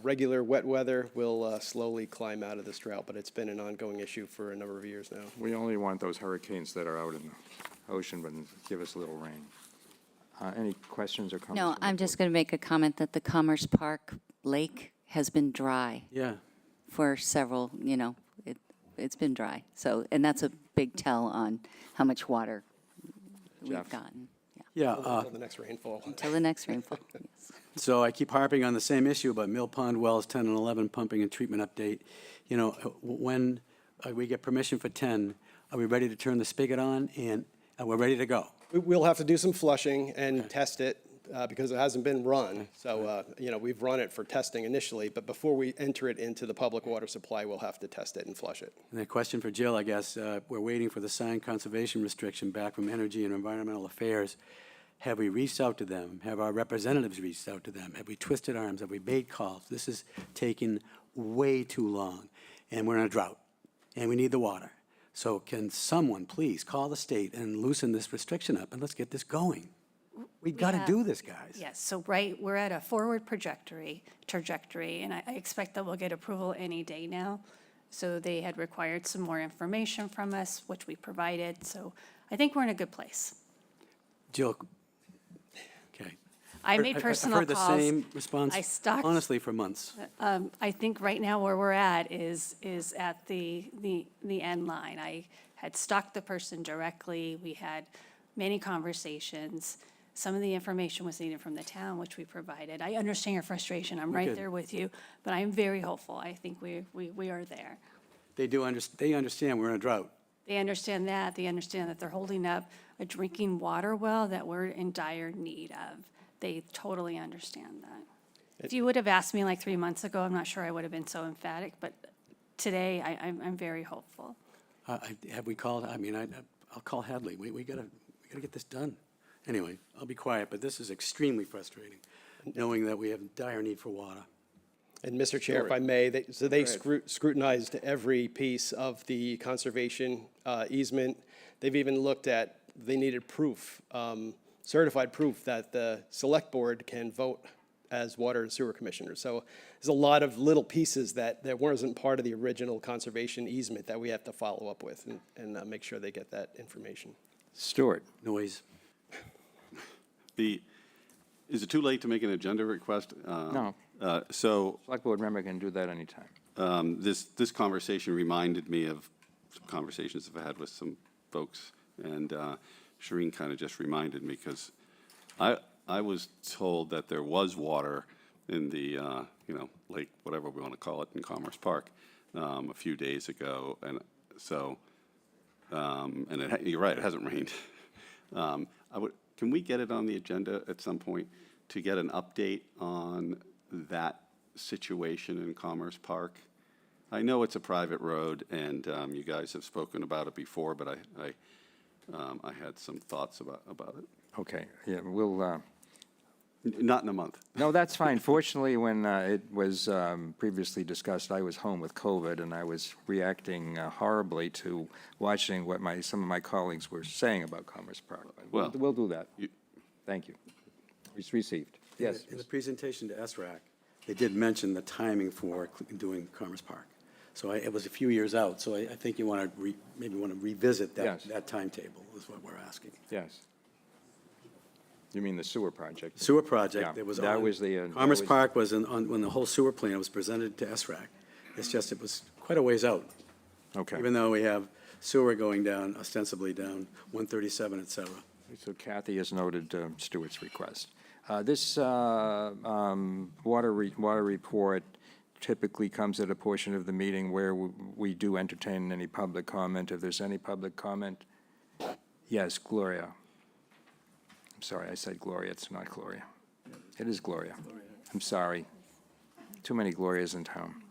Speaker 19: regular wet weather, will slowly climb out of this drought, but it's been an ongoing issue for a number of years now.
Speaker 1: We only want those hurricanes that are out in the ocean, but give us a little rain. Any questions or comments?
Speaker 2: No, I'm just going to make a comment that the Commerce Park Lake has been dry.
Speaker 11: Yeah.
Speaker 2: For several, it's been dry. So, and that's a big tell on how much water we've gotten.
Speaker 11: Yeah.
Speaker 19: Until the next rainfall.
Speaker 2: Until the next rainfall, yes.
Speaker 11: So I keep harping on the same issue, but Mill Pond Wells 10 and 11 pumping and treatment update. When we get permission for 10, are we ready to turn the spigot on and we're ready to go?
Speaker 19: We'll have to do some flushing and test it because it hasn't been run. So, we've run it for testing initially, but before we enter it into the public water supply, we'll have to test it and flush it.
Speaker 11: And a question for Jill, I guess. We're waiting for the signed conservation restriction back from Energy and Environmental Affairs. Have we reached out to them? Have our representatives reached out to them? Have we twisted arms? Have we made calls? This is taking way too long, and we're in a drought, and we need the water. So can someone please call the state and loosen this restriction up, and let's get this going? We've got to do this, guys.
Speaker 9: Yes, so we're at a forward trajectory, and I expect that we'll get approval any day now. So they had required some more information from us, which we provided. So I think we're in a good place.
Speaker 11: Jill, okay.
Speaker 9: I made personal calls.
Speaker 11: I've heard the same response,
Speaker 9: I stocked,
Speaker 11: honestly, for months.
Speaker 9: I think right now where we're at is at the end line. had stalked the person directly. We had many conversations. Some of the information was needed from the town, which we provided. I understand your frustration. I'm right
Speaker 11: Good.
Speaker 9: there with you, but I am very hopeful. I think we are there.
Speaker 11: They understand we're in a drought.
Speaker 9: They understand that. They understand that they're holding up a drinking water well that we're in dire need of. They totally understand that. If you would have asked me like 3 months ago, I'm not sure I would have been so emphatic, but today I'm very hopeful.
Speaker 11: Have we called, I'll call Hadley. We gotta get this done. Anyway, I'll be quiet, but this is extremely frustrating, knowing that we have dire need for water.
Speaker 19: And Mr. Chair, if I may, they scrutinized every piece of the conservation easement. They've even looked at, they needed proof, certified proof that the select board can vote as water and sewer commissioners. So there's a lot of little pieces that wasn't part of the original conservation easement that we have to follow up with and make sure they get that information.
Speaker 1: Stuart.
Speaker 11: Noise.
Speaker 8: Is it too late to make an agenda request?
Speaker 1: No.
Speaker 8: So
Speaker 1: Select Board member can do that anytime.
Speaker 8: this conversation reminded me of some conversations I've had with some folks, and Shireen kind of just reminded me, because I was told that there was water in the, lake, whatever we want to call it, in Commerce Park a few days ago, and so, you're right, it hasn't rained. Can we get it on the agenda at some point to get an update on that situation in Commerce Park? I know it's a private road, and you guys have spoken about it before, but I had some thoughts about it.
Speaker 1: Okay, yeah, we'll,
Speaker 8: Not in a month.
Speaker 1: no, that's fine. Fortunately, when it was previously discussed, I was home with COVID, and I was reacting horribly to watching what some of my colleagues were saying about Commerce Park.
Speaker 8: Well,
Speaker 1: We'll do that. Thank you. It's received. Yes.
Speaker 11: In the presentation to SRAC, they did mention the timing for doing Commerce Park. So it was a few years out, so I think you want to maybe want to revisit
Speaker 1: Yes.
Speaker 11: that timetable, is what we're asking.
Speaker 1: Yes. You mean the sewer project?
Speaker 11: Sewer project,
Speaker 1: Yeah,
Speaker 11: there was.
Speaker 1: that was the,
Speaker 11: Commerce
Speaker 1: that was-
Speaker 11: Park was when the whole sewer plan was presented to SRAC. It's just, it was quite a ways out.
Speaker 1: Okay.
Speaker 11: Even though we have sewer going down, ostensibly down 137, et cetera.
Speaker 1: So Kathy has noted Stuart's request. This water report typically comes at a portion of the meeting where we do entertain any public comment. If there's any public comment, yes, Gloria. I'm sorry, I said Gloria, it's not Gloria. It is Gloria. I'm sorry. Too many Glorias in town.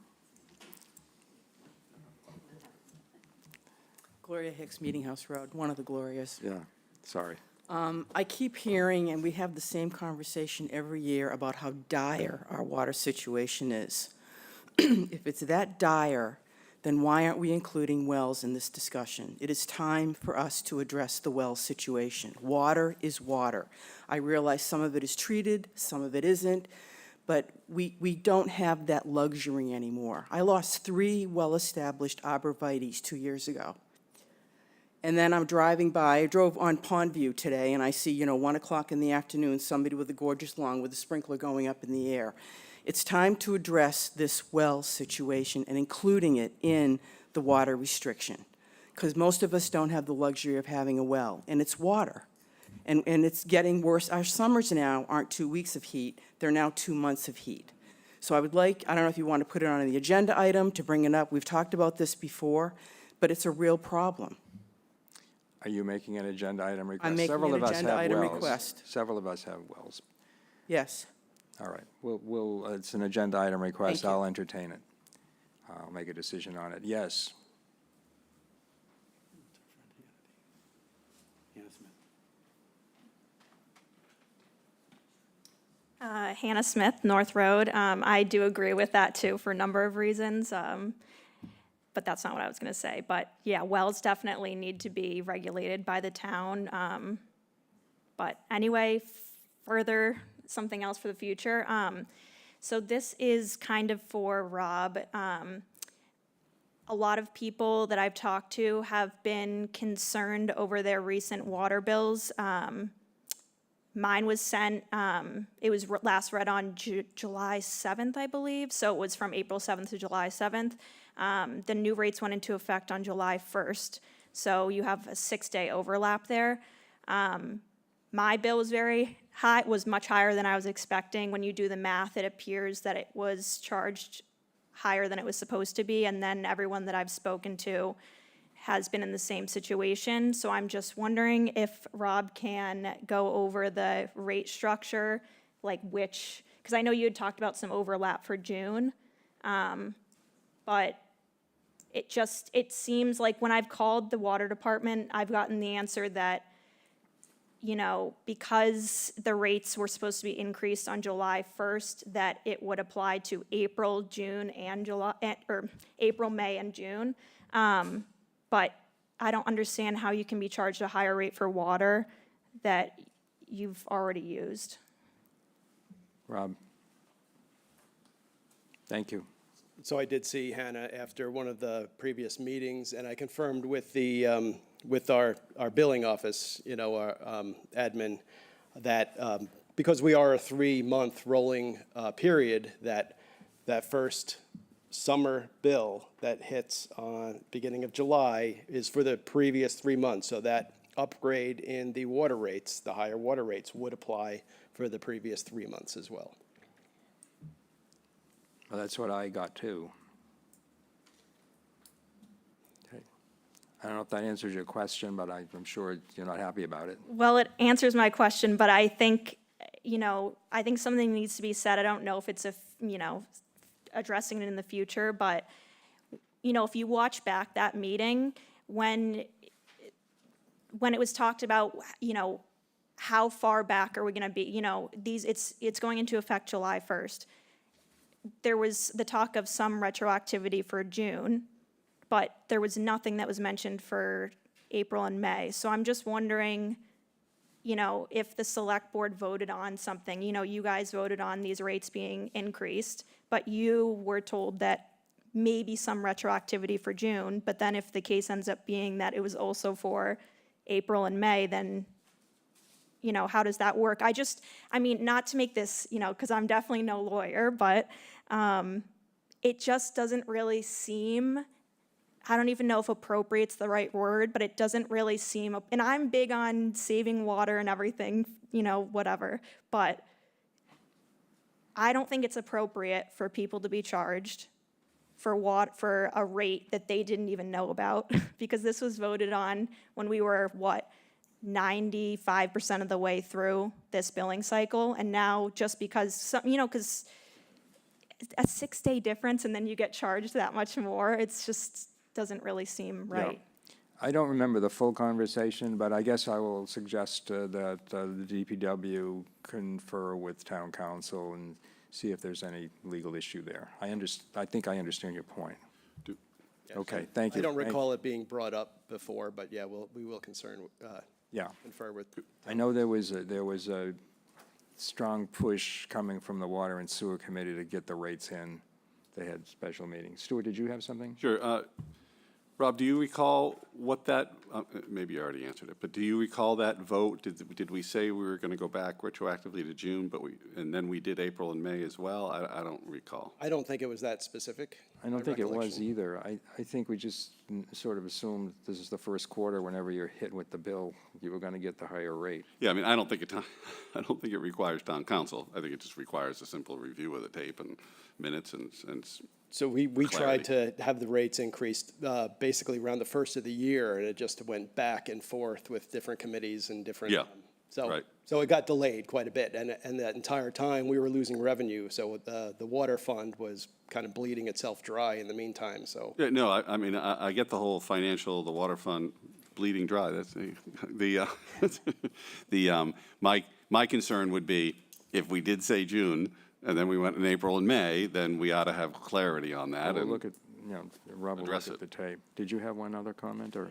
Speaker 20: Gloria Hicks, Meeting House Road, one of the Glorias.
Speaker 1: Yeah, sorry.
Speaker 20: I keep hearing, and we have the same conversation every year about how dire our water situation is. If it's that dire, then why aren't we including wells in this discussion? It is time for us to address the well situation. Water is water. I realize some of it is treated, some of it isn't, but we don't have that luxury anymore. I lost 3 well-established arborvitaes 2 years ago. And then I'm driving by, I drove on Pondview today, and I see, 1 o'clock in the afternoon, somebody with a gorgeous lawn with a sprinkler going up in the air. It's time to address this well situation and including it in the water restriction, because most of us don't have the luxury of having a well, and it's water. And it's getting worse. Our summers now aren't 2 weeks of heat, they're now 2 months of heat. So I don't know if you want to put it on the agenda item to bring it up. We've talked about this before, but it's a real problem.
Speaker 1: Are you making an agenda item request?
Speaker 20: I'm making
Speaker 1: Several
Speaker 20: an
Speaker 1: of us
Speaker 20: agenda
Speaker 1: have
Speaker 20: item
Speaker 1: wells.
Speaker 20: request.
Speaker 1: Several of us have wells.
Speaker 20: Yes.
Speaker 1: All right, it's an agenda item request.
Speaker 20: Thank you.
Speaker 1: I'll entertain it. I'll make a decision on it. Yes.
Speaker 21: Hannah Smith, North Road. I do agree with that too for a number of reasons, but that's not what I was going to say. But yeah, wells definitely need to be regulated by the town. But anyway, further, something else for the future. So this is kind of for Rob. A lot of people that I've talked to have been concerned over their recent water bills. Mine was sent, it was last read on July 7th, I believe, so it was from April 7th to July 7th. The new rates went into effect on July 1st. So you have a 6-day overlap there. My bill was very high, was much higher than I was expecting. When you do the math, it appears that it was charged higher than it was supposed to be, and then everyone that I've spoken to has been in the same situation. So I'm just wondering if Rob can go over the rate structure, like which, because I know you had talked about some overlap for June, but it seems like when I've called the water department, I've gotten the answer that, because the rates were supposed to be increased on July 1st, that it would apply to April, June, and July, or April, May, and June. But I don't understand how you can be charged a higher rate for water that you've already used.
Speaker 1: Rob? Thank you.
Speaker 19: So I did see Hannah after one of the previous meetings, and I confirmed with the, with our billing office, our admin, that because we are a 3-month rolling period, that first summer bill that hits on beginning of July is for the previous 3 months. So that upgrade in the water rates, the higher water rates, would apply for the previous 3 months as well.
Speaker 1: Well, that's what I got too. Okay. I don't know if that answers your question, but I'm sure you're not happy about it.
Speaker 21: Well, it answers my question, but I think, I think something needs to be said. I don't know if it's addressing it in the future, but, if you watch back that meeting, when it was talked about, how far back are we gonna be, it's going into effect July 1st. There was the talk of some retroactivity for June, but there was nothing that was mentioned for April and May. So I'm just wondering, if the select board voted on something, you guys voted on these rates being increased, but you were told that maybe some retroactivity for June, but then if the case ends up being that it was also for April and May, then, how does that work? Not to make this, because I'm definitely no lawyer, but it just doesn't really seem, I don't even know if appropriate's the right word, but it doesn't really seem, and I'm big on saving water and everything, whatever, but I don't think it's appropriate for people to be charged for a rate that they didn't even know about, because this was voted on when we were, 95% of the way through this billing cycle, and now just because because a 6-day difference and then you get charged that much more, it's just doesn't really seem right.
Speaker 1: I don't remember the full conversation, but I guess I will suggest that the DPW confer with town council and see if there's any legal issue there. I think I understand your point. Okay, thank you.
Speaker 19: I don't recall it being brought up before, but yeah, we will confer with.
Speaker 1: I know there was a strong push coming from the Water and Sewer Committee to get the rates in. They had special meetings. Stuart, did you have something?
Speaker 8: Sure. Rob, do you recall what that, maybe you already answered it, but do you recall that vote? Did we say we were going to go back retroactively to June, and then we did April and May as well? I don't recall.
Speaker 19: I don't think it was that specific.
Speaker 1: I don't think it was either. I think we just sort of assumed this is the first quarter, whenever you're hit with the bill, you were going to get the higher rate.
Speaker 8: Yeah, I don't think it requires town council. I think it just requires a simple review of the tape and minutes and
Speaker 19: So we tried
Speaker 8: clarity.
Speaker 19: to have the rates increased basically around the first of the year, and it just went back and forth with different committees and different.
Speaker 8: Yeah, right.
Speaker 19: So it got delayed quite a bit, and that entire time we were losing revenue. So the water fund was kind of bleeding itself dry in the meantime. So
Speaker 8: Yeah, no, I get the whole financial, the water fund bleeding dry. That's my concern would be if we did say June, and then we went in April and May, then we ought to have clarity on that.
Speaker 1: We'll
Speaker 8: and
Speaker 1: look at, Rob will look
Speaker 8: address
Speaker 1: at
Speaker 8: it.
Speaker 1: the tape. Did you have one other comment, or?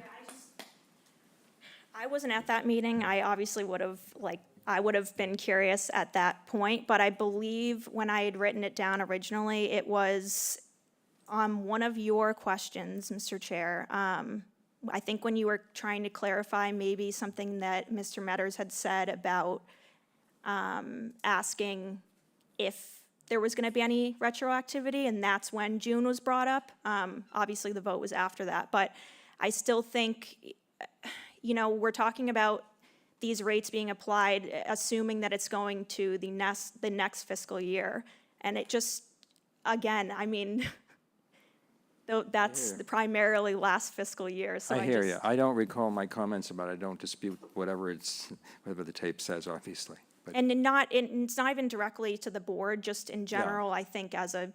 Speaker 21: I wasn't at that meeting. I obviously I would have been curious at that point, but I believe when I had written it down originally, it was on one of your questions, Mr. Chair. I think when you were trying to clarify maybe something that Mr. Metters had said about asking if there was going to be any retroactivity, and that's when June was brought up. Obviously, the vote was after that, but I still think, we're talking about these rates being applied, assuming that it's going to the next fiscal year. And it just, again, I mean, that's primarily last fiscal year, so
Speaker 1: I
Speaker 21: I
Speaker 1: hear
Speaker 21: just.
Speaker 1: you. I don't recall my comments about it. I don't dispute whatever the tape says, obviously. But
Speaker 21: And it's not even directly to the board, just in general, I think as a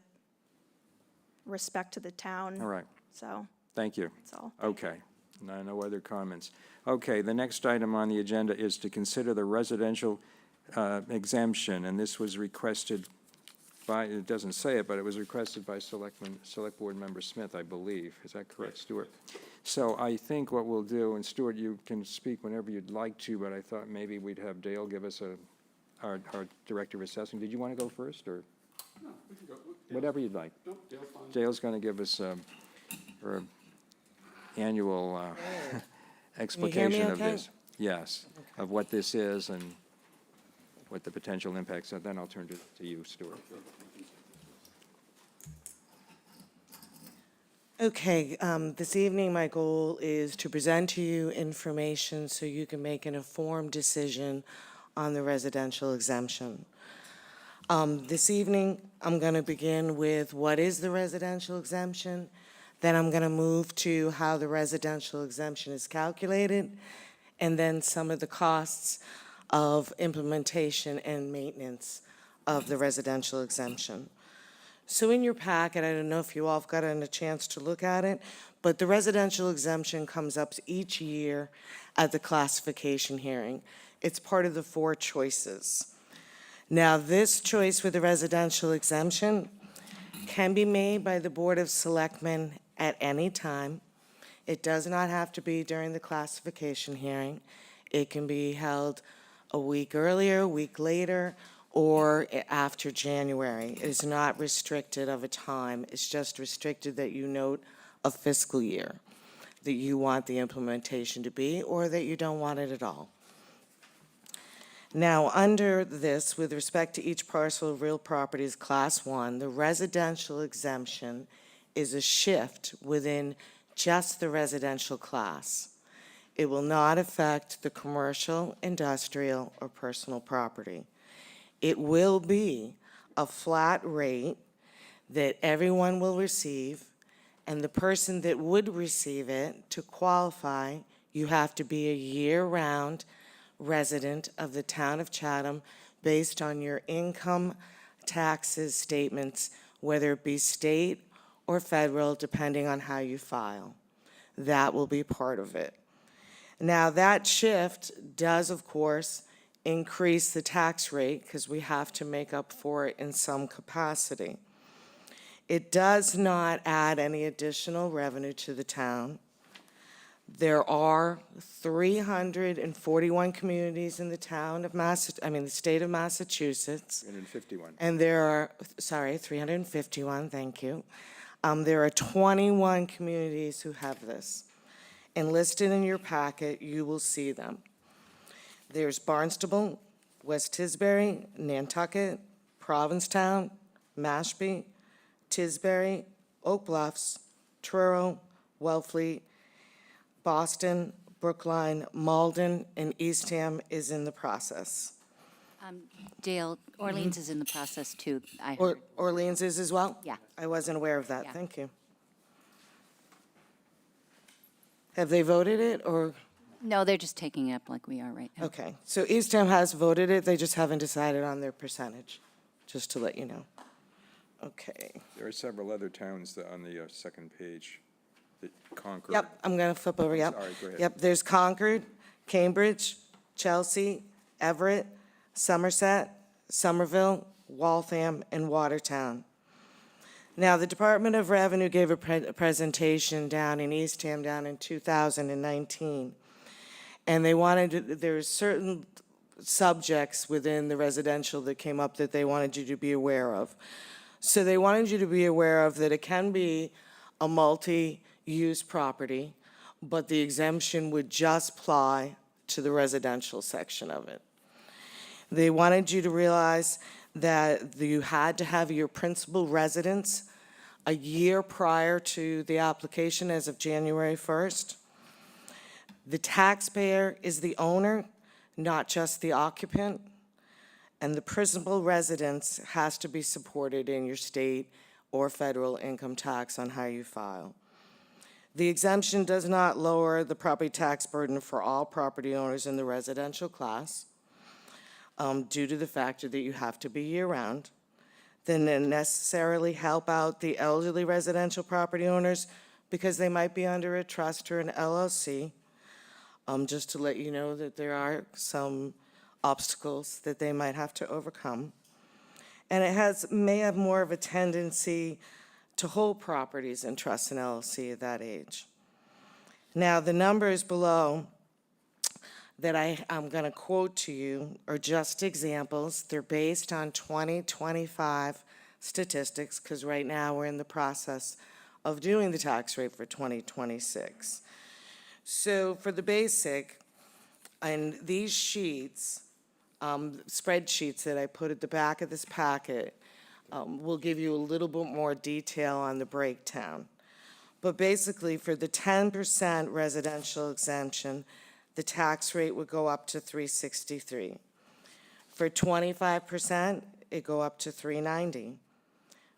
Speaker 21: respect to the town.
Speaker 1: All right.
Speaker 21: So,
Speaker 1: Thank you.
Speaker 21: that's all.
Speaker 1: Okay. No other comments. Okay, the next item on the agenda is to consider the residential exemption, and this was requested by, it doesn't say it, but it was requested by Select Board Member Smith, I believe. Is that correct, Stuart? So I think what we'll do, and Stuart, you can speak whenever you'd like to, but I thought maybe we'd have Dale give us our Director of Assessing. Did you want to go first, or?
Speaker 8: No, we can go.
Speaker 1: Whatever you'd like.
Speaker 8: No, Dale's fine.
Speaker 1: Dale's going to give us her annual explication of this. Yes, of what this is and what the potential impacts are. Then I'll turn to you, Stuart.
Speaker 4: Okay, this evening, my goal is to present to you information so you can make an informed decision on the residential exemption. This evening, I'm going to begin with what is the residential exemption. Then I'm going to move to how the residential exemption is calculated, and then some of the costs of implementation and maintenance of the residential exemption. So in your packet, I don't know if you all have gotten a chance to look at it, but the residential exemption comes up each year at the classification hearing. It's part of the 4 choices. Now, this choice for the residential exemption can be made by the Board of Selectmen at any time. It does not have to be during the classification hearing. It can be held a week earlier, a week later, or after January. It is not restricted of a time. It's just restricted that you note a fiscal year that you want the implementation to be, or that you don't want it at all. Now, under this, with respect to each parcel of real properties, Class 1, the residential exemption is a shift within just the residential class. It will not affect the commercial, industrial, or personal property. It will be a flat rate that everyone will receive, and the person that would receive it, to qualify, you have to be a year-round resident of the town of Chatham based on your income taxes statements, whether it be state or federal, depending on how you file. That will be part of it. Now, that shift does, of course, increase the tax rate because we have to make up for it in some capacity. It does not add any additional revenue to the town. There are 341 communities in the town of the state of Massachusetts.
Speaker 1: 351.
Speaker 4: And there are, 351, thank you. There are 21 communities who have this. And listed in your packet, you will see them. There's Barnstable, West Tisbury, Nantucket, Provincetown, Mashpee, Tisbury, Oak Bluffs, Truro, Wellfleet, Boston, Brookline, Malden, and Eastham is in the process.
Speaker 2: Dale, Orleans is in the process too, I heard.
Speaker 4: Orleans is as well?
Speaker 2: Yeah.
Speaker 4: I wasn't aware of that,
Speaker 2: Yeah.
Speaker 4: thank you. Have they voted it, or?
Speaker 2: No, they're just taking it up like we are right now.
Speaker 4: Okay, so Eastham has voted it, they just haven't decided on their percentage, just to let you know. Okay.
Speaker 1: There are several other towns on the second page that Concord.
Speaker 4: Yep, I'm going to flip over, yep.
Speaker 1: Sorry, go ahead.
Speaker 4: Yep, there's Concord, Cambridge, Chelsea, Everett, Somerset, Somerville, Waltham, and Watertown. Now, the Department of Revenue gave a presentation down in Eastham down in 2019. And they wanted, there's certain subjects within the residential that came up that they wanted you to be aware of. So they wanted you to be aware of that it can be a multi-use property, but the exemption would just apply to the residential section of it. They wanted you to realize that you had to have your principal residence a year prior to the application as of January 1st. The taxpayer is the owner, not just the occupant, and the principal residence has to be supported in your state or federal income tax on how you file. The exemption does not lower the property tax burden for all property owners in the residential class due to the factor that you have to be year-round. Then they necessarily help out the elderly residential property owners because they might be under a trust or an LLC. Just to let you know that there are some obstacles that they might have to overcome. And it may have more of a tendency to hold properties in trust and LLC at that age. Now, the numbers below that I'm going to quote to you are just examples. They're based on 2025 statistics, because right now we're in the process of doing the tax rate for 2026. So for the basic, and these sheets, spreadsheets that I put at the back of this packet, will give you a little bit more detail on the breakdown. But basically, for the 10% residential exemption, the tax rate would go up to $363. For 25%, it go up to $390.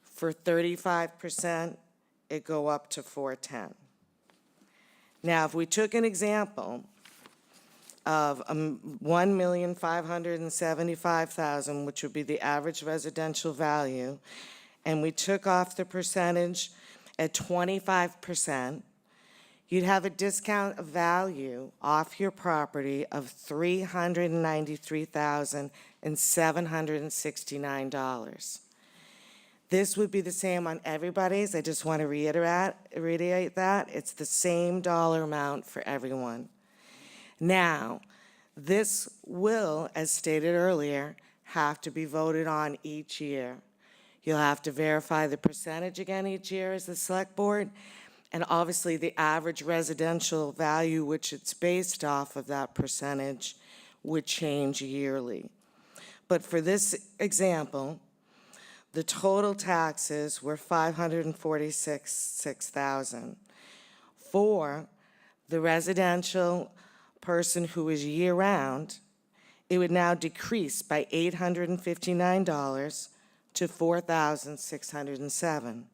Speaker 4: For 35%, it go up to $410. Now, if we took an example of $1,575,000, which would be the average residential value, and we took off the percentage at 25%, you'd have a discount of value off your property of $393,769. This would be the same on everybody's. I just want to reiterate that. It's the same dollar amount for everyone. Now, this will, as stated earlier, have to be voted on each year. You'll have to verify the percentage again each year as the select board, and obviously the average residential value, which it's based off of that percentage, would change yearly. But for this example, the total taxes were $546,000. For the residential person who is year-round, it would now decrease by $859 to $4,607.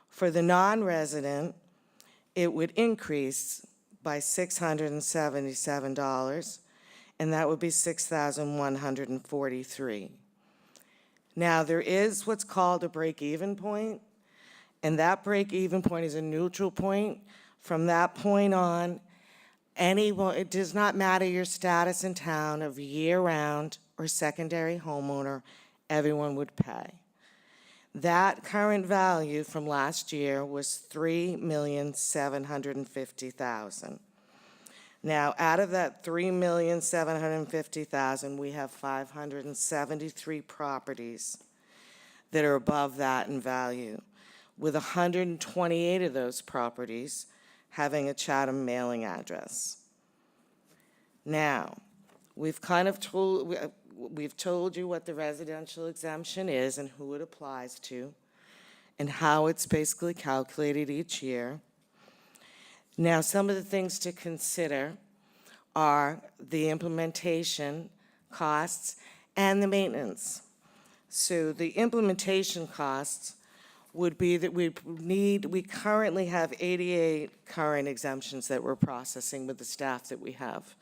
Speaker 4: For the non-resident, it would increase by $677, and that would be $6,143. Now, there is what's called a break-even point, and that break-even point is a neutral point. From that point on, it does not matter your status in town of year-round or secondary homeowner, everyone would pay. That current value from last year was $3,750,000. Now, out of that $3,750,000, we have 573 properties that are above that in value, with 128 of those properties having a Chatham mailing address. Now, we've told you what the residential exemption is and who it applies to, and how it's basically calculated each year. Now, some of the things to consider are the implementation costs and the maintenance. So the implementation costs would be that we currently have 88 current exemptions that we're processing with the staff that we have.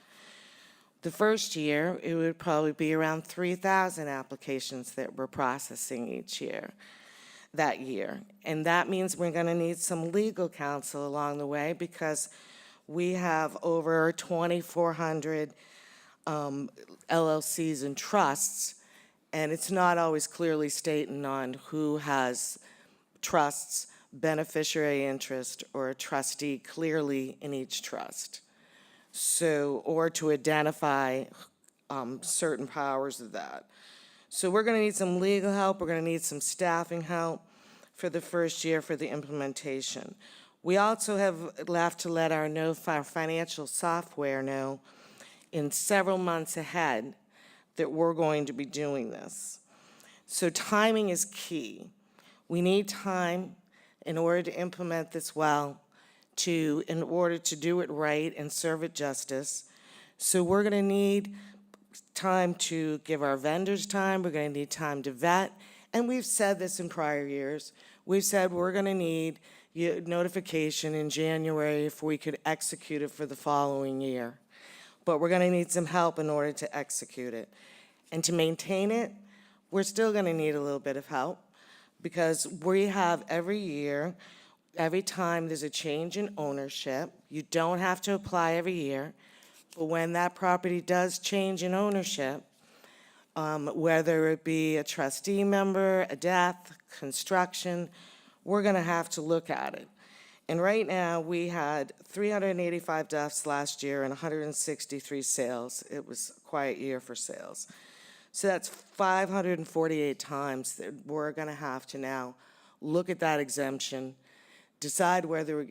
Speaker 4: The first year, it would probably be around 3,000 applications that we're processing each year. That year. And that means we're going to need some legal counsel along the way, because we have over 2,400 LLCs and trusts, and it's not always clearly stating on who has trusts, beneficiary interest, or a trustee clearly in each trust. So, or to identify certain powers of that. So we're going to need some legal help. We're going to need some staffing help for the first year for the implementation. We also have to let our financial software know in several months ahead that we're going to be doing this. So timing is key. We need time in order to implement this well, in order to do it right and serve it justice. So we're going to need time to give our vendors time. We're going to need time to vet. And we've said this in prior years. We've said we're going to need notification in January if we could execute it for the following year. But we're going to need some help in order to execute it. And to maintain it, we're still going to need a little bit of help, because we have every year, every time there's a change in ownership, you don't have to apply every year, but when that property does change in ownership, whether it be a trustee member, a death, construction, we're going to have to look at it. And right now, we had 385 deaths last year and 163 sales. It was a quiet year for sales. So that's 548 times that we're going to have to now look at that exemption, decide whether, we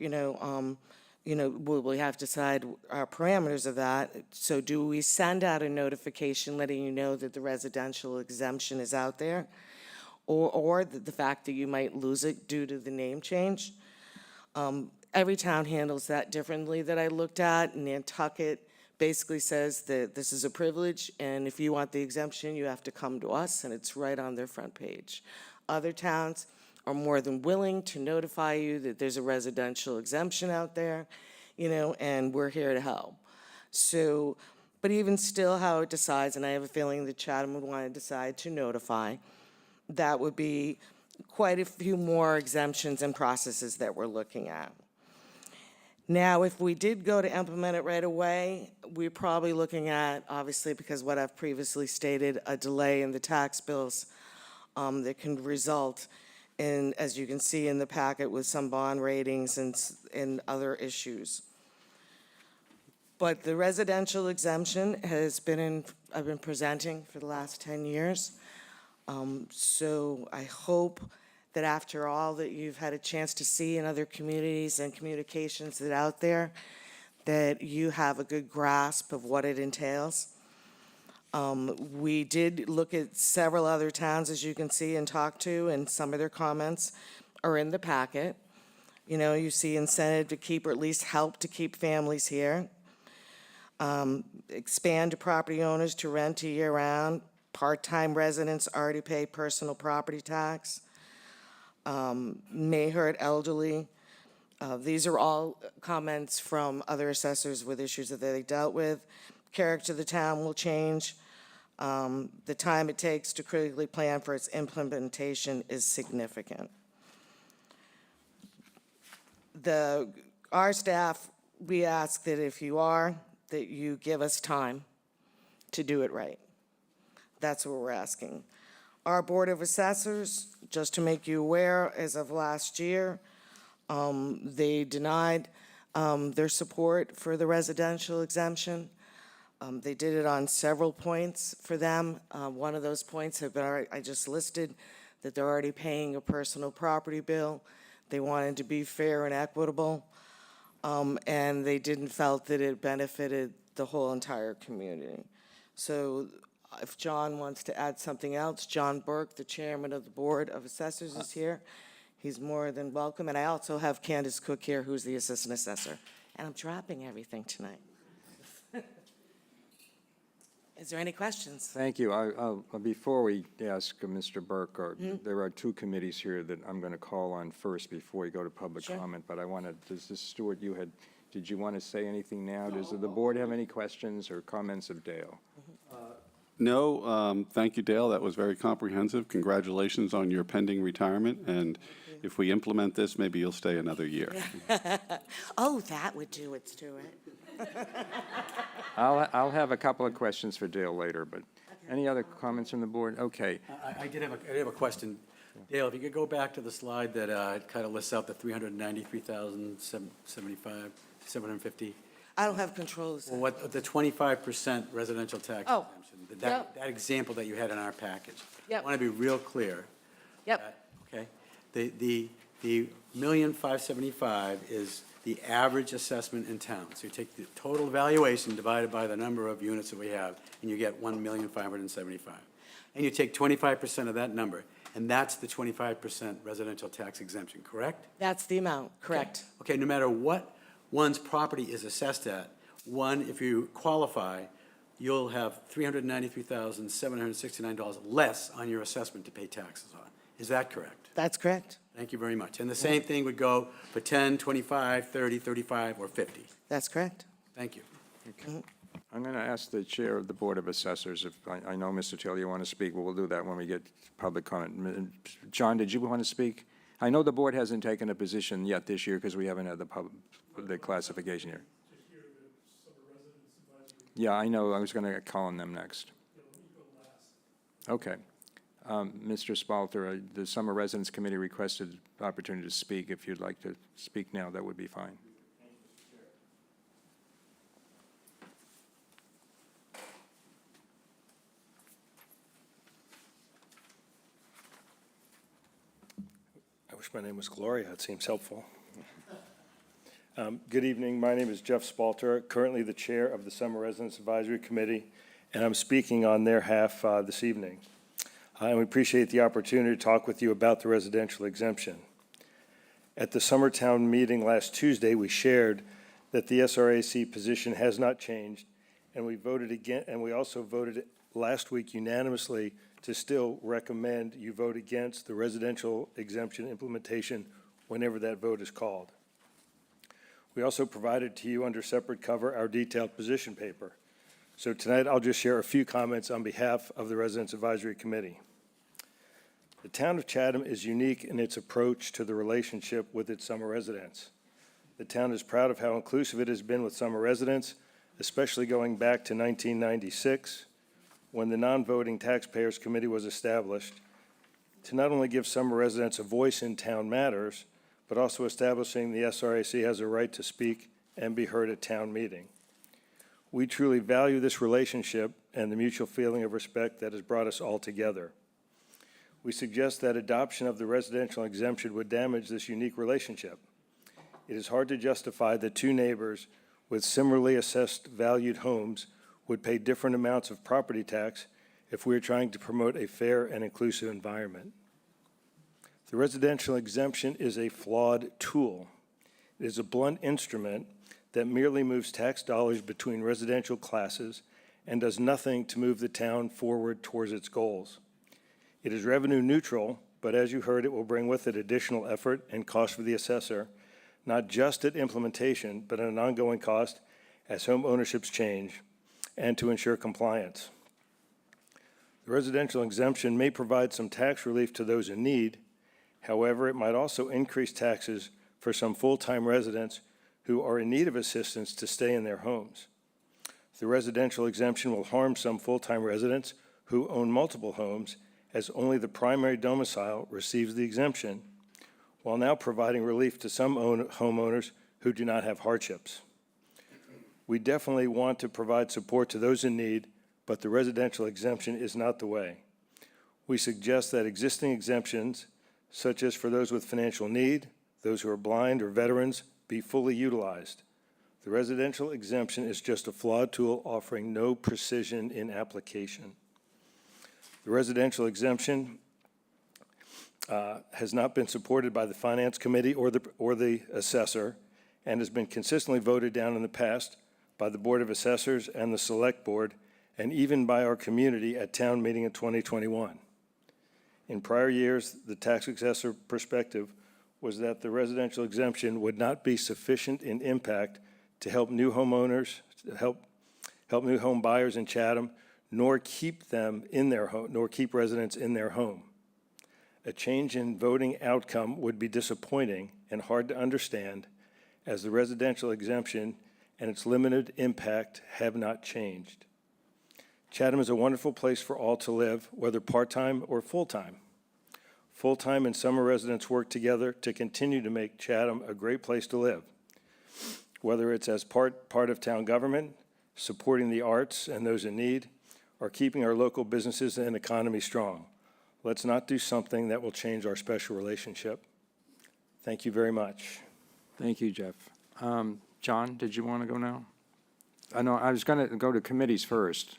Speaker 4: have to decide our parameters of that. So do we send out a notification letting you know that the residential exemption is out there? Or the fact that you might lose it due to the name change? Every town handles that differently that I looked at. Nantucket basically says that this is a privilege, and if you want the exemption, you have to come to us, and it's right on their front page. Other towns are more than willing to notify you that there's a residential exemption out there, and we're here to help. So, but even still, how it decides, and I have a feeling that Chatham would want to decide to notify, that would be quite a few more exemptions and processes that we're looking at. Now, if we did go to implement it right away, we're probably looking at, obviously, because what I've previously stated, a delay in the tax bills that can result in, as you can see in the packet, with some bond ratings and other issues. But the residential exemption has been I've been presenting for the last 10 years. So I hope that after all that you've had a chance to see in other communities and communications that are out there, that you have a good grasp of what it entails. We did look at several other towns, as you can see, and talk to, and some of their comments are in the packet. You see incentive to keep, or at least help to keep families here. Expand to property owners to rent to year-round. Part-time residents already pay personal property tax. May hurt elderly. These are all comments from other assessors with issues that they dealt with. Character of the town will change. The time it takes to critically plan for its implementation is significant. Our staff, we ask that if you are, that you give us time to do it right. That's what we're asking. Our Board of Assessors, just to make you aware, as of last year, they denied their support for the residential exemption. They did it on several points for them. One of those points have been, I just listed, that they're already paying a personal property bill. They wanted to be fair and equitable, and they didn't felt that it benefited the whole entire community. So if John wants to add something else, John Burke, the chairman of the Board of Assessors, is here. He's more than welcome. And I also have Candace Cook here, who's the assistant assessor. And I'm dropping everything tonight. Is there any questions?
Speaker 1: Thank you. Before we ask Mr. Burke, there are two committees here that I'm going to call on first before we go to public comment. But I wanted, Stuart, did you want to say anything now? Does the board have any questions or comments of Dale?
Speaker 8: No, thank you, Dale. That was very comprehensive. Congratulations on your pending retirement. And if we implement this, maybe you'll stay another year.
Speaker 4: Oh, that would do it, Stuart.
Speaker 1: I'll have a couple of questions for Dale later, but any other comments from the board? Okay.
Speaker 11: I did have a question. Dale, if you could go back to the slide that kind of lists out the 393,750.
Speaker 4: I don't have control of that.
Speaker 11: Well, what, the 25% residential tax
Speaker 4: Oh,
Speaker 11: exemption,
Speaker 4: yep.
Speaker 11: that example that you had in our package.
Speaker 4: Yep.
Speaker 11: I want to be real clear.
Speaker 4: Yep.
Speaker 11: Okay? The $1,575,000 is the average assessment in town. So you take the total valuation divided by the number of units that we have, and you get $1,575,000. And you take 25% of that number. and that's the 25% residential tax exemption, correct?
Speaker 4: That's the amount, correct?
Speaker 11: Okay, no matter what one's property is assessed at, one, if you qualify, you'll have $393,769 less on your assessment to pay taxes on. Is that correct?
Speaker 4: That's correct.
Speaker 11: Thank you very much. And the same thing would go for 10, 25, 30, 35, or 50.
Speaker 4: That's correct.
Speaker 11: Thank you.
Speaker 1: I'm going to ask the Chair of the Board of Assessors if, I know, Mr. Taylor, you want to speak, but we'll do that when we get public comment. John, did you want to speak? I know the board hasn't taken a position yet this year because we haven't had the classification here. Yeah, I know. I was going to call on them next. Okay. Mr. Spalter, the Summer Residence Committee requested opportunity to speak. If you'd like to speak now, that would be fine.
Speaker 5: I wish my name was Gloria. It seems helpful. Good evening. My name is Jeff Spalter, currently the chair of the Summer Residence Advisory Committee, and I'm speaking on their behalf this evening. And we appreciate the opportunity to talk with you about the residential exemption. At the Summertown meeting last Tuesday, we shared that the SRAC position has not changed, and we voted again, and we also voted last week unanimously to still recommend you vote against the residential exemption implementation whenever that vote is called. We also provided to you under separate cover our detailed position paper. So tonight I'll just share a few comments on behalf of the Residence Advisory Committee. The town of Chatham is unique in its approach to the relationship with its summer residents. The town is proud of how inclusive it has been with summer residents, especially going back to 1996, when the Non-Voting Taxpayers Committee was established to not only give summer residents a voice in town matters, but also establishing the SRAC has a right to speak and be heard at town meeting. We truly value this relationship and the mutual feeling of respect that has brought us all together. We suggest that adoption of the residential exemption would damage this unique relationship. It is hard to justify that two neighbors with similarly assessed valued homes would pay different amounts of property tax if we are trying to promote a fair and inclusive environment. The residential exemption is a flawed tool. It is a blunt instrument that merely moves tax dollars between residential classes and does nothing to move the town forward towards its goals. It is revenue neutral, but as you heard, it will bring with it additional effort and cost for the assessor, not just at implementation, but at an ongoing cost as home ownerships change and to ensure compliance. The residential exemption may provide some tax relief to those in need. However, it might also increase taxes for some full-time residents who are in need of assistance to stay in their homes. The residential exemption will harm some full-time residents who own multiple homes, as only the primary domicile receives the exemption, while now providing relief to some homeowners who do not have hardships. We definitely want to provide support to those in need, but the residential exemption is not the way. We suggest that existing exemptions, such as for those with financial need, those who are blind or veterans, be fully utilized. The residential exemption is just a flawed tool offering no precision in application. The residential exemption has not been supported by the Finance Committee or the assessor, and has been consistently voted down in the past by the Board of Assessors and the Select Board, and even by our community at town meeting in 2021. In prior years, the tax assessor perspective was that the residential exemption would not be sufficient in impact to help new homeowners, to help new home buyers in Chatham, nor keep them in their home, nor keep residents in their home. A change in voting outcome would be disappointing and hard to understand, as the residential exemption and its limited impact have not changed. Chatham is a wonderful place for all to live, whether part-time or full-time. Full-time and summer residents work together to continue to make Chatham a great place to live, whether it's as part of town government, supporting the arts and those in need, or keeping our local businesses and economy strong. Let's not do something that will change our special relationship. Thank you very much.
Speaker 1: Thank you, Jeff. John, did you want to go now? I know I was going to go to committees first.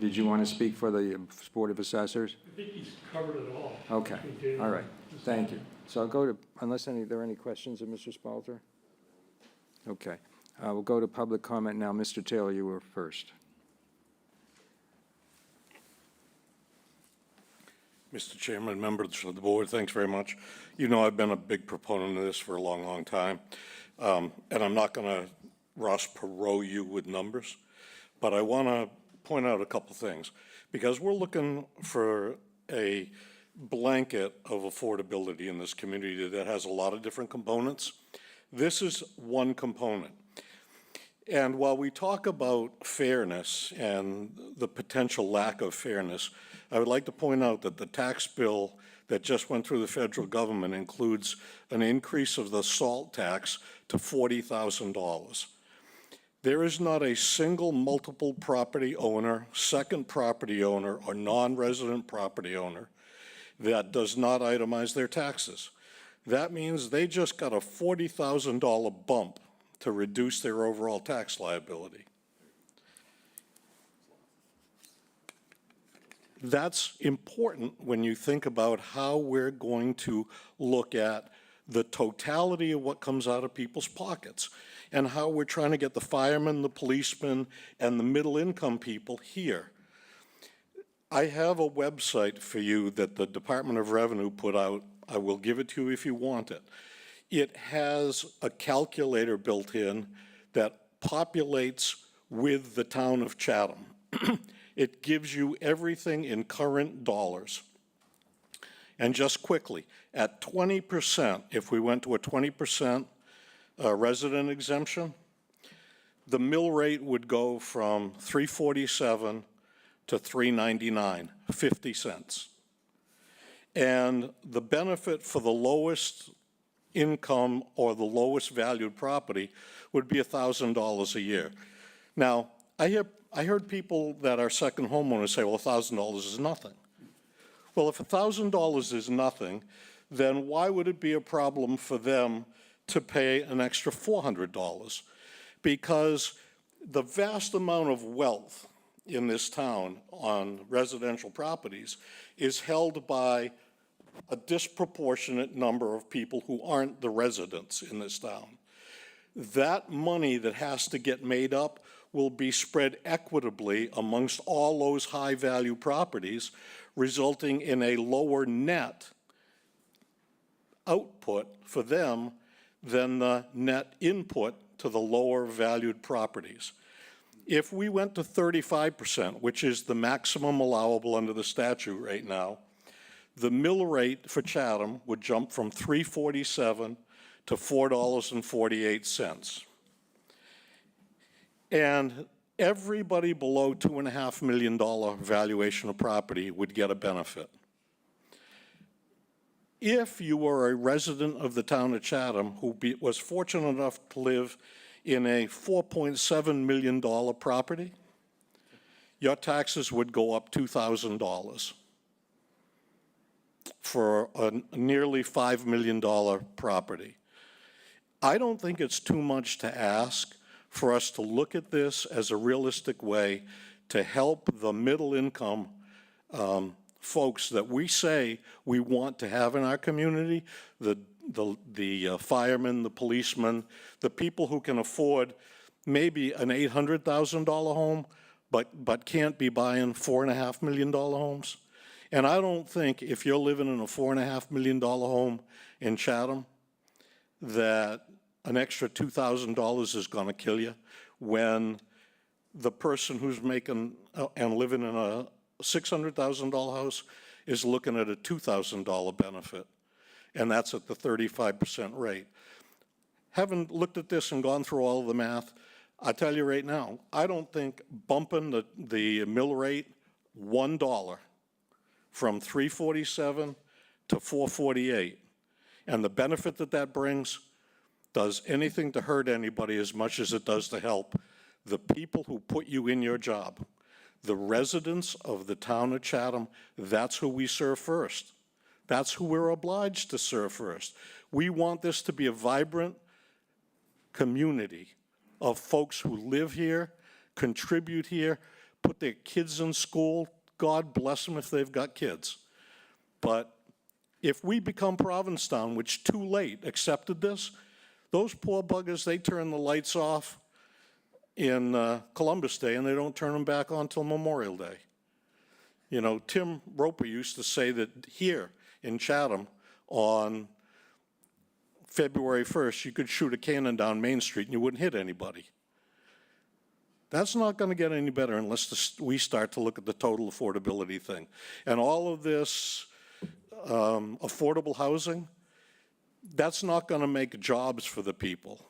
Speaker 1: Did you want to speak for the Board of Assessors?
Speaker 14: I think he's covered it all.
Speaker 1: Okay, all right, thank you. So I'll go to, unless there are any questions of Mr. Spalter? Okay, we'll go to public comment now. Mr. Taylor, you were first.
Speaker 17: Mr. Chairman, members of the board, thanks very much. You know I've been a big proponent of this for a long, long time. And I'm not going to Ross Perot you with numbers, but I want to point out a couple things. Because we're looking for a blanket of affordability in this community that has a lot of different components. This is one component. And while we talk about fairness and the potential lack of fairness, I would like to point out that the tax bill that just went through the federal government includes an increase of the salt tax to $40,000. There is not a single multiple property owner, second property owner, or non-resident property owner that does not itemize their taxes. That means they just got a $40,000 bump to reduce their overall tax liability. That's important when you think about how we're going to look at the totality of what comes out of people's pockets and how we're trying to get the firemen, the policemen, and the middle-income people here. I have a website for you that the Department of Revenue put out. I will give it to you if you want it. It has a calculator built in that populates with the town of Chatham. It gives you everything in current dollars. And just quickly, at 20%, if we went to a 20% resident exemption, the mill rate would go from $3.47 to $3.99, 50 cents. And the benefit for the lowest income or the lowest valued property would be $1,000 a year. Now, I heard people that are second homeowners say, well, $1,000 is nothing. Well, if $1,000 is nothing, then why would it be a problem for them to pay an extra $400? Because the vast amount of wealth in this town on residential properties is held by a disproportionate number of people who aren't the residents in this town. That money that has to get made up will be spread equitably amongst all those high-value properties, resulting in a lower net output for them than the net input to the lower valued properties. If we went to 35%, which is the maximum allowable under the statute right now, the mill rate for Chatham would jump from $3.47 to $4.48. And everybody below $2.5 million valuation of property would get a benefit. If you were a resident of the town of Chatham who was fortunate enough to live in a $4.7 million property, your taxes would go up $2,000 for a nearly $5 million property. I don't think it's too much to ask for us to look at this as a realistic way to help the middle income folks that we say we want to have in our community, the firemen, the policemen, the people who can afford maybe an $800,000 home, but can't be buying $4.5 million homes. And I don't think if you're living in a $4.5 million home in Chatham that an extra $2,000 is going to kill you when the person who's making and living in a $600,000 house is looking at a $2,000 benefit, and that's at the 35% rate. Having looked at this and gone through all of the math, I tell you right now, I don't think bumping the mill rate $1 from $3.47 to $4.48 and the benefit that brings does anything to hurt anybody as much as it does to help the people who put you in your job. The residents of the town of Chatham, that's who we serve first. That's who we're obliged to serve first. We want this to be a vibrant community of folks who live here, contribute here, put their kids in school, God bless them if they've got kids. But if we become Provincetown, which too late accepted this, those poor buggers, they turn the lights off in Columbus Day and they don't turn them back on till Memorial Day. You know, Tim Roper used to say that here in Chatham on February 1st, you could shoot a cannon down Main Street and you wouldn't hit anybody. That's not going to get any better unless we start to look at the total affordability thing. And all of this affordable housing, that's not going to make jobs for the people.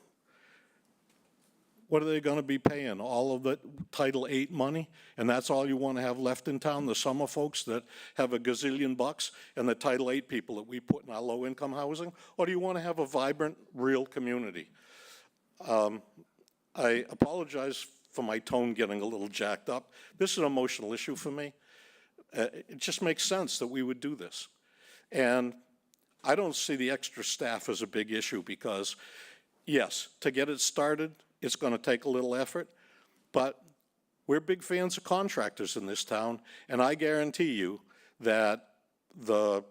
Speaker 17: What are they going to be paying? All of the Title VIII money? And that's all you want to have left in town? The summer folks that have a gazillion bucks and the Title VIII people that we put in our low-income housing? Or do you want to have a vibrant, real community? I apologize for my tone getting a little jacked up. This is an emotional issue for me. It just makes sense that we would do this. And I don't see the extra staff as a big issue because, yes, to get it started, it's going to take a little effort, but we're big fans of contractors in this town, and I guarantee you that the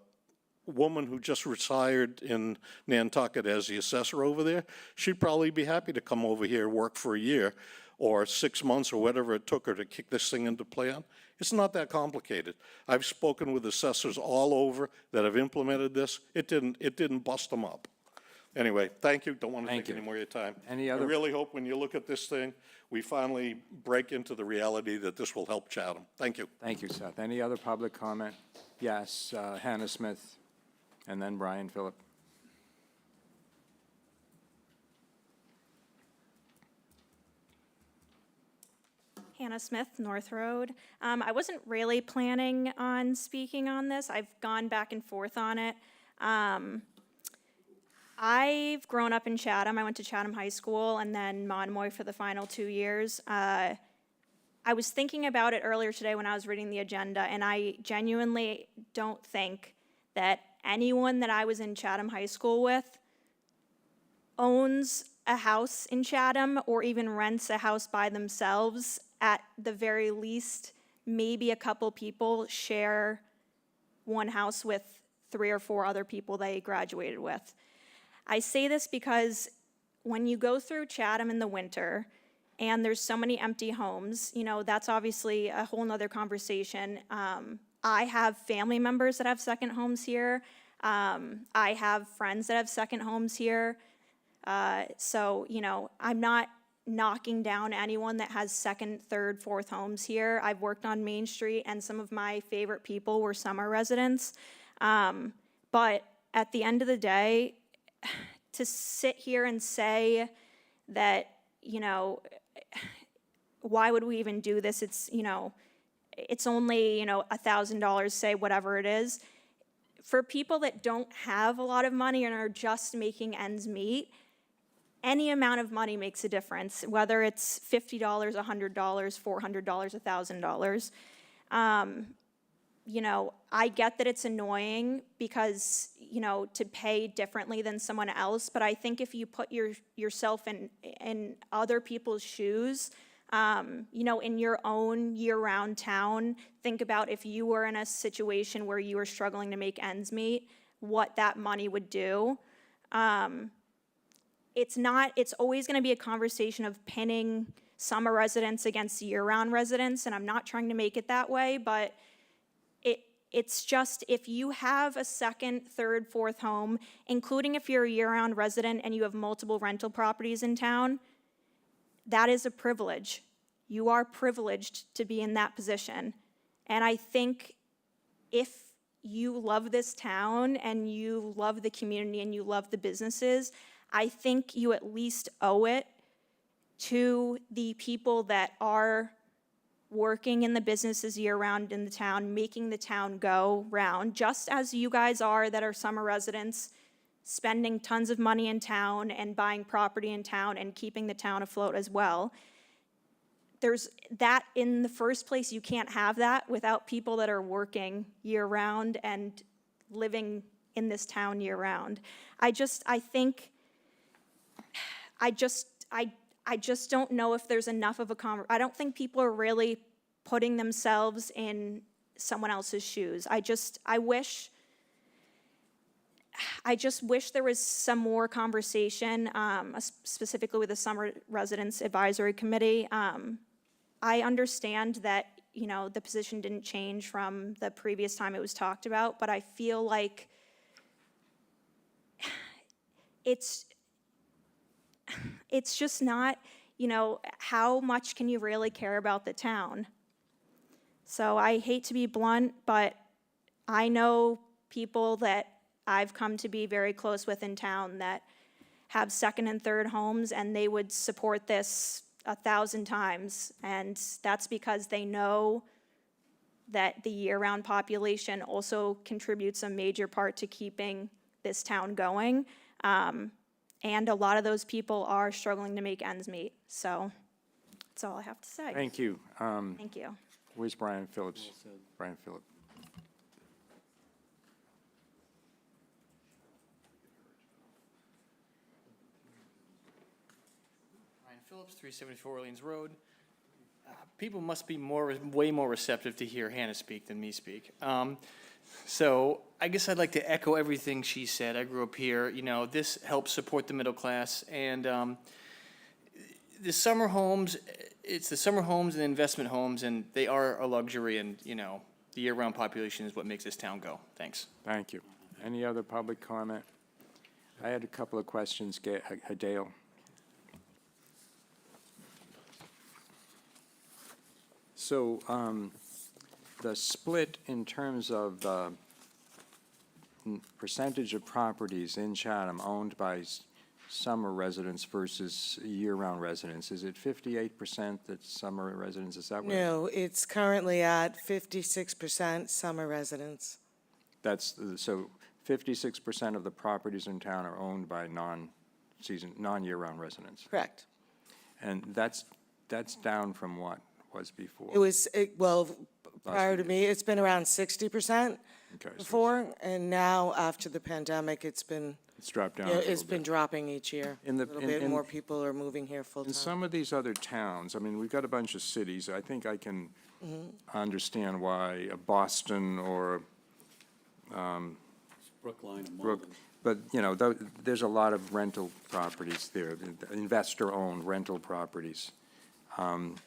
Speaker 17: woman who just retired in Nantucket as the assessor over there, she'd probably be happy to come over here, work for a year or 6 months or whatever it took her to kick this thing into plan. It's not that complicated. I've spoken with assessors all over that have implemented this. It didn't bust them up. Anyway, thank you. Don't want to take any more of your time. I really hope when you look at this thing, we finally break into the reality that this will help Chatham. Thank you.
Speaker 1: Thank you, Seth. Any other public comment? Yes, Hannah Smith, and then Brian Phillip.
Speaker 21: Hannah Smith, North Road. I wasn't really planning on speaking on this. I've gone back and forth on it. I've grown up in Chatham. I went to Chatham High School and then Monomoy for the final 2 years. I was thinking about it earlier today when I was reading the agenda, and I genuinely don't think that anyone that I was in Chatham High School with owns a house in Chatham or even rents a house by themselves. At the very least, maybe a couple people share one house with 3 or 4 other people they graduated with. I say this because when you go through Chatham in the winter and there's so many empty homes, you know, that's obviously a whole nother conversation. I have family members that have second homes here. I have friends that have second homes here. So, you know, I'm not knocking down anyone that has second, third, fourth homes here. I've worked on Main Street and some of my favorite people were summer residents. But at the end of the day, to sit here and say that, you know, why would we even do this? It's, you know, it's only, you know, $1,000, say whatever it is. For people that don't have a lot of money and are just making ends meet, any amount of money makes a difference, whether it's $50, $100, $400, $1,000. You know, I get that it's annoying because, you know, to pay differently than someone else, but I think if you put yourself in other people's shoes, you know, in your own year-round town, think about if you were in a situation where you were struggling to make ends meet, what that money would do. It's always going to be a conversation of pinning summer residents against year-round residents, and I'm not trying to make it that way, but it's just if you have a second, third, fourth home, including if you're a year-round resident and you have multiple rental properties in town, that is a privilege. You are privileged to be in that position. And I think if you love this town and you love the community and you love the businesses, I think you at least owe it to the people that are working in the businesses year-round in the town, making the town go round, just as you guys are that are summer residents, spending tons of money in town and buying property in town and keeping the town afloat as well. There's that in the first place, you can't have that without people that are working year-round and living in this town year-round. I just don't know if there's enough of a I don't think people are really putting themselves in someone else's shoes. I just wish there was some more conversation, specifically with the Summer Residence Advisory Committee. I understand that, the position didn't change from the previous time it was talked about, but I feel like it's just not, how much can you really care about the town? So I hate to be blunt, but I know people that I've come to be very close with in town that have second and third homes, and they would support this 1,000 times. And that's because they know that the year-round population also contributes a major part to keeping this town going. And a lot of those people are struggling to make ends meet. So that's all I have to say.
Speaker 1: Thank you.
Speaker 21: Thank you.
Speaker 1: Where's Brian Phillips? Brian Phillips.
Speaker 16: Ryan Phillips, 374 Orleans Road. People must be way more receptive to hear Hannah speak than me speak. So I guess I'd like to echo everything she said. I grew up here. This helps support the middle class. And the summer homes, it's the summer homes and the investment homes, and they are a luxury. And, the year-round population is what makes this town go. Thanks.
Speaker 1: Thank you. Any other public comment? I had a couple of questions. Dale. So the split in terms of percentage of properties in Chatham owned by summer residents versus year-round residents, is it 58% that summer residents, is that what?
Speaker 4: No, it's currently at 56% summer residents.
Speaker 1: That's, so 56% of the properties in town are owned by non-year-round residents?
Speaker 4: Correct.
Speaker 1: And that's down from what was before?
Speaker 4: It was, prior to me, it's been around 60%
Speaker 1: Okay, so
Speaker 4: before, and now, after the pandemic, it's
Speaker 1: dropped down a
Speaker 4: it's
Speaker 1: little
Speaker 4: been
Speaker 1: bit.
Speaker 4: dropping each year.
Speaker 1: In the-
Speaker 4: A little
Speaker 1: in-
Speaker 4: bit
Speaker 1: in-
Speaker 4: more people are moving here
Speaker 1: In
Speaker 4: full-time.
Speaker 1: some of these other towns, I mean, we've got a bunch of cities, I think I can understand why Boston or
Speaker 8: Brookline and
Speaker 1: Brook, but, there's a lot of rental properties there, investor-owned rental properties, and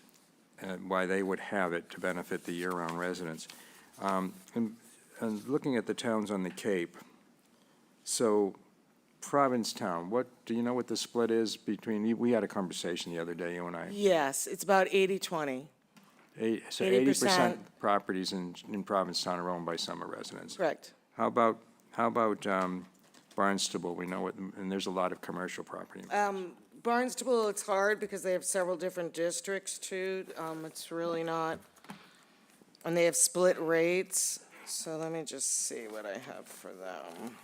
Speaker 1: why they would have it to benefit the year-round residents. And looking at the towns on the Cape, so Provincetown, do you know what the split is between, we had a conversation the other day, you and I.
Speaker 4: Yes, it's about 80-20.
Speaker 1: So
Speaker 4: 80%.
Speaker 1: 80% properties in Provincetown are owned by summer residents.
Speaker 4: Correct.
Speaker 1: How about Barnstable? We know it, and there's a lot of commercial property.
Speaker 4: Barnstable, it's hard because they have several different districts too. It's really not, and they have split rates. So let me just see what I have for them.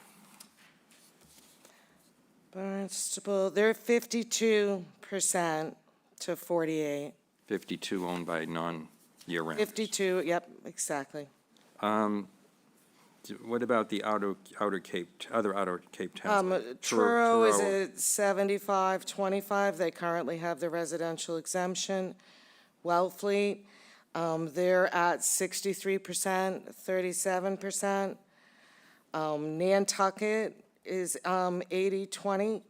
Speaker 4: Barnstable, they're 52% to 48.
Speaker 1: 52 owned by non-year-round.
Speaker 4: 52, yep, exactly.
Speaker 1: What about the other outer Cape towns? like
Speaker 4: Truro is at 75-25. They currently have the residential exemption. Wellfleet, they're at 63%, 37%. Nantucket is 80-20.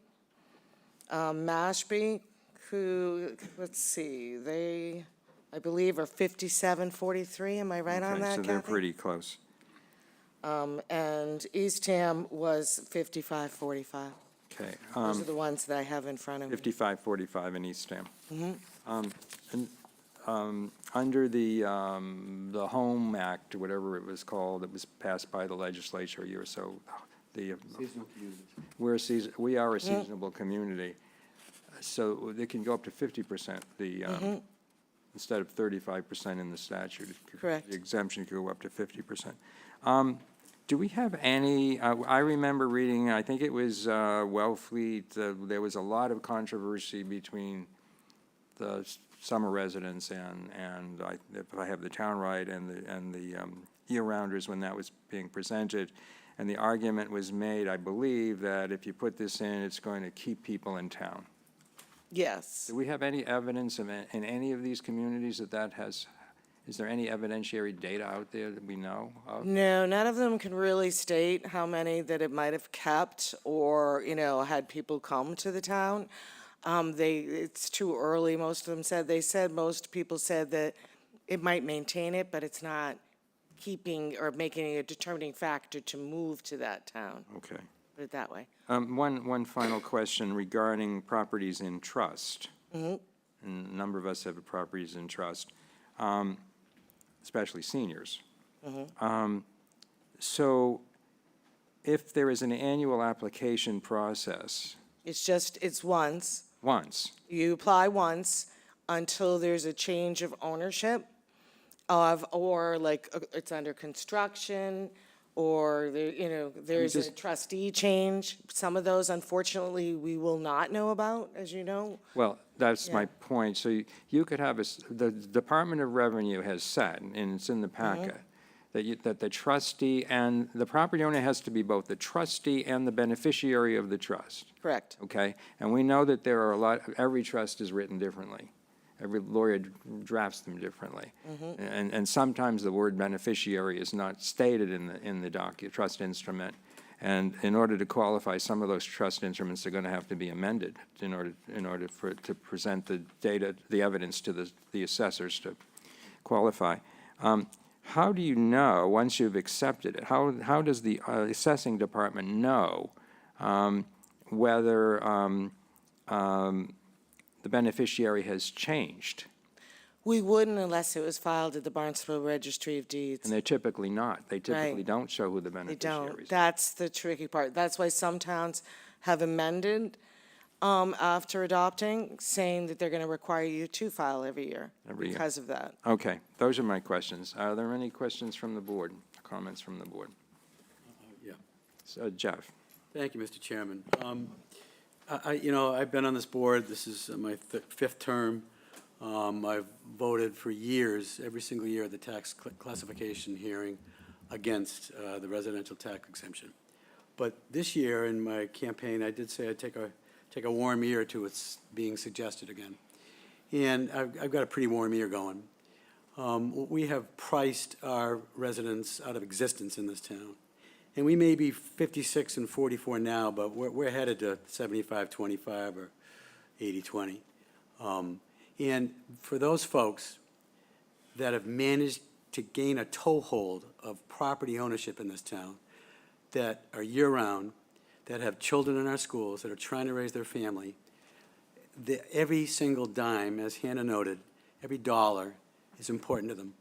Speaker 4: Mashpee, let's see, they, I believe, are 57-43. Am I right on that,
Speaker 1: So
Speaker 4: Kathy?
Speaker 1: they're pretty close.
Speaker 4: And Eastham was 55-45.
Speaker 1: Okay.
Speaker 4: Those are the ones that I have in front of me.
Speaker 1: 55-45 in Eastham.
Speaker 4: Mhm.
Speaker 1: Under the Home Act, whatever it was called, that was passed by the legislature a year or so, we are a seasonable community, so they can go up to 50%, instead of 35% in the statute.
Speaker 4: Correct.
Speaker 1: The exemption could go up to 50%. Do we have any, I remember reading, I think it was Wellfleet, there was a lot of controversy between the summer residents and if I have the town right, and the year-rounders when that was being presented. And the argument was made, I believe, that if you put this in, it's going to keep people in town.
Speaker 4: Yes.
Speaker 1: Do we have any evidence in any of these communities that has Is there any evidentiary data out there that we know of?
Speaker 4: No, none of them can really state how many that it might have kept or, had people come to the town. It's too early, most of them said. Most people said that it might maintain it, but it's not keeping or making it a determining factor to move to that town,
Speaker 1: Okay.
Speaker 4: put it that way.
Speaker 1: One final question regarding properties in trust.
Speaker 4: Mhm.
Speaker 1: And a number of us have properties in trust, especially seniors. So if there is an annual application process,
Speaker 4: It's once.
Speaker 1: once,
Speaker 4: You apply once until there's a change of ownership or like it's under construction, or there's a trustee change. Some of those, unfortunately, we will not know about, as you know.
Speaker 1: well, that's my
Speaker 4: Yeah.
Speaker 1: point. So you could have, the Department of Revenue has said, and it's in the packet, that the trustee and the property owner has to be both the trustee and the beneficiary of the trust.
Speaker 4: Correct.
Speaker 1: Okay? And we know that there are every trust is written differently. Every lawyer drafts them differently. And sometimes the word beneficiary is not stated in the trust instrument. And in order to qualify, some of those trust instruments are going to have to be amended in order for it to present the data, the evidence to the assessors to qualify. How do you know, once you've accepted it, how does the assessing department know whether the beneficiary has changed?
Speaker 4: We wouldn't unless it was filed at the Barnstable Registry of Deeds.
Speaker 1: And they're typically not. They typically
Speaker 4: Right.
Speaker 1: don't show who the
Speaker 4: They
Speaker 1: beneficiary
Speaker 4: don't.
Speaker 1: is.
Speaker 4: That's the tricky part. That's why some towns have amended after adopting, saying that they're going to require you to file every year
Speaker 1: Every year.
Speaker 4: because of that.
Speaker 1: Okay, those are my questions. Are there any questions from the board, comments from the board?
Speaker 11: Yeah.
Speaker 1: So, Jeff?
Speaker 11: Thank you, Mr. Chairman. I've been on this board, this is my fifth term. I've voted for years, every single year at the tax classification hearing against the residential tax exemption. But this year in my campaign, I did say I'd take a warm ear to what's being suggested again. And I've got a pretty warm ear going. We have priced our residents out of existence in this town. And we may be 56 and 44 now, but we're headed to 75-25 or 80-20. And for those folks that have managed to gain a toehold of property ownership in this town, that are year-round, that have children in our schools, that are trying to raise their family, every single dime, as Hannah noted, every dollar is important to them.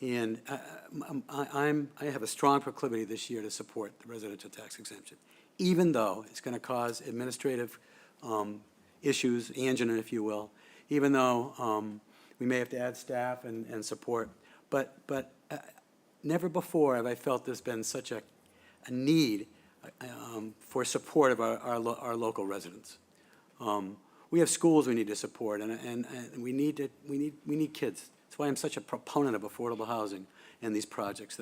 Speaker 11: And I have a strong proclivity this year to support the residential tax exemption, even though it's going to cause administrative issues, angina, if you will, even though we may have to add staff and support. But never before have I felt there's been such a need for support of our local residents. We have schools we need to support, and we need kids. That's why I'm such a proponent of affordable housing and these projects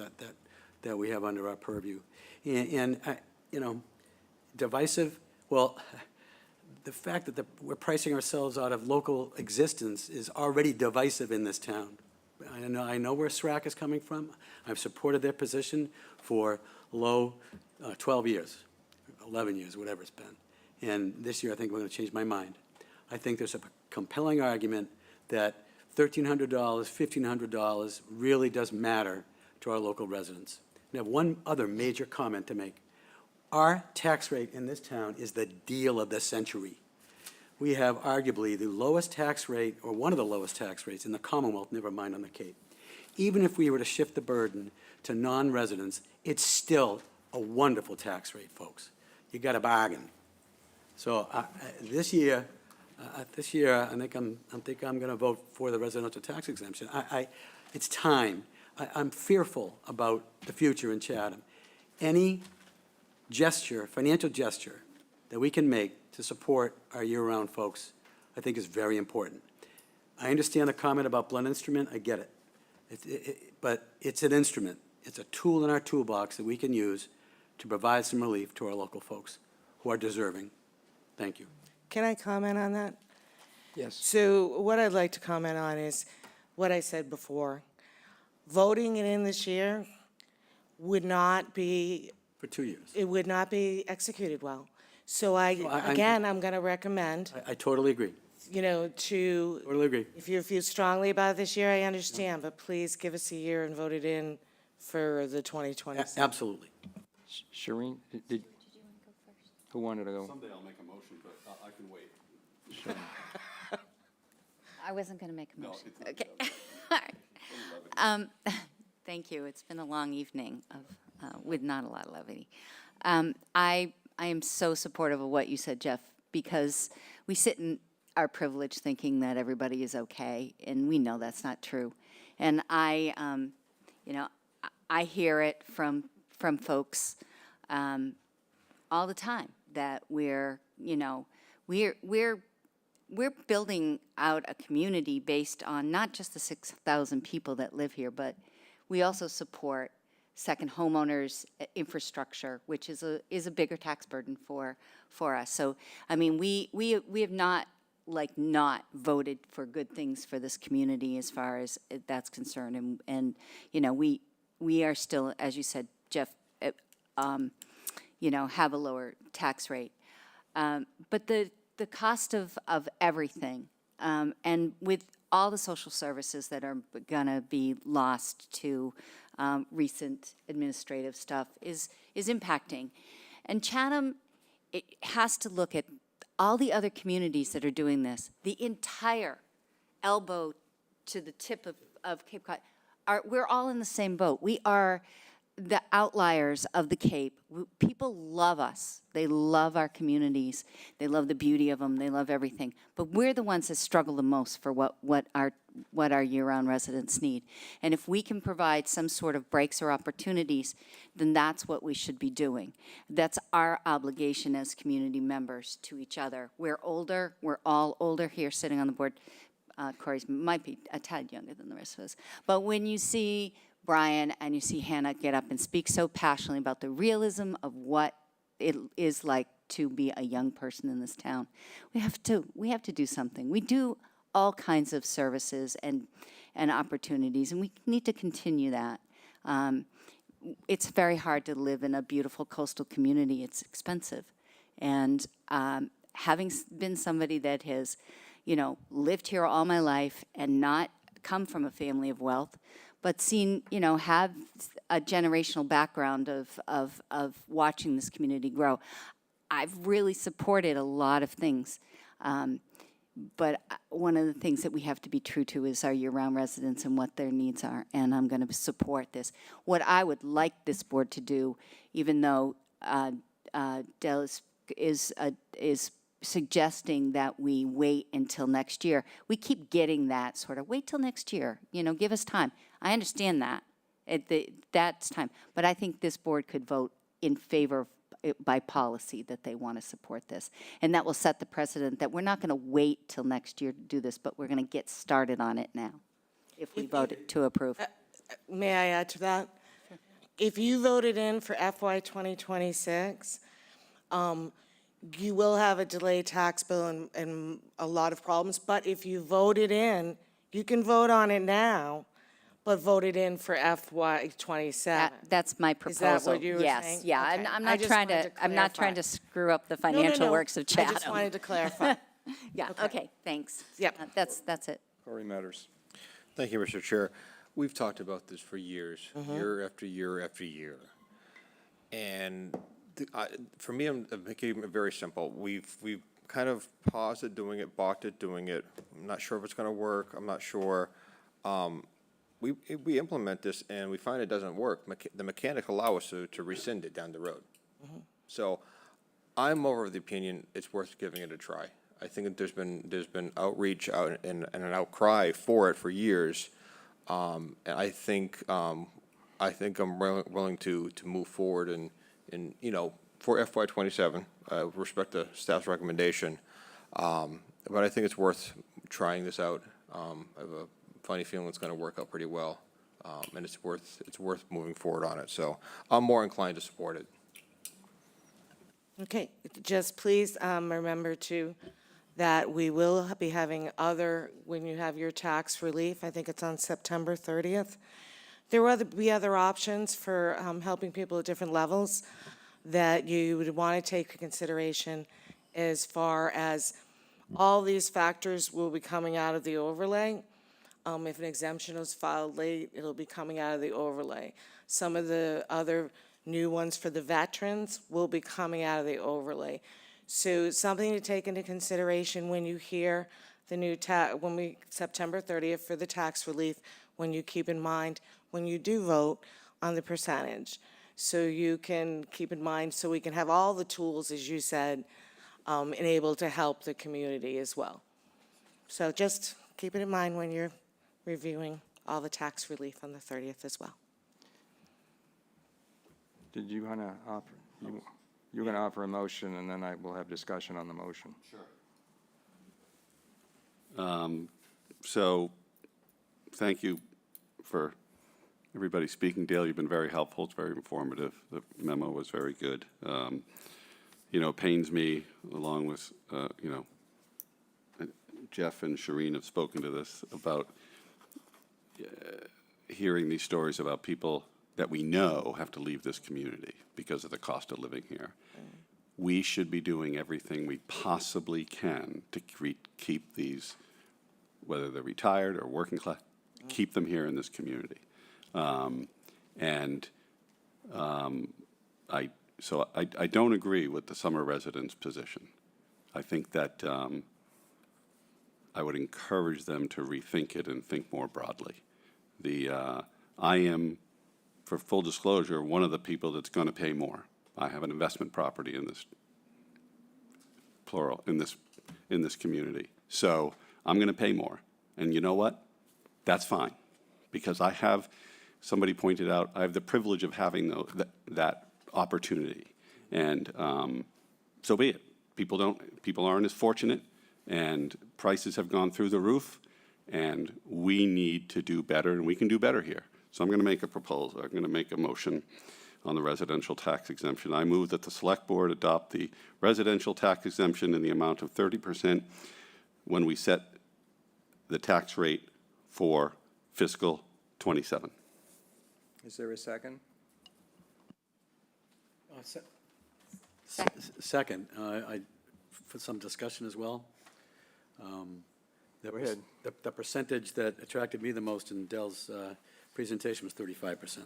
Speaker 11: that we have under our purview. And divisive, well, the fact that we're pricing ourselves out of local existence is already divisive in this town. I know where SRAC is coming from. I've supported their position for 12 years, 11 years, whatever it's been. And this year, I think we're going to change my mind. I think there's a compelling argument that $1,300, $1,500 really does matter to our local residents. And I have one other major comment to make. Our tax rate in this town is the deal of the century. We have arguably the lowest tax rate, or one of the lowest tax rates in the Commonwealth, never mind on the Cape. Even if we were to shift the burden to non-residents, it's still a wonderful tax rate, folks. You got a bargain. So this year, I think I'm going to vote for the residential tax exemption. It's time. I'm fearful about the future in Chatham. Any gesture, financial gesture, that we can make to support our year-round folks, I think is very important. I understand the comment about blunt instrument. I get it. But it's an instrument. It's a tool in our toolbox that we can use to provide some relief to our local folks who are deserving. Thank you.
Speaker 4: Can I comment on that?
Speaker 1: Yes.
Speaker 4: So what I'd like to comment on is what I said before. voting it in this year would not be,
Speaker 11: For 2 years.
Speaker 4: it would not be executed well. So
Speaker 11: I'm-
Speaker 4: I'm going to recommend,
Speaker 11: I totally agree.
Speaker 4: to,
Speaker 11: Totally agree.
Speaker 4: if you feel strongly about it this year, I understand, but please give us a year and vote it in for the 2026.
Speaker 11: Absolutely.
Speaker 1: Shireen, who wanted to go?
Speaker 8: Someday I'll make a motion, but I can wait.
Speaker 2: I wasn't going to make a motion.
Speaker 8: it's not
Speaker 2: Okay. All right. Thank you. It's been a long evening with not a lot of levity. I am so supportive of what you said, Jeff, because we sit in our privilege thinking that everybody is okay, and we know that's not true. And I hear it from folks all the time that we're building out a community based on not just the 6,000 people that live here, but we also support second homeowners, infrastructure, which is a bigger tax burden for us. So, I mean, we have not voted for good things for this community as far as that's concerned, and we are still, as you said, Jeff, have a lower tax rate, but the cost of everything, and with all the social services that are gonna be lost to recent administrative stuff is impacting. And Chatham, it has to look at all the other communities that are doing this. The entire elbow to the tip of Cape Cod, we're all in the same boat. We are the outliers of the Cape. People love us. They love our communities. They love the beauty of them. They love everything. But we're the ones that struggle the most for what our year-round residents need. And if we can provide some sort of breaks or opportunities, then that's what we should be doing. That's our obligation as community members to each other. We're older. We're all older here sitting on the board. Corey might be a tad younger than the rest of us. But when you see Brian and you see Hannah get up and speak so passionately about the realism of what it is like to be a young person in this town, we have to do something. We do all kinds of services and opportunities, and we need to continue that. It's very hard to live in a beautiful coastal community. It's expensive. And having been somebody that has, lived here all my life and not come from a family of wealth, but seen, have a generational background of watching this community grow, I've really supported a lot of things. But one of the things that we have to be true to is our year-round residents and what their needs are, and I'm going to support this. What I would like this board to do, even though Dell is suggesting that we wait until next year, we keep getting that sort of, wait till next year, give us time. I understand that. That's time. But I think this board could vote in favor by policy that they want to support this. And that will set the precedent that we're not going to wait till next year to do this, but we're going to get started on it now if we vote to approve.
Speaker 4: May I add to that? If you voted in for FY 2026, you will have a delayed tax bill and a lot of problems. But if you voted in, you can vote on it now, but vote it in for FY 27.
Speaker 2: That's my proposal.
Speaker 4: Is that what you were saying?
Speaker 2: Yes, yeah.
Speaker 4: Okay.
Speaker 2: I'm
Speaker 4: I
Speaker 2: not
Speaker 4: just
Speaker 2: trying
Speaker 4: wanted
Speaker 2: to.
Speaker 4: to
Speaker 2: I'm not trying
Speaker 4: clarify.
Speaker 2: to screw up the
Speaker 4: No, no,
Speaker 2: financial
Speaker 4: no.
Speaker 2: works of Chatham.
Speaker 4: I just wanted to clarify.
Speaker 2: Yeah. Okay. Thanks.
Speaker 4: Yep.
Speaker 2: That's it.
Speaker 1: Corey Matters.
Speaker 12: Thank you, Mr. Chair. We've talked about this for years, year after year after year. And for me, I'm making it very simple. We've kind of paused at doing it, balked at doing it. I'm not sure if it's going to work. I'm not sure. We implement this and we find it doesn't work. The mechanics allow us to rescind it down the road. So I'm more of the opinion it's worth giving it a try. I think that there's been outreach out and an outcry for it for years. And I think I'm willing to move forward and for FY 27, with respect to staff's recommendation. But I think it's worth trying this out. I have a funny feeling it's going to work out pretty well, and it's worth moving forward on it. So I'm more inclined to support it.
Speaker 4: Okay, just please remember too that we will be having when you have your tax relief, I think it's on September 30th, There will be other options for helping people at different levels that you would want to take into consideration as far as all these factors will be coming out of the overlay. If an exemption is filed late, it'll be coming out of the overlay. Some of the other new ones for the veterans will be coming out of the overlay. So something to take into consideration when you hear the new September 30th for the tax relief, when you keep in mind, when you do vote on the percentage. So you can keep in mind, so we can have all the tools, as you said, enabled to help the community as well. So just keep it in mind when you're reviewing all the tax relief on the 30th as well.
Speaker 1: Did you want to offer, you're going to offer a motion, and then I will have discussion on the motion.
Speaker 8: Sure. So, thank you for everybody speaking. Dale, you've been very helpful. It's very informative. The memo was very good. You know, it pains me, along with, you know, Jeff and Shireen have spoken to this, about hearing these stories about people that we know have to leave this community because of the cost of living here. We should be doing everything we possibly can to keep these, whether they're retired or working class, keep them here in this community. I don't agree with the summer residents' position. I think that I would encourage them to rethink it and think more broadly. I am, for full disclosure, one of the people that's going to pay more. I have an investment property in this, plural, in this community. So I'm going to pay more. And you know what? That's fine. Because I have, somebody pointed out, I have the privilege of having that opportunity. And so be it. People aren't as fortunate, and prices have gone through the roof, and we need to do better, and we can do better here. So I'm going to make a proposal. I'm going to make a motion on the residential tax exemption. I move that the Select Board adopt the residential tax exemption in the amount of 30% when we set the tax rate for fiscal '27.
Speaker 1: Is there a second?
Speaker 11: Second, for some discussion as well.
Speaker 1: Go ahead.
Speaker 11: The percentage that attracted me the most in Dell's presentation was 35%.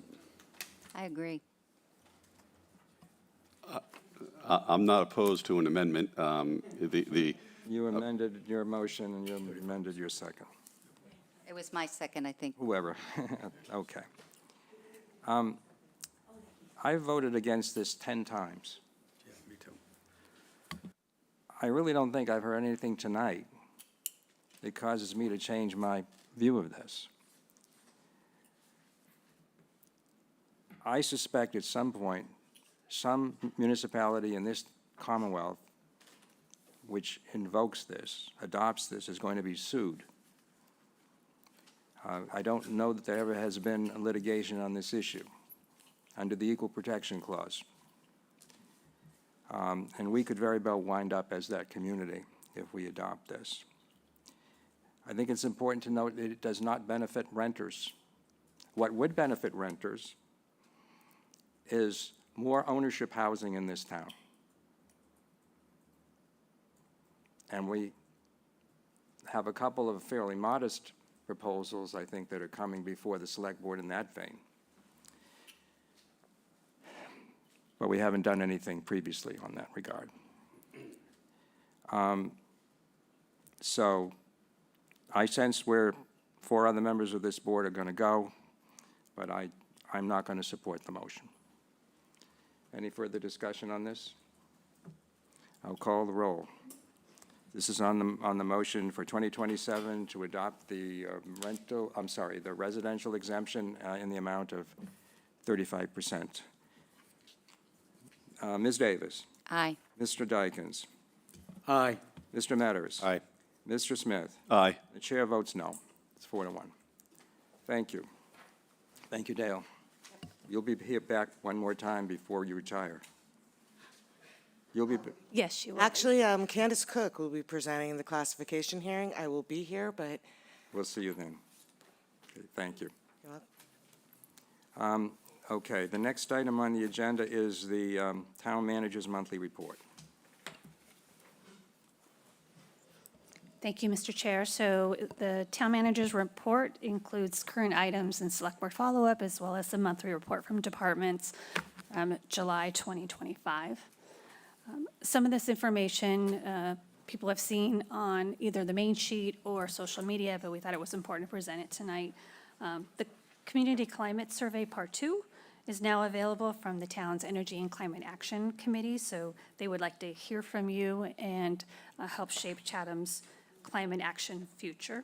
Speaker 2: I agree.
Speaker 8: I'm not opposed to an amendment.
Speaker 1: You amended your motion, and you amended your second.
Speaker 2: It was my second, I think.
Speaker 1: Whoever. Okay. I voted against this 10 times.
Speaker 11: Yeah, me too.
Speaker 1: I really don't think I've heard anything tonight that causes me to change my view of this. I suspect at some point, some municipality in this Commonwealth which invokes this, adopts this, is going to be sued. I don't know that there ever has been litigation on this issue under the Equal Protection Clause. And we could very well wind up as that community if we adopt this. I think it's important to note that it does not benefit renters. What would benefit renters is more ownership housing in this town. And we have a couple of fairly modest proposals, I think, that are coming before the Select Board in that vein. But we haven't done anything previously on that regard. So I sense where 4 other members of this board are going to go, but I'm not going to support the motion. Any further discussion on this? I'll call the roll. This is on the motion for 2027 to adopt the the residential exemption in the amount of 35%. Ms. Davis.
Speaker 2: Aye.
Speaker 1: Mr. Dykens.
Speaker 11: Aye.
Speaker 1: Mr. Metters.
Speaker 12: Aye.
Speaker 1: Mr. Smith.
Speaker 8: Aye.
Speaker 1: The chair votes no. It's 4-1. Thank you. Thank you, Dale. You'll be here back one more time before you retire. You'll be.
Speaker 9: Yes, she will.
Speaker 4: Actually, Candace Cook will be presenting the classification hearing. I will be here, but
Speaker 1: We'll see you then. Okay, thank you.
Speaker 4: you're welcome.
Speaker 1: Okay, the next item on the agenda is the town manager's monthly report.
Speaker 9: Thank you, Mr. Chair. So the town manager's report includes current items and select board follow-up, as well as the monthly report from departments, July 2025. Some of this information people have seen on either the main sheet or social media, but we thought it was important to present it tonight. The Community Climate Survey Part 2 is now available from the town's Energy and Climate Action Committee, so they would like to hear from you and help shape Chatham's climate action future.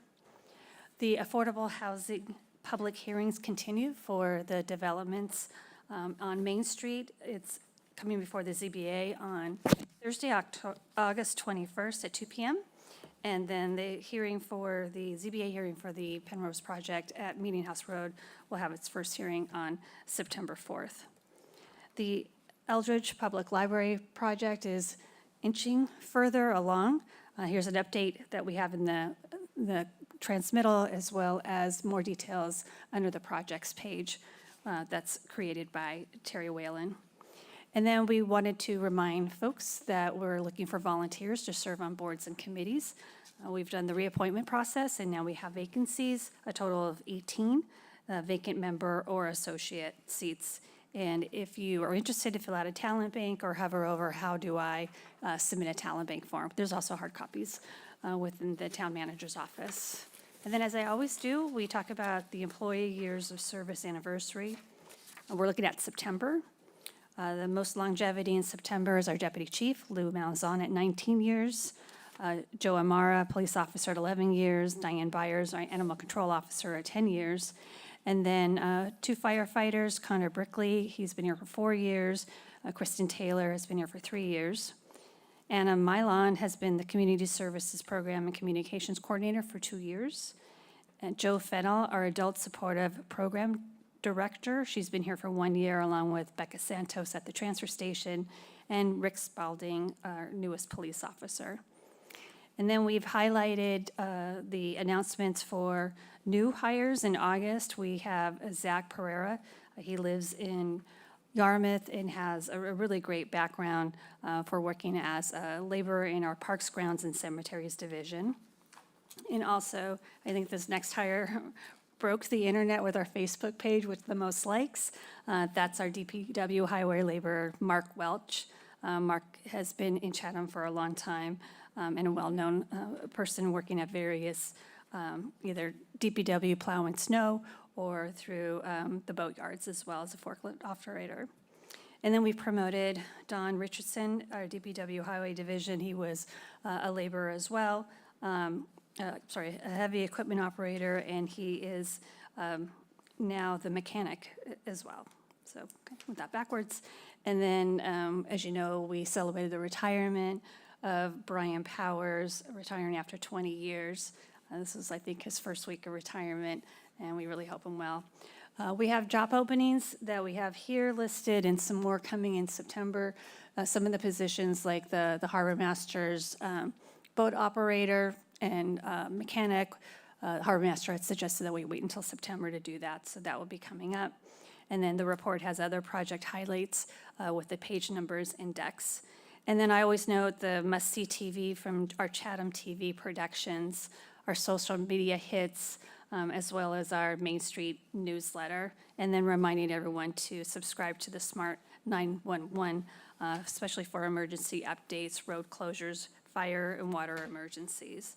Speaker 9: The affordable housing public hearings continue for the developments on Main Street. It's coming before the ZBA on Thursday, August 21st at 2 p.m. And then the hearing for the ZBA hearing for the Penrose project at Meeting House Road will have its first hearing on September 4th. The Eldridge Public Library project is inching further along. Here's an update that we have in the transmittal, as well as more details under the projects page that's created by Terry Whalen. And then we wanted to remind folks that we're looking for volunteers to serve on boards and committees. We've done the reappointment process, and now we have vacancies, a total of 18 vacant member or associate seats. And if you are interested to fill out a talent bank or hover over how do I submit a talent bank form, there's also hard copies within the town manager's office. And then, as I always do, we talk about the employee years of service anniversary. We're looking at September. The most longevity in September is our deputy chief, Lou Malzahn, at 19 years. Joe Amara, police officer, at 11 years. Diane Byers, our animal control officer, at 10 years. And then 2 firefighters, Connor Brickley, he's been here for 4 years. Kristen Taylor has been here for 3 years. Anna Milan has been the Community Services Program and Communications Coordinator for 2 years. And Joe Fennell, our Adult Supportive Program Director, she's been here for 1 year, along with Becca Santos at the transfer station, and Rick Spalding, our newest police officer. And then we've highlighted the announcements for new hires in August. We have Zach Pereira. He lives in Yarmouth and has a really great background for working as a laborer in our Parks, Grounds, and Cemeteries division. And also, I think this next hire broke the internet with our Facebook page with the most likes. That's our DPW highway laborer, Mark Welch. Mark has been in Chatham for a long time and a well-known person working at various either DPW plowing snow or through the boatyards, as well as a forklift operator. And then we promoted Don Richardson, our DPW highway division. He was a laborer as well. A heavy equipment operator, and he is now the mechanic as well. So, okay, went that backwards. And then, as you know, we celebrated the retirement of Brian Powers, retiring after 20 years. This is, I think, his first week of retirement, and we really hope him well. We have job openings that we have here listed, and some more coming in September. Some of the positions, like the harbor master's boat operator and mechanic. Harbor master had suggested that we wait until September to do that, so that will be coming up. And then the report has other project highlights with the page numbers index. And then I always note the must-see TV from our Chatham TV productions, our social media hits, as well as our Main Street newsletter, and then reminding everyone to subscribe to the Smart 911, especially for emergency updates, road closures, fire and water emergencies.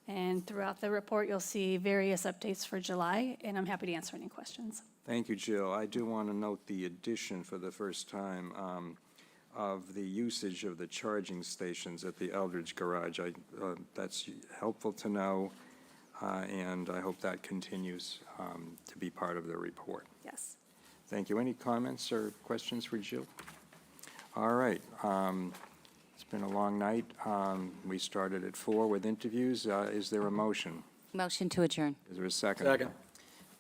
Speaker 9: And throughout the report, you'll see various updates for July, and I'm happy to answer any questions.
Speaker 1: Thank you, Jill. I do want to note the addition for the first time of the usage of the charging stations at the Eldridge Garage. That's helpful to know, and I hope that continues to be part of the report.
Speaker 9: Yes.
Speaker 1: Thank you. Any comments or questions for Jill? All right. It's been a long night. We started at 4 with interviews. Is there a motion?
Speaker 2: Motion to adjourn.
Speaker 1: Is there a second?
Speaker 11: Second.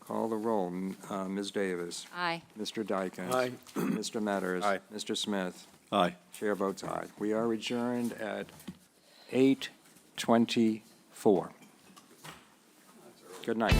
Speaker 1: Call the roll. Ms. Davis.
Speaker 2: Aye.
Speaker 1: Mr. Dykens.
Speaker 11: Aye.
Speaker 1: Mr. Metters.
Speaker 12: Aye.
Speaker 1: Mr. Smith.
Speaker 8: Aye.
Speaker 1: Chair votes aye. We are adjourned at 8:24. Good night.